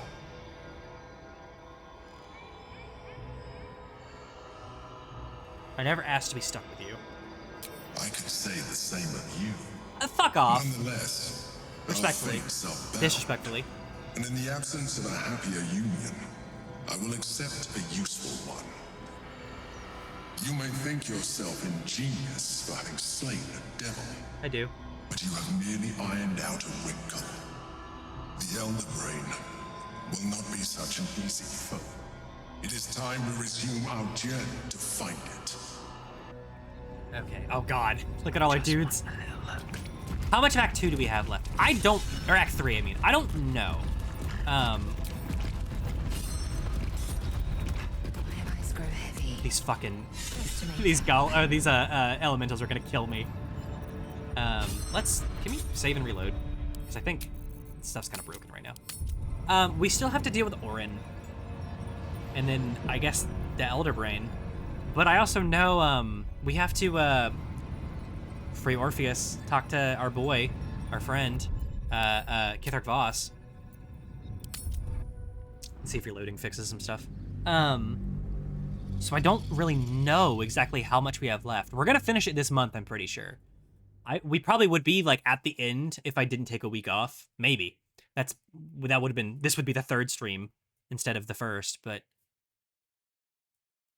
I never asked to be stuck with you. I could say the same of you. Fuck off. Nonetheless, our Respectfully. fates are bound. Disrespectfully. And in the absence of a happier union, I will accept a useful one. You may think yourself ingenious for having slain a devil, I do. but you have merely ironed out a wrinkle. The Elder Brain will not be such an easy foe. It is time to resume our journey to find it. Okay. Oh god. Look at all our dudes. How much of Act 2 do we have left? I don't... Or Act 3, I mean. I don't know. My eyes grow heavy. These fucking... These these elementals are gonna kill me. Can we save and reload? Because I think stuff's kind of broken right now. We still have to deal with Orin. And then, I guess, the Elder Brain. But I also know, we have to, free Orpheus, talk to our boy, our friend, Kithark Voss. See if reloading fixes some stuff. So I don't really know exactly how much we have left. We're gonna finish it this month, I'm pretty sure. We probably would be, like, at the end if I didn't take a week off. Maybe. That would have been... This would be the third stream instead of the first, but...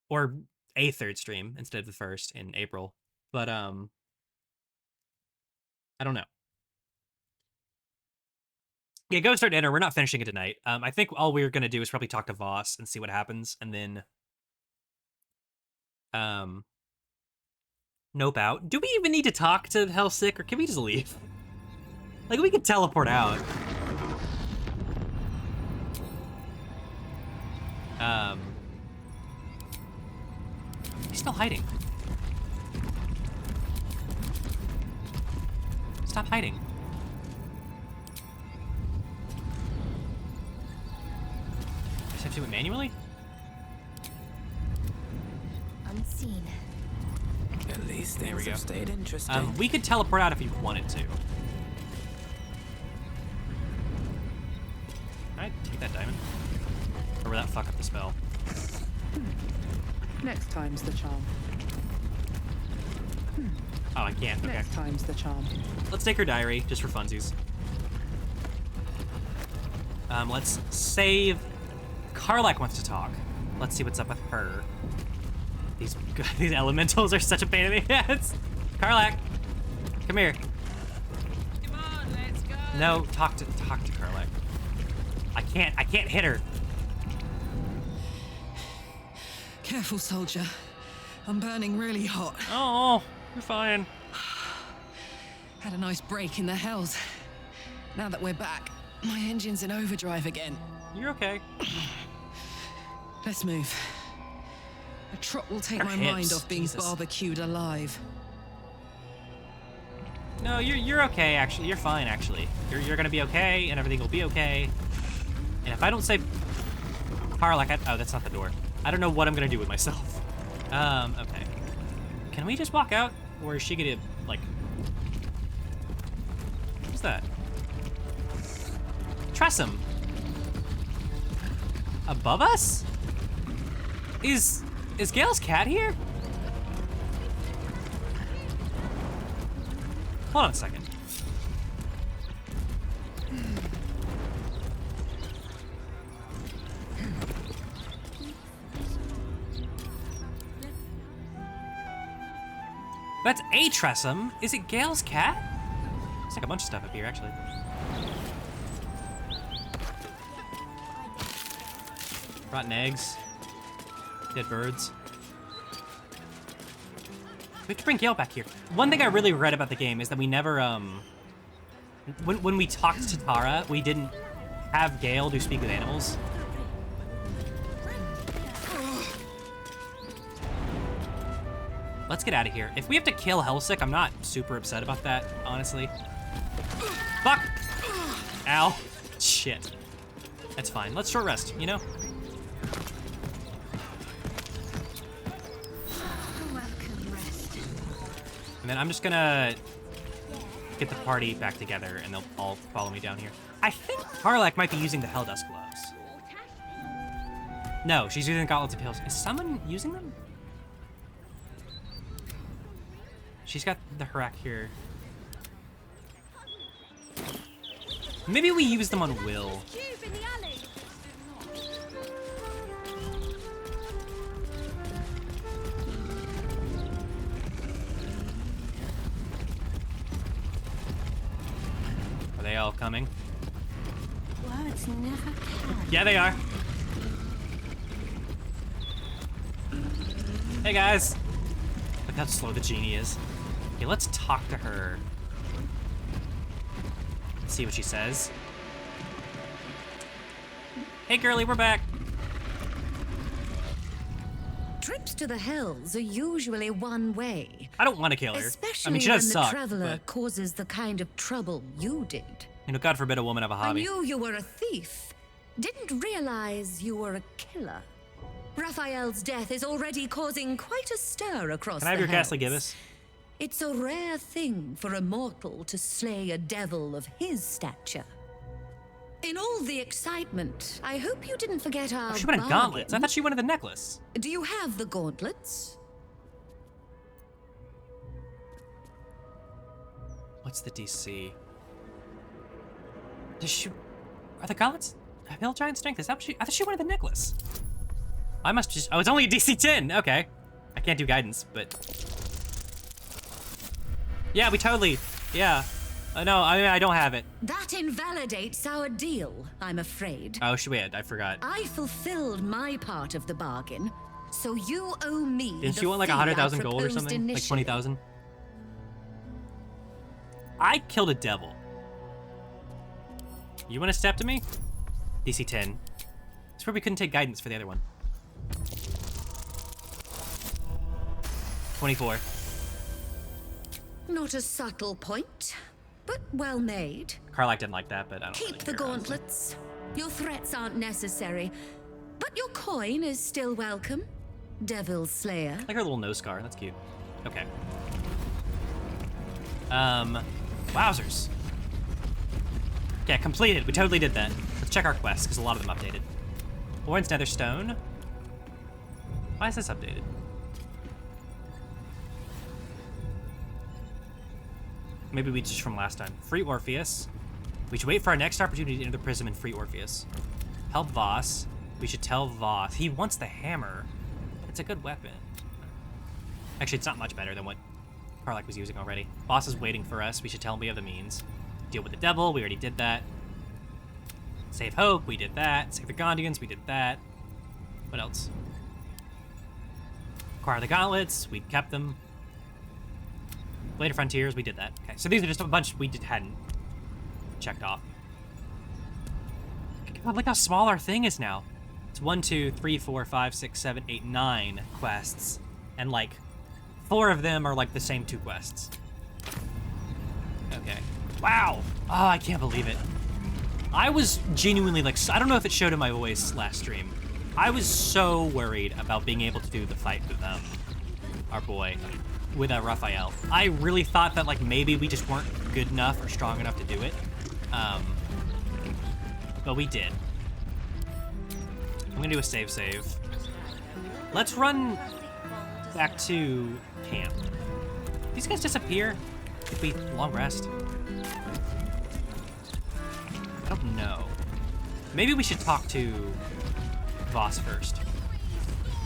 Or a third stream instead of the first in April. But, I don't know. Yeah, go start dinner. We're not finishing it tonight. I think all we're gonna do is probably talk to Voss and see what happens, and then... nope out. Do we even need to talk to Hellsick, or can we just leave? Like, we could teleport out. He's still hiding. Stop hiding. Just have to do it manually? Unseen. At least There we things go. have stayed interesting. We could teleport out if you wanted to. Alright, take that diamond. Or will that fuck up the spell? Next time's the charm. Oh, I can't. Okay. Next time's the charm. Let's take her diary, just for funsies. Let's save... Karlak wants to talk. Let's see what's up with her. These elementals are such a pain in the ass. Karlak, come here. Come on, let's go. No, talk to Karlak. I can't hit her. Careful, soldier. I'm burning really hot. Oh, you're fine. Had a nice break in the hells. Now that we're back, my engine's in overdrive again. You're okay. Let's move. A trot will take Her my hips, mind off being Jesus. barbecued alive. No, you're okay, actually. You're fine, actually. You're gonna be okay, and everything will be okay. And if I don't say Karlak, oh, that's not the door. I don't know what I'm gonna do with myself. Okay. Can we just walk out? Or is she gonna, like... What's that? Tressum. Above us? Is Gale's cat here? Hold on a second. That's a Tressum. Is it Gale's cat? There's like a bunch of stuff up here, actually. Rotten eggs. Dead birds. We have to bring Gale back here. One thing I really regret about the game is that we never, when we talked to Tara, we didn't have Gale do Speak with Animals. Let's get out of here. If we have to kill Hellsick, I'm not super upset about that, honestly. Fuck! Ow. Shit. That's fine. Let's short rest, you know? And then I'm just gonna get the party back together, and they'll all follow me down here. I think Karlach might be using the Helldusk gloves. No, she's using the Gauntlets of Hills. Is someone using them? She's got the Harak here. Maybe we use them on Will. Are they all coming? Words never can. Yeah, they are. Hey, guys. Look how slow the genie is. Okay, let's talk to her. See what she says. Hey, girly, we're back. Trips to the Hells are usually one way. I don't want to kill her. Especially I mean, she when does the suck, traveler but, causes the kind of trouble you did. you know, God forbid a woman have a I hobby. knew you were a thief. Didn't realize you were a killer. Raphael's death is already causing quite a stir across Can I have the your Ghastly Hells. Gibbous? It's a rare thing for a mortal to slay a devil of his stature. In all the excitement, I hope you didn't forget our Oh, she wanted gauntlets. I thought she wanted the necklace. Do you have the gauntlets? What's the DC? Does she... Are the gauntlets... Hill Giant Strength? Is that what she... I thought she wanted the necklace. I must just... Oh, it's only a DC 10. Okay. I can't do guidance, but... Yeah, we totally... Yeah. No, I don't have it. That invalidates our deal, I'm afraid. Oh, wait, I forgot. I fulfilled my part of the bargain, so you owe me Didn't the you want like fee I 100,000 gold or proposed something? Like initially. 20,000? I killed a devil. You want to step to me? DC 10. That's where we couldn't take guidance for the other one. 24. Not a subtle point, but well made. Karlach didn't like that, but I don't Keep really the care, honestly. gauntlets. Your threats aren't necessary, but your coin is still welcome. Devil Slayer. I like her little nose scar. That's cute. Okay. Wowzers. Yeah, completed. We totally did that. Let's check our quests, because a lot of them updated. Orin's Netherstone. Why is this updated? Maybe we just from last time. Free Orpheus. We should wait for our next opportunity to enter the prism and free Orpheus. Help Voss. We should tell Voss. He wants the hammer. It's a good weapon. Actually, it's not much better than what Karlach was using already. Voss is waiting for us. We should tell him we have the means. Deal with the devil. We already did that. Save Hope. We did that. Save the Gondians. We did that. What else? Acquire the gauntlets. We kept them. Later Frontiers, we did that. Okay, so these are just a bunch we hadn't checked off. God, look how small our thing is now. It's 1, 2, 3, 4, 5, 6, 7, 8, 9 quests. And like, 4 of them are like the same 2 quests. Okay. Wow! Oh, I can't believe it. I was genuinely like, I don't know if it showed in my voice last stream. I was so worried about being able to do the fight with our boy. With Raphael. I really thought that like maybe we just weren't good enough or strong enough to do it. But we did. I'm gonna do a save. Let's run back to camp. These guys disappear if we long rest. I don't know. Maybe we should talk to Voss first.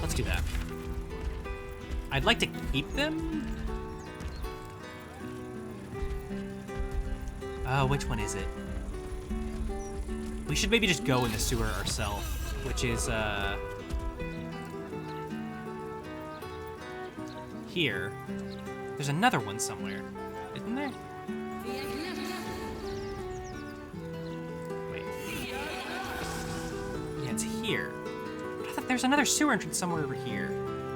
Let's do that. I'd like to keep them. Oh, which one is it? We should maybe just go in the sewer ourselves, which is, here. There's another one somewhere, isn't there? Wait. Yeah, it's here. But I thought there's another sewer entrance somewhere over here.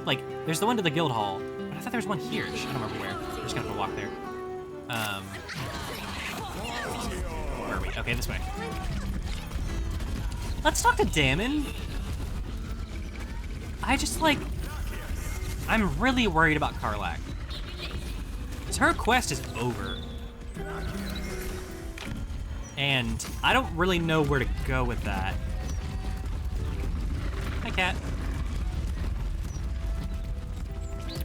Like, there's the one to the guild hall, but I thought there was one here. I don't remember where. We're just gonna have to walk there. Where are we? Okay, this way. Let's talk to Damon. I'm really worried about Karlach. Because her quest is over. And I don't really know where to go with that. Hi, cat.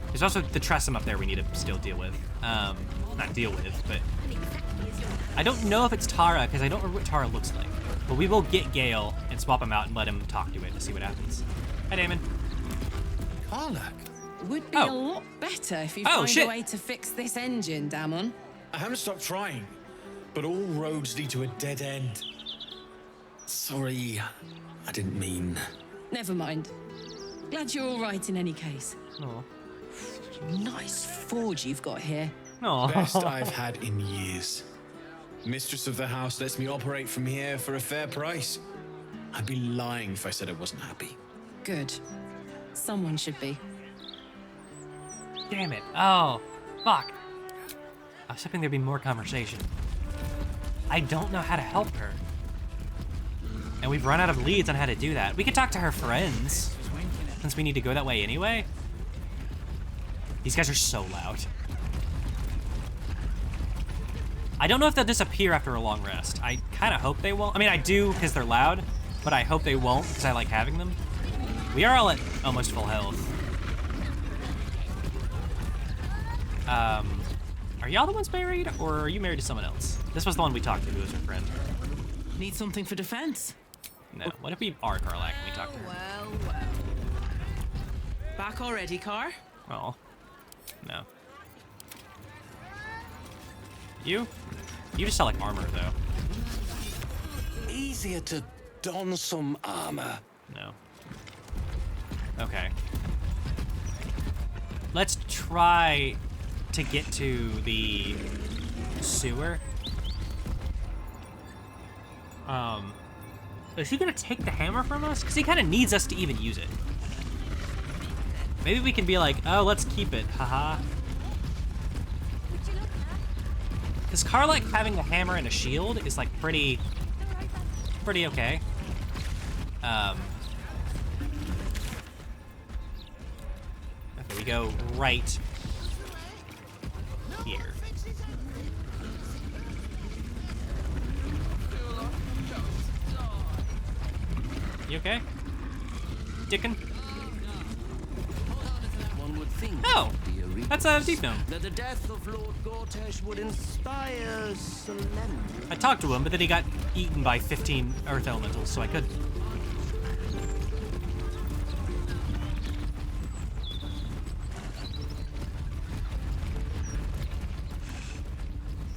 There's also the Tressum up there we need to still deal with. Not deal with, but... I don't know if it's Tara, because I don't remember what Tara looks like. But we will get Gale and swap him out and let him talk to it to see what happens. Hi, Damon. Karlak. Would be a lot better if you find a way to fix this engine, Damon. I haven't stopped trying, but all roads lead to a dead end. Sorry, I didn't mean... Never mind. Glad you're all right in any case. Oh. Nice forge you've got here. Aww. Best I've had in years. Mistress of the house lets me operate from here for a fair price. I'd be lying if I said I wasn't happy. Good. Someone should be. Damn it. Oh, fuck. I was hoping there'd be more conversation. I don't know how to help her. And we've run out of leads on how to do that. We could talk to her friends, since we need to go that way anyway. These guys are so loud. I don't know if they'll disappear after a long rest. I kind of hope they won't. I mean, I do because they're loud, but I hope they won't because I like having them. We are all at almost full health. Are y'all the ones married, or are you married to someone else? This was the one we talked to who was her friend. Need something for defense? No, what if we are Karlak and we talk to her? Well. Back already, Car? Oh, no. You just sell like armor though. Easier to don some armor. No. Okay. Let's try to get to the sewer. Is he gonna take the hammer from us? Because he kind of needs us to even use it. Maybe we can be like, oh, let's keep it, haha. Because Karlak having a hammer and a shield is like pretty okay. Okay, we go right here. You okay? Dickin? One would think Oh! That's a deep gnome. that the death of Lord Gortash would inspire solemnity. I talked to him, but then he got eaten by 15 earth elementals, so I couldn't.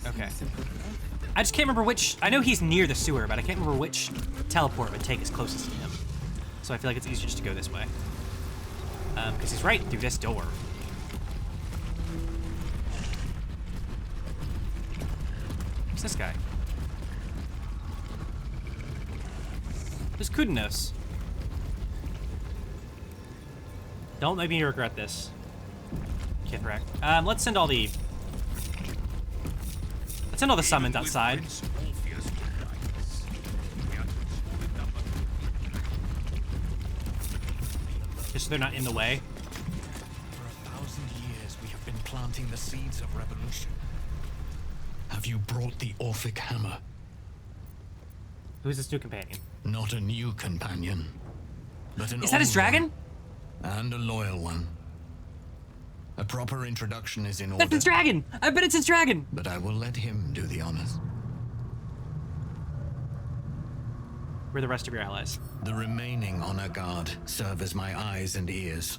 Okay. I just can't remember which... I know he's near the sewer, but I can't remember which teleport would take us closest to him. So I feel like it's easier just to go this way. Because he's right through this door. Who's this guy? Who's Kudinos? Don't make me regret this. Kithrak. Let's send all the... Let's send all the summons outside. Just so they're not in the way. For 1,000 years, we have been planting the seeds of revolution. Have you brought the Orphic hammer? Who's this new companion? Not a new companion, but an Is that his old dragon? one, and a loyal one. A proper introduction is in order. That's his dragon! I bet it's his dragon! But I will let him do the honors. Where are the rest of your allies? The remaining honor guard serve as my eyes and ears.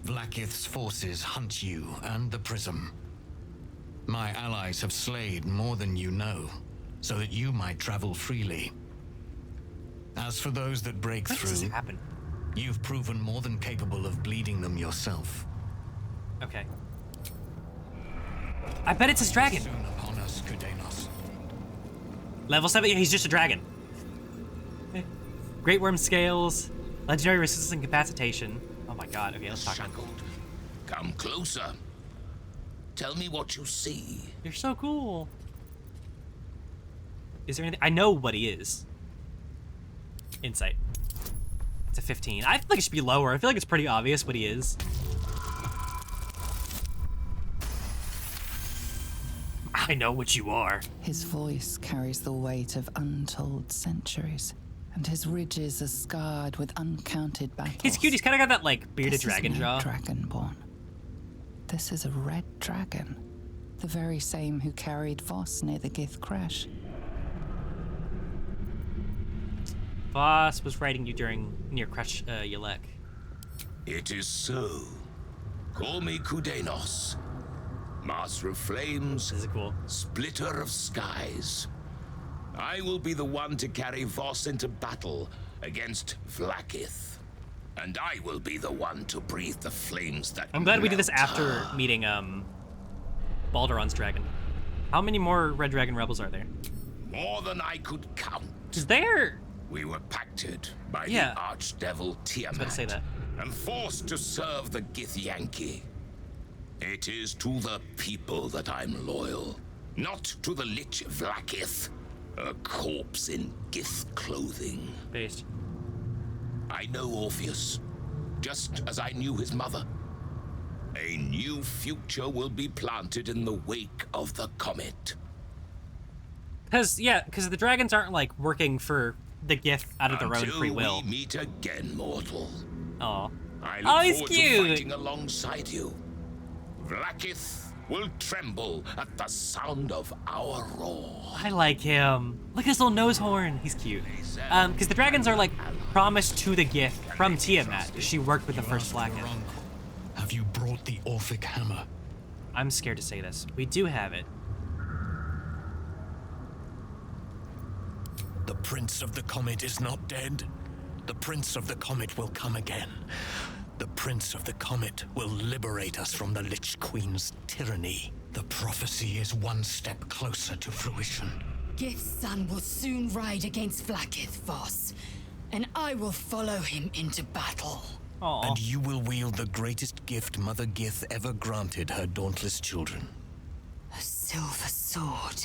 Vlaakith's forces hunt you and the prism. My allies have slayed more than you know, so that you might travel freely. As for those that break What through, does this happen? you've proven more than capable of bleeding them yourself. Okay. I bet it's his dragon. Soon upon us, Kudenos. Level 7, he's just a dragon. Great worm scales, legendary resistance and incapacitation. Oh my god, okay, let's talk about Shackled. Come closer. Tell me what you see. You're so cool. Is there anything? I know what he is. Insight. It's a 15. I feel like it should be lower. I feel like it's pretty obvious what he is. I know what you are. His voice carries the weight of untold centuries, and his ridges are scarred with uncounted battles. He's cute. He's kind of got that, like, bearded This dragon is no jaw. Dragonborn. This is a red dragon, the very same who carried Voss near the Gith crash. Voss was riding you near Crash Yelek. It is so. Call me Kudenos. Master of Flames, This is cool. Splitter of Skies. I will be the one to carry Voss into battle against Vlaakith. And I will be the one to breathe the flames that I'm glad we did this melt after her. meeting Balduran's dragon. How many more Red Dragon rebels are there? More than I could count. Is there? We were pacted by Yeah. the archdevil Tiamat. I was about to say that. And forced to serve the Githyanki. It is to the people that I'm loyal, not to the Lich Vlaakith, a corpse in Gith clothing. Based. I know Orpheus, just as I knew his mother. A new future will be planted in the wake of the comet. Because the dragons aren't, like, working for the Gith out of their own free will. Until we meet again, mortal. Aw. I Oh, look he's forward cute. to fighting alongside you. Vlaakith will tremble at the sound of our roar. I like him. Look at his little nose horn. He's cute. Because the dragons are, like, promised to the Gith from Tiamat. She worked with the first Vlaakith. Have you brought the Orphic hammer? I'm scared to say this. We do have it. The Prince of the Comet is not dead. The Prince of the Comet will come again. The Prince of the Comet will liberate us from the Lich Queen's tyranny. The prophecy is one step closer to fruition. Gith's son will soon ride against Vlaakith, Voss, and I will follow him into battle. Aww. And you will wield the greatest gift Mother Gith ever granted her dauntless children. A silver sword.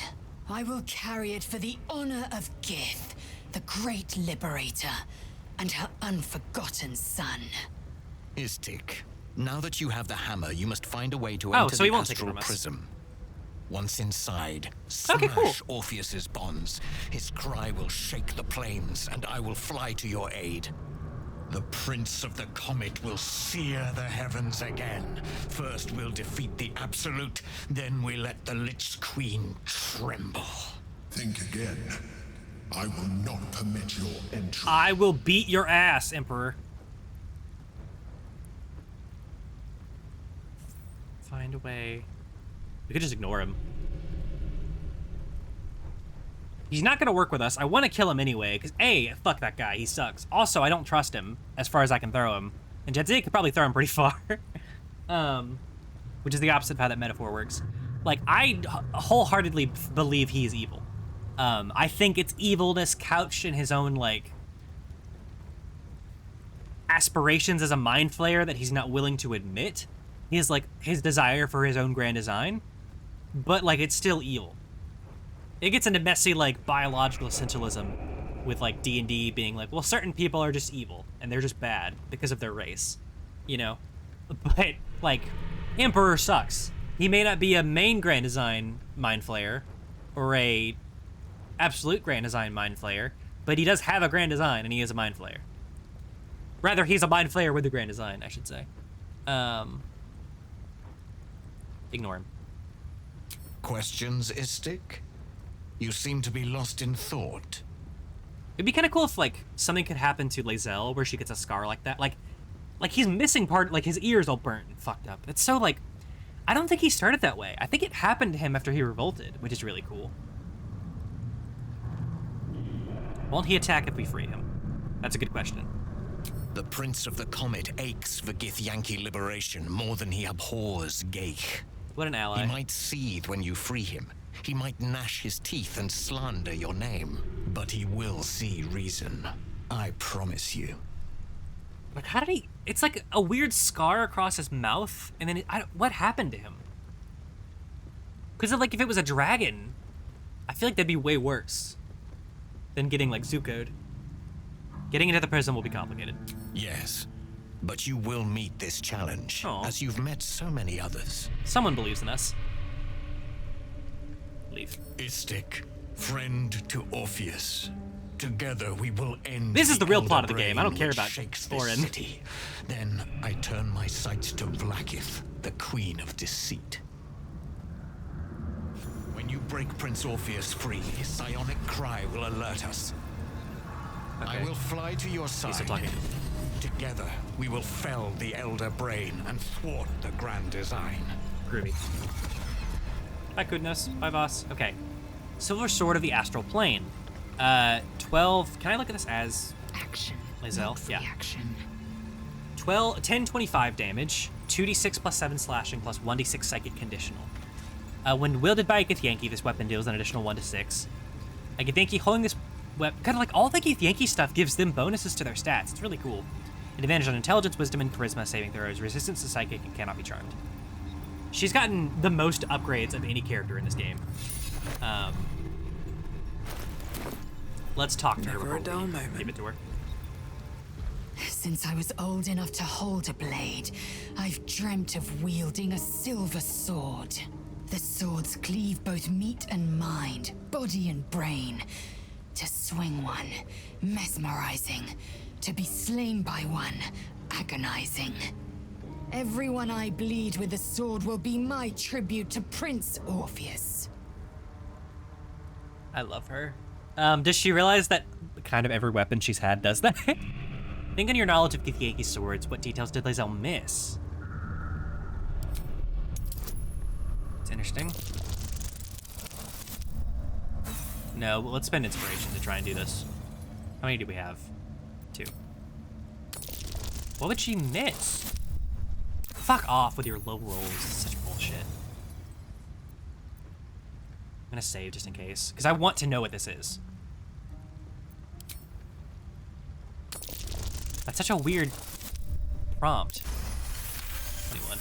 I will carry it for the honor of Gith, the great liberator, and her unforgotten son. Istik, now that you have the hammer, you must find a way to Oh, enter so he the won't take it astral from us. prism. Once inside, Okay, smash cool. Orpheus's bonds. His cry will shake the plains, and I will fly to your aid. The Prince of the Comet will sear the heavens again. First we'll defeat the Absolute, then we let the Lich Queen tremble. Think again. I will not permit your entry. I will beat your ass, Emperor. Find a way. We could just ignore him. He's not gonna work with us. I want to kill him anyway, because A, fuck that guy, he sucks. Also, I don't trust him as far as I can throw him. And Jedzia could probably throw him pretty far. Which is the opposite of how that metaphor works. Like, I wholeheartedly believe he is evil. I think it's evilness couched in his own, like, aspirations as a mind flayer that he's not willing to admit. He has, like, his desire for his own grand design. But, like, it's still evil. It gets into messy, like, biological essentialism with, like, D&D being like, well, certain people are just evil, and they're just bad because of their race, you know? But, like, Emperor sucks. He may not be a main grand design mind flayer, or a absolute grand design mind flayer, but he does have a grand design, and he is a mind flayer. Rather, he's a mind flayer with a grand design, I should say. Ignore him. Questions, Istik? You seem to be lost in thought. It'd be kind of cool if, like, something could happen to lae'zel where she gets a scar like that. Like he's missing part, like, his ear's all burnt and fucked up. It's so, like, I don't think he started that way. I think it happened to him after he revolted, which is really cool. Won't he attack if we free him? That's a good question. The Prince of the Comet aches for Githyanki liberation more than he abhors Geich. What an ally. He might seethe when you free him. He might gnash his teeth and slander your name. But he will see reason. I promise you. But how did he... It's like a weird scar across his mouth, and then... what happened to him? Because, like, if it was a dragon, I feel like that'd be way worse than getting, like, Zuko'd. Getting into the prison will be complicated. Yes. But you will meet this challenge, Aw. as you've met so many others. Someone believes in us. leave. Istik, friend to Orpheus. Together we will end. This is the real plot of the elder game. I don't brain care which about shakes this Orin. city. Then I turn my sights to Vlaakith, the queen of deceit. When you break Prince Orpheus free, his psionic cry will alert us. Okay. I will fly to your side. still talking. Together, we will fell the elder brain and thwart the grand design. Groovy. Bye, goodness. Bye, boss. Okay. Silver Sword of the Astral Plane. 12. Can I look at this as Action. lae'zel? Yeah. Action. 1025 damage, 2d6 plus 7 slashing plus 1d6 psychic conditional. When wielded by a Githyanki, this weapon deals an additional 1d6. A Githyanki holding this weapon, kind of like all the Githyanki stuff gives them bonuses to their stats. It's really cool. An advantage on intelligence, wisdom, and charisma saving throws, resistance to psychic, and cannot be charmed. She's gotten the most upgrades of any character in this game. Let's talk to her. Never a dull before we moment. Give it to her. Since I was old enough to hold a blade, I've dreamt of wielding a silver sword. The swords cleave both meat and mind, body and brain. To swing one, mesmerizing. To be slain by one, agonizing. Everyone I bleed with the sword will be my tribute to Prince Orpheus. I love her. Does she realize that kind of every weapon she's had does that? Think on your knowledge of Githyanki swords. What details did lae'zel miss? It's interesting. No, well, let's spend inspiration to try and do this. How many do we have? 2. What would she miss? Fuck off with your low rolls. It's such bullshit. I'm gonna save just in case, because I want to know what this is. That's such a weird prompt. 21.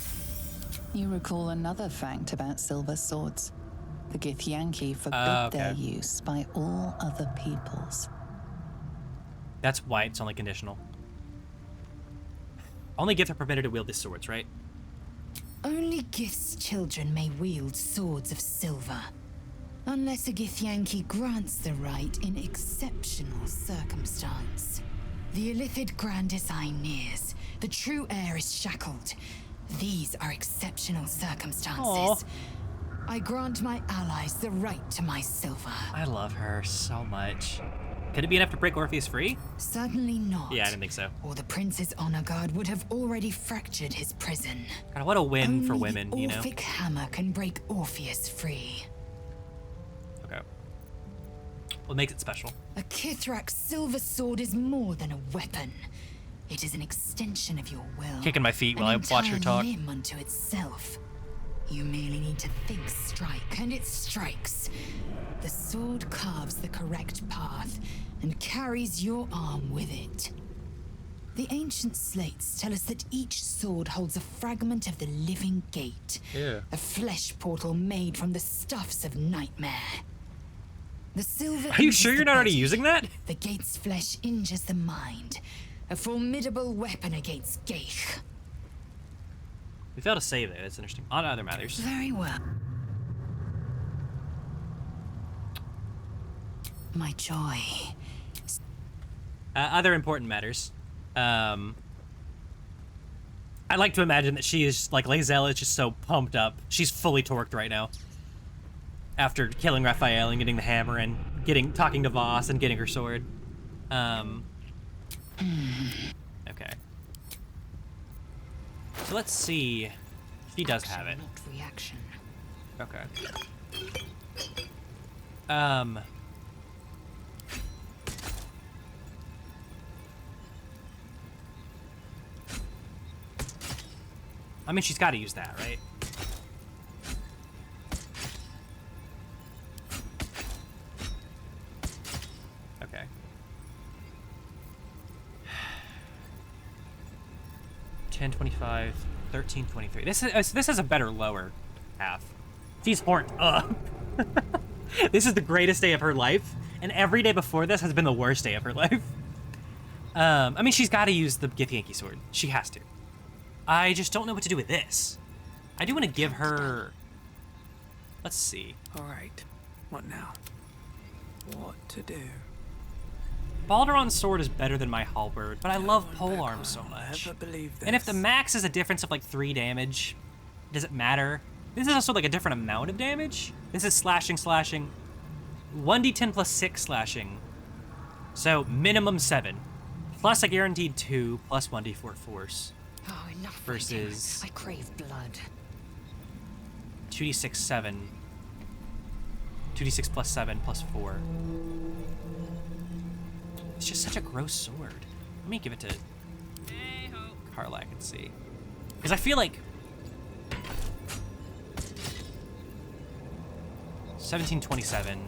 You recall another fact about silver swords. The Githyanki forbid okay. their use by all other peoples. That's why it's only conditional. Only Gith are permitted to wield these swords, right? Only Gith's children may wield swords of silver. Unless a Githyanki grants the right in exceptional circumstance. The Illithid grand design nears. The true heir is shackled. These are exceptional circumstances. Aww. I grant my allies the right to my silver. I love her so much. Could it be enough to break Orpheus free? Certainly not. Yeah, I didn't think so. Or the prince's honor guard would have already fractured his prison. God, what a win for Only women, the you know? Orphic hammer can break Orpheus free. Okay. What makes it special? A Kithrak's silver sword is more than a weapon. It is an extension of your will. Kicking my feet while I an watch her entire talk. limb unto itself. You merely need to think strike, and it strikes. The sword carves the correct path and carries your arm with it. The ancient slates tell us that each sword holds a fragment of the living gate. Yeah. A flesh portal made from the stuffs of nightmare. The silver Are you injures sure you're the not already body. using that? The gate's flesh injures the mind. A formidable weapon against Gaich. We failed to save it. That's interesting. On to other matters. Very well. My joy. Other important matters. I like to imagine that she is, like, lae'zel is just so pumped up. She's fully torqued right now. After killing Raphael and getting the hammer and talking to Voss and getting her sword. Okay. So let's see. She does have it. Not reaction. Okay. I mean, she's got to use that, right? Okay. $10.25, $13.23. This is a better lower half. She's horned up. This is the greatest day of her life, and every day before this has been the worst day of her life. I mean, she's got to use the Githyanki sword. She has to. I just don't know what to do with this. I do want to give her... Let's see. All right. What now? What to do? Baldur on sword is better than my halberd, but I love polearm so much. And if the max is a difference of like 3 damage, does it matter? This is also like a different amount of damage. This is slashing. 1d10 plus 6 slashing. So minimum 7. Plus a guaranteed 2 plus 1d4 force. Oh, enough. Versus I crave blood. 2d6 7. 2d6 plus 7 plus 4. It's just such a gross sword. Let me give it to Karlach and see. Because I feel like 1727,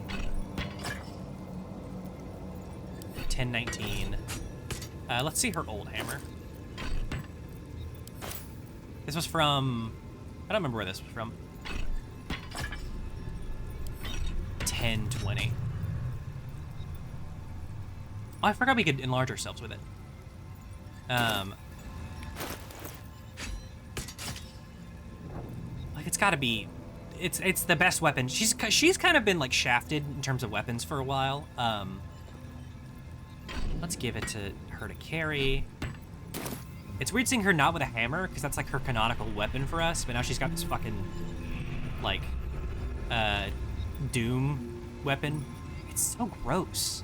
1019. Let's see her old hammer. This was from, I don't remember where this was from. 1020. Oh, I forgot we could enlarge ourselves with it. Like it's gotta be, it's the best weapon. She's kind of been like shafted in terms of weapons for a while. Let's give it to her to carry. It's weird seeing her not with a hammer, because that's like her canonical weapon for us, but now she's got this fucking, like, Doom weapon. It's so gross.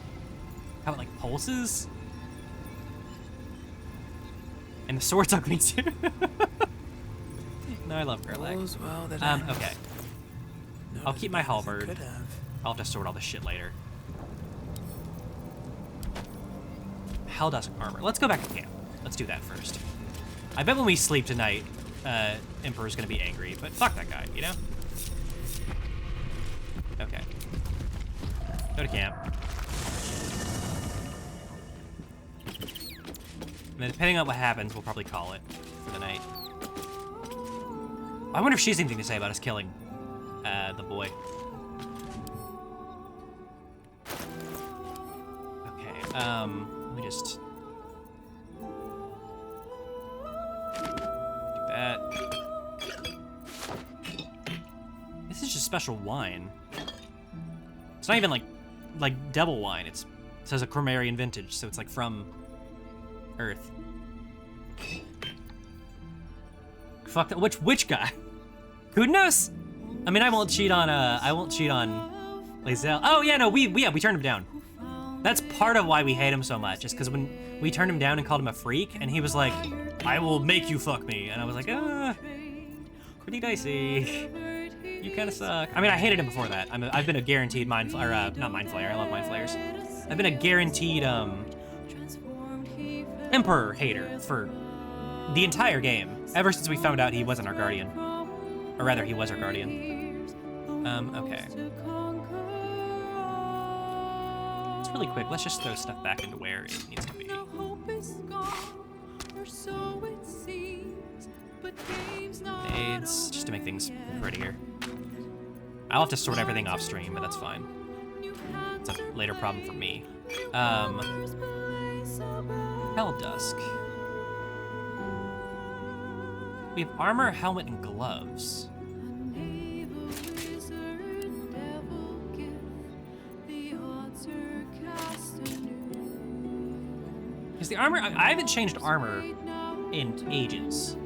How it, like, pulses. And the sword's ugly, too. No, I love Karlach. Okay. I'll keep my halberd. I'll have to sort all this shit later. Helldusk armor. Let's go back to camp. Let's do that first. I bet when we sleep tonight, Emperor's gonna be angry, but fuck that guy, you know? Okay. Go to camp. And then depending on what happens, we'll probably call it for the night. I wonder if she has anything to say about us killing the boy. Okay, let me just do that. This is just special wine. It's not even like devil wine. It says a Cromarian vintage, so it's like from Earth. Fuck that. Which guy? Kudnos? I mean, I won't cheat on lae'zel. Oh yeah, no, we turned him down. That's part of why we hate him so much, is because when we turned him down and called him a freak, and he was like, I will make you fuck me. And I was like, pretty dicey. You kind of suck. I mean, I hated him before that. I've been a guaranteed not mind flayer. I love mind flayers. I've been a guaranteed Emperor hater for the entire game, ever since we found out he wasn't our guardian. Or rather, he was our guardian. Okay. It's really quick. Let's just throw stuff back into where it needs to be. Aids, just to make things prettier. I'll have to sort everything off stream, but that's fine. It's a later problem for me. Helldusk. We have armor, helmet, and gloves. Because the armor, I haven't changed armor in ages.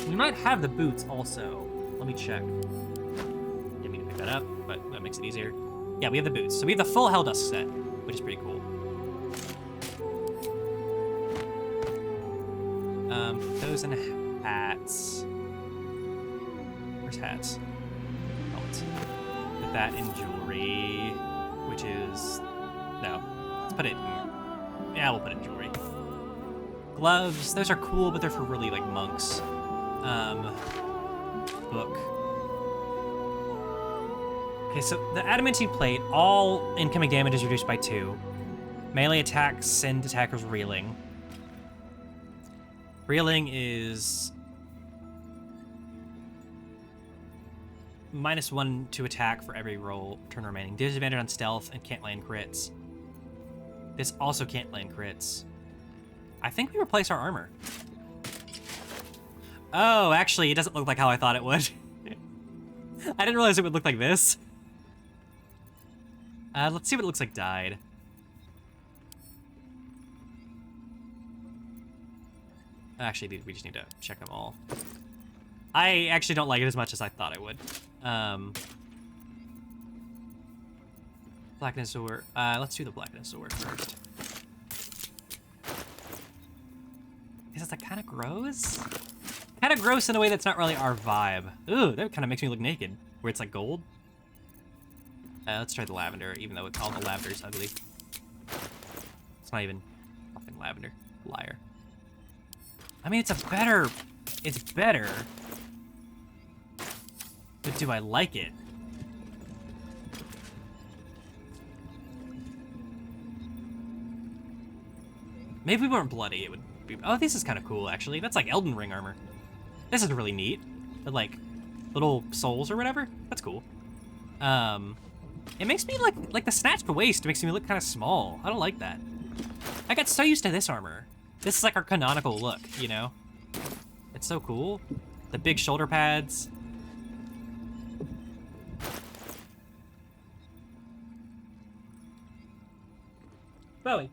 We might have the boots also. Let me check. Didn't mean to pick that up, but that makes it easier. Yeah, we have the boots. So we have the full Helldusk set, which is pretty cool. Those and hats. Where's hats? Helmets. Put that in jewelry, which is... No. Let's put it in... Yeah, we'll put it in jewelry. Gloves. Those are cool, but they're for really, like, monks. Book. Okay, so the adamantine plate, all incoming damage is reduced by 2. Melee attacks send attackers reeling. Reeling is -1 to attack for every roll, turn remaining. Disadvantage on stealth and can't land crits. This also can't land crits. I think we replace our armor. Oh, actually, it doesn't look like how I thought it would. I didn't realize it would look like this. Let's see what it looks like dyed. Actually, we just need to check them all. I actually don't like it as much as I thought I would. Black Azure. Let's do the Black Azure first. Is that kind of gross? Kind of gross in a way that's not really our vibe. Ooh, that kind of makes me look naked. Where it's like gold. Let's try the lavender, even though all the lavender's ugly. It's not even fucking lavender. Liar. I mean, it's better. But do I like it? Maybe if we weren't bloody, it would be... Oh, this is kind of cool, actually. That's like Elden Ring armor. This is really neat. But like, little souls or whatever. That's cool. It makes me like the snatched waist makes me look kind of small. I don't like that. I got so used to this armor. This is like our canonical look, you know? It's so cool. The big shoulder pads. Bowie.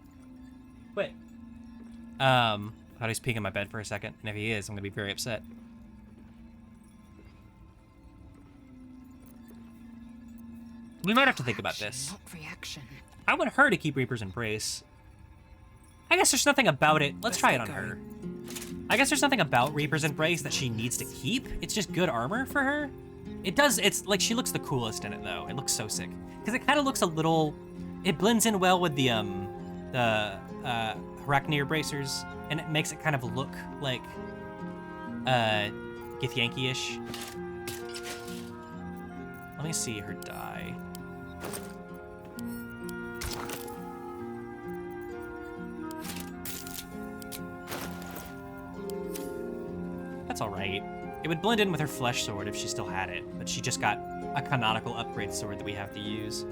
Wait. I thought he was peeking my bed for a second, and if he is, I'm gonna be very upset. We might have to think about this. Not reaction. I want her to keep Reaper's Embrace. I guess there's nothing about it. Let's try it on her. I guess there's nothing about Reaper's Embrace that she needs to keep. It's just good armor for her. It does, it's like she looks the coolest in it though. It looks so sick. Because it kind of looks a little, it blends in well with the Haraknir bracers, and it makes it kind of look like Githyanki-ish. Let me see her die. That's alright. It would blend in with her flesh sword if she still had it, but she just got a canonical upgrade sword that we have to use.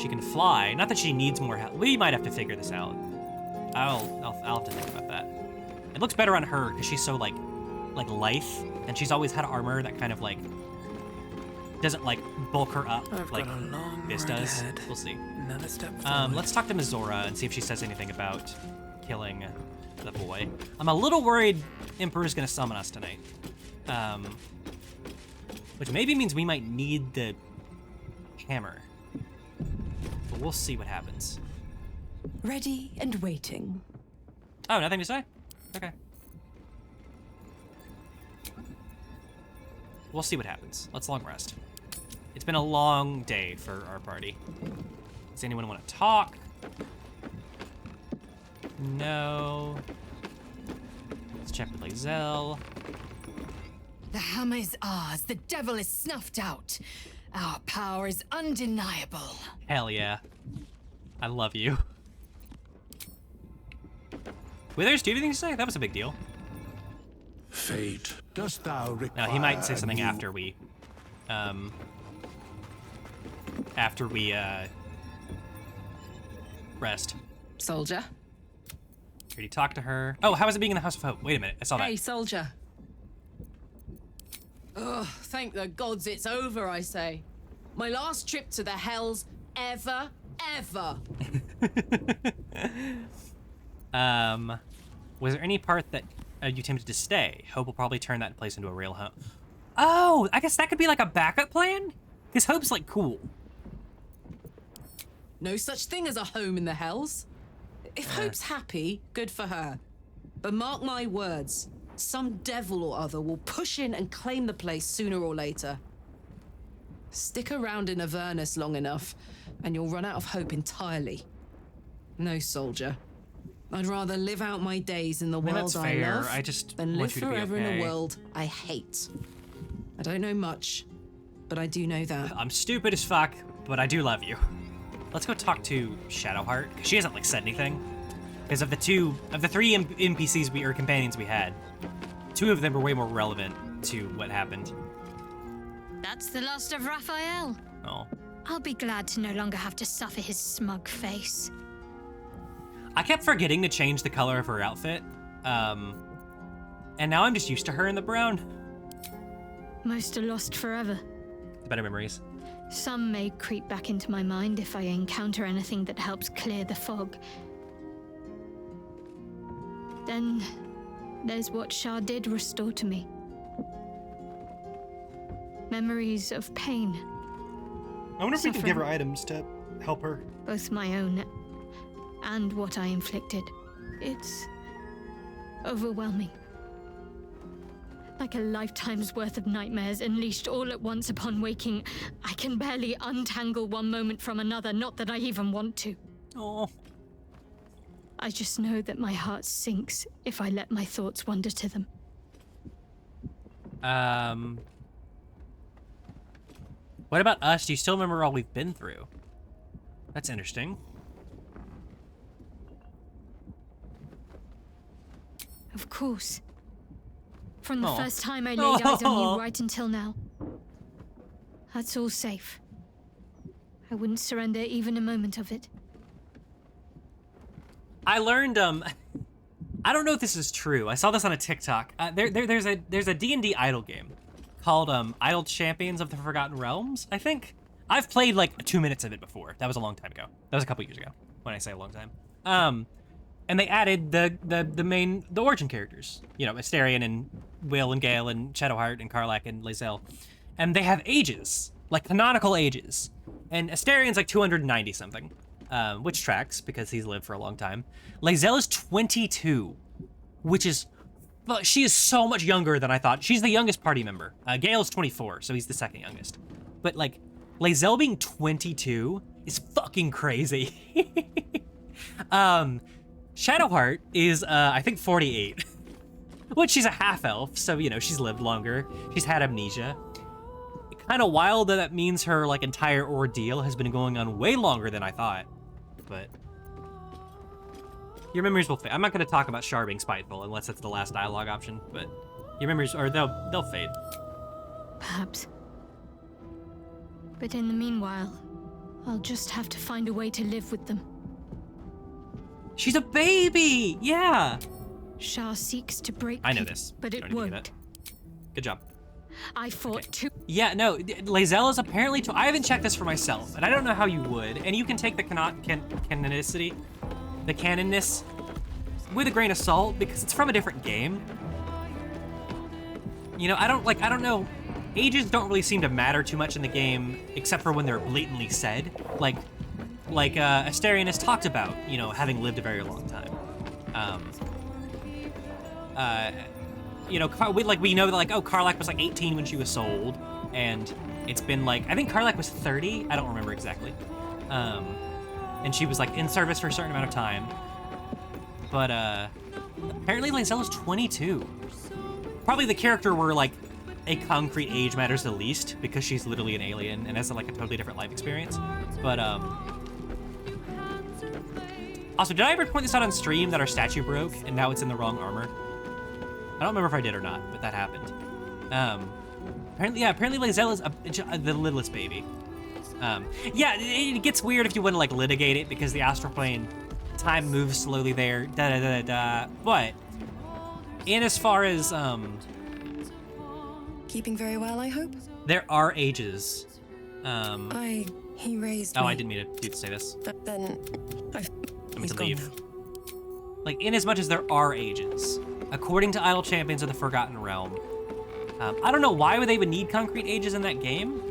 She can fly. Not that she needs more help. We might have to figure this out. I'll have to think about that. It looks better on her because she's so like lithe, and she's always had armor that kind of like doesn't like bulk her up like this does. Ahead. We'll see. Not a step forward. Let's talk to Mizora and see if she says anything about killing the boy. I'm a little worried Emperor's gonna summon us tonight. Which maybe means we might need the hammer. But we'll see what happens. Ready and waiting. Oh, nothing to say? Okay. We'll see what happens. Let's long rest. It's been a long day for our party. Does anyone want to talk? No. Let's check with lae'zel. The hammer is ours. The devil is snuffed out. Our power is undeniable. Hell yeah. I love you. Withers, do you have anything to say? That was a big deal. Fate, dost thou require... No, he might say something after we... rest. Soldier. Already talked to her. Oh, how is it being in the House of Hope? Wait a minute, I saw that. Hey, soldier. Ugh, thank the gods it's over, I say. My last trip to the hells ever. Was there any part that you tempted to stay? Hope will probably turn that place into a real home. Oh, I guess that could be like a backup plan? Because Hope's like cool. No such thing as a home in the hells. If Hope's happy, good for her. But mark my words, some devil or other will push in and claim the place sooner or later. Stick around in Avernus long enough, and you'll run out of hope entirely. No, soldier. I'd rather live out my days in the world that's I fair. love I just than want live you to be forever in okay. a world I hate. I don't know much, but I do know that. I'm stupid as fuck, but I do love you. Let's go talk to Shadowheart, because she hasn't like said anything. Because of the three NPCs or companions we had, two of them were way more relevant to what happened. That's the last of Raphael. Oh. I'll be glad to no longer have to suffer his smug face. I kept forgetting to change the color of her outfit. And And now I'm just used to her in the brown. Most are lost forever. Better memories. Some may creep back into my mind if I encounter anything that helps clear the fog. Then there's what Shah did restore to me. Memories of pain. I wonder if we can give her Suffering. items to help her. Both my own and what I inflicted. It's overwhelming. Like a lifetime's worth of nightmares unleashed all at once upon waking. I can barely untangle one moment from another, not that I even want to. Oh. I just know that my heart sinks if I let my thoughts wander to them. What about us? Do you still remember all we've been through? That's interesting. Of course. From the Aw. first time I laid eyes on Aw. you right until now. That's all safe. I wouldn't surrender even a moment of it. I learned, I don't know if this is true. I saw this on a TikTok. There's a D&D idol game called, Idol Champions of the Forgotten Realms, I think. I've played, like, 2 minutes of it before. That was a long time ago. That was a couple years ago, when I say a long time. And they added the origin characters. You know, Asterion and Will and Gale and Shadowheart and Karlach and lae'zel. And they have ages, like canonical ages. And Asterion's like 290 something, which tracks because he's lived for a long time. lae'zel is 22, which is, she is so much younger than I thought. She's the youngest party member. Gale's 24, so he's the second youngest. But like, lae'zel being 22 is fucking crazy. Shadowheart is, I think 48, which she's a half-elf, so, you know, she's lived longer. She's had amnesia. Kind of wild that means her, like, entire ordeal has been going on way longer than I thought, but your memories will fade. I'm not going to talk about Shar being spiteful unless it's the last dialogue option, but your memories, or they'll fade. Perhaps. But in the meanwhile, I'll just have to find a way to live with them. She's a baby! Yeah! Shah seeks to break I know people, this. but You it don't need to do won't. that. Good job. I fought too. Yeah, no, lae'zel is apparently, I haven't checked this for myself, and I don't know how you would, and you can take the canonicity, the canonness, with a grain of salt, because it's from a different game. You know, I don't know, ages don't really seem to matter too much in the game, except for when they're blatantly said, like Asterion has talked about, you know, having lived a very long time. You know, we know that, like, oh, Karlach was, like, 18 when she was sold, and it's been, like, I think Karlach was 30, I don't remember exactly. And she was, like, in service for a certain amount of time. But, apparently lae'zel is 22. Probably the character where, like, a concrete age matters the least, because she's literally an alien and has, like, a totally different life experience. But, also, did I ever point this out on stream that our statue broke and now it's in the wrong armor? I don't remember if I did or not, but that happened. Apparently lae'zel is the littlest baby. Yeah, it gets weird if you want to, like, litigate it because the astral plane, time moves slowly there, but in as far as, Keeping very well, I hope? there are ages. He raised Oh, me. I didn't mean to say this. But then, I mean he's to gone leave. now. Like, in as much as there are ages, according to Idol Champions of the Forgotten Realm, I don't know why they would need concrete ages in that game.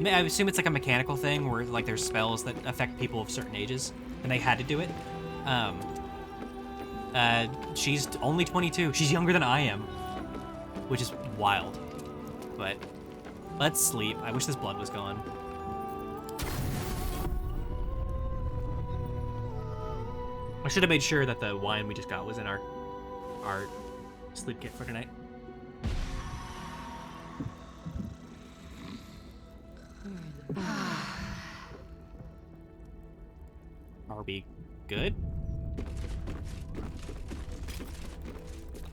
I assume it's like a mechanical thing where, like, there's spells that affect people of certain ages, and they had to do it. She's only 22. She's younger than I am, which is wild. But let's sleep. I wish this blood was gone. I should have made sure that the wine we just got was in our sleep kit for tonight. Are we good?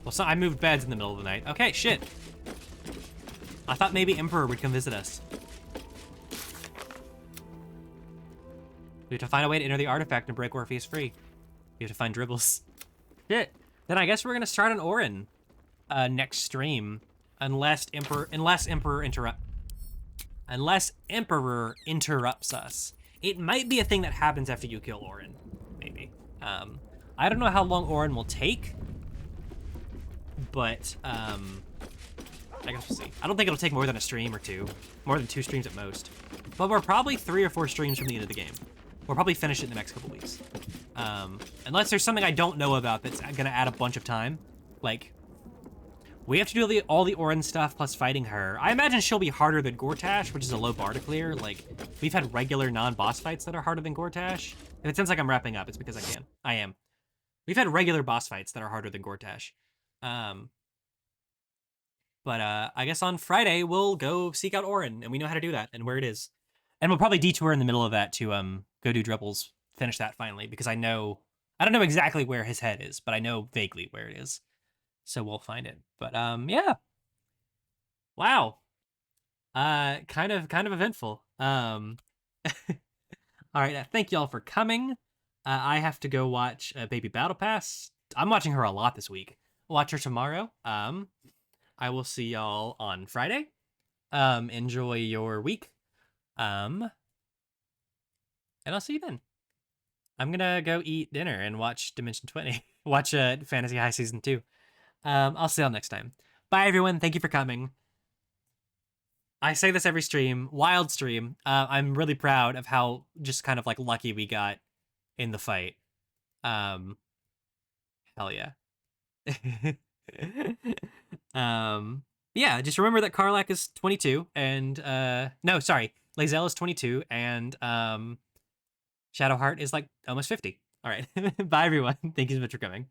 Well, so I moved beds in the middle of the night. Okay, shit. I thought maybe Emperor would come visit us. We have to find a way to enter the artifact and break Orpheus free. We have to find dribbles. Shit. Then I guess we're gonna start on Orin. next stream, unless Emperor interrupts us. It might be a thing that happens after you kill Orin, maybe. I don't know how long Orin will take, but I guess we'll see. I don't think it'll take more than a stream or two, more than 2 streams at most. But we're probably 3 or 4 streams from the end of the game. We'll probably finish it in the next couple weeks. Unless there's something I don't know about that's gonna add a bunch of time. Like, we have to do all the Orin stuff plus fighting her. I imagine she'll be harder than Gortash, which is a low bar to clear. Like, we've had regular non-boss fights that are harder than Gortash. If it sounds like I'm wrapping up, it's because I am. We've had regular boss fights that are harder than Gortash. But I guess on Friday, we'll go seek out Orin, and we know how to do that and where it is. And we'll probably detour in the middle of that to go do Dribbles, finish that finally, because I don't know exactly where his head is, but I know vaguely where it is. So we'll find it. But yeah. Wow. Kind of eventful. All right, thank y'all for coming. I have to go watch Baby Battle Pass. I'm watching her a lot this week. Watch her tomorrow. I will see y'all on Friday. Enjoy your week. And I'll see you then. I'm gonna go eat dinner and watch Dimension 20. Watch Fantasy High Season 2. I'll see y'all next time. Bye, everyone. Thank you for coming. I say this every stream. Wild stream. I'm really proud of how just kind of like lucky we got in the fight. Hell yeah. Yeah, just remember that Karlach is 22 and no, sorry, lae'zel is 22 and Shadowheart is like almost 50. All right. Bye everyone. Thank you so much for coming.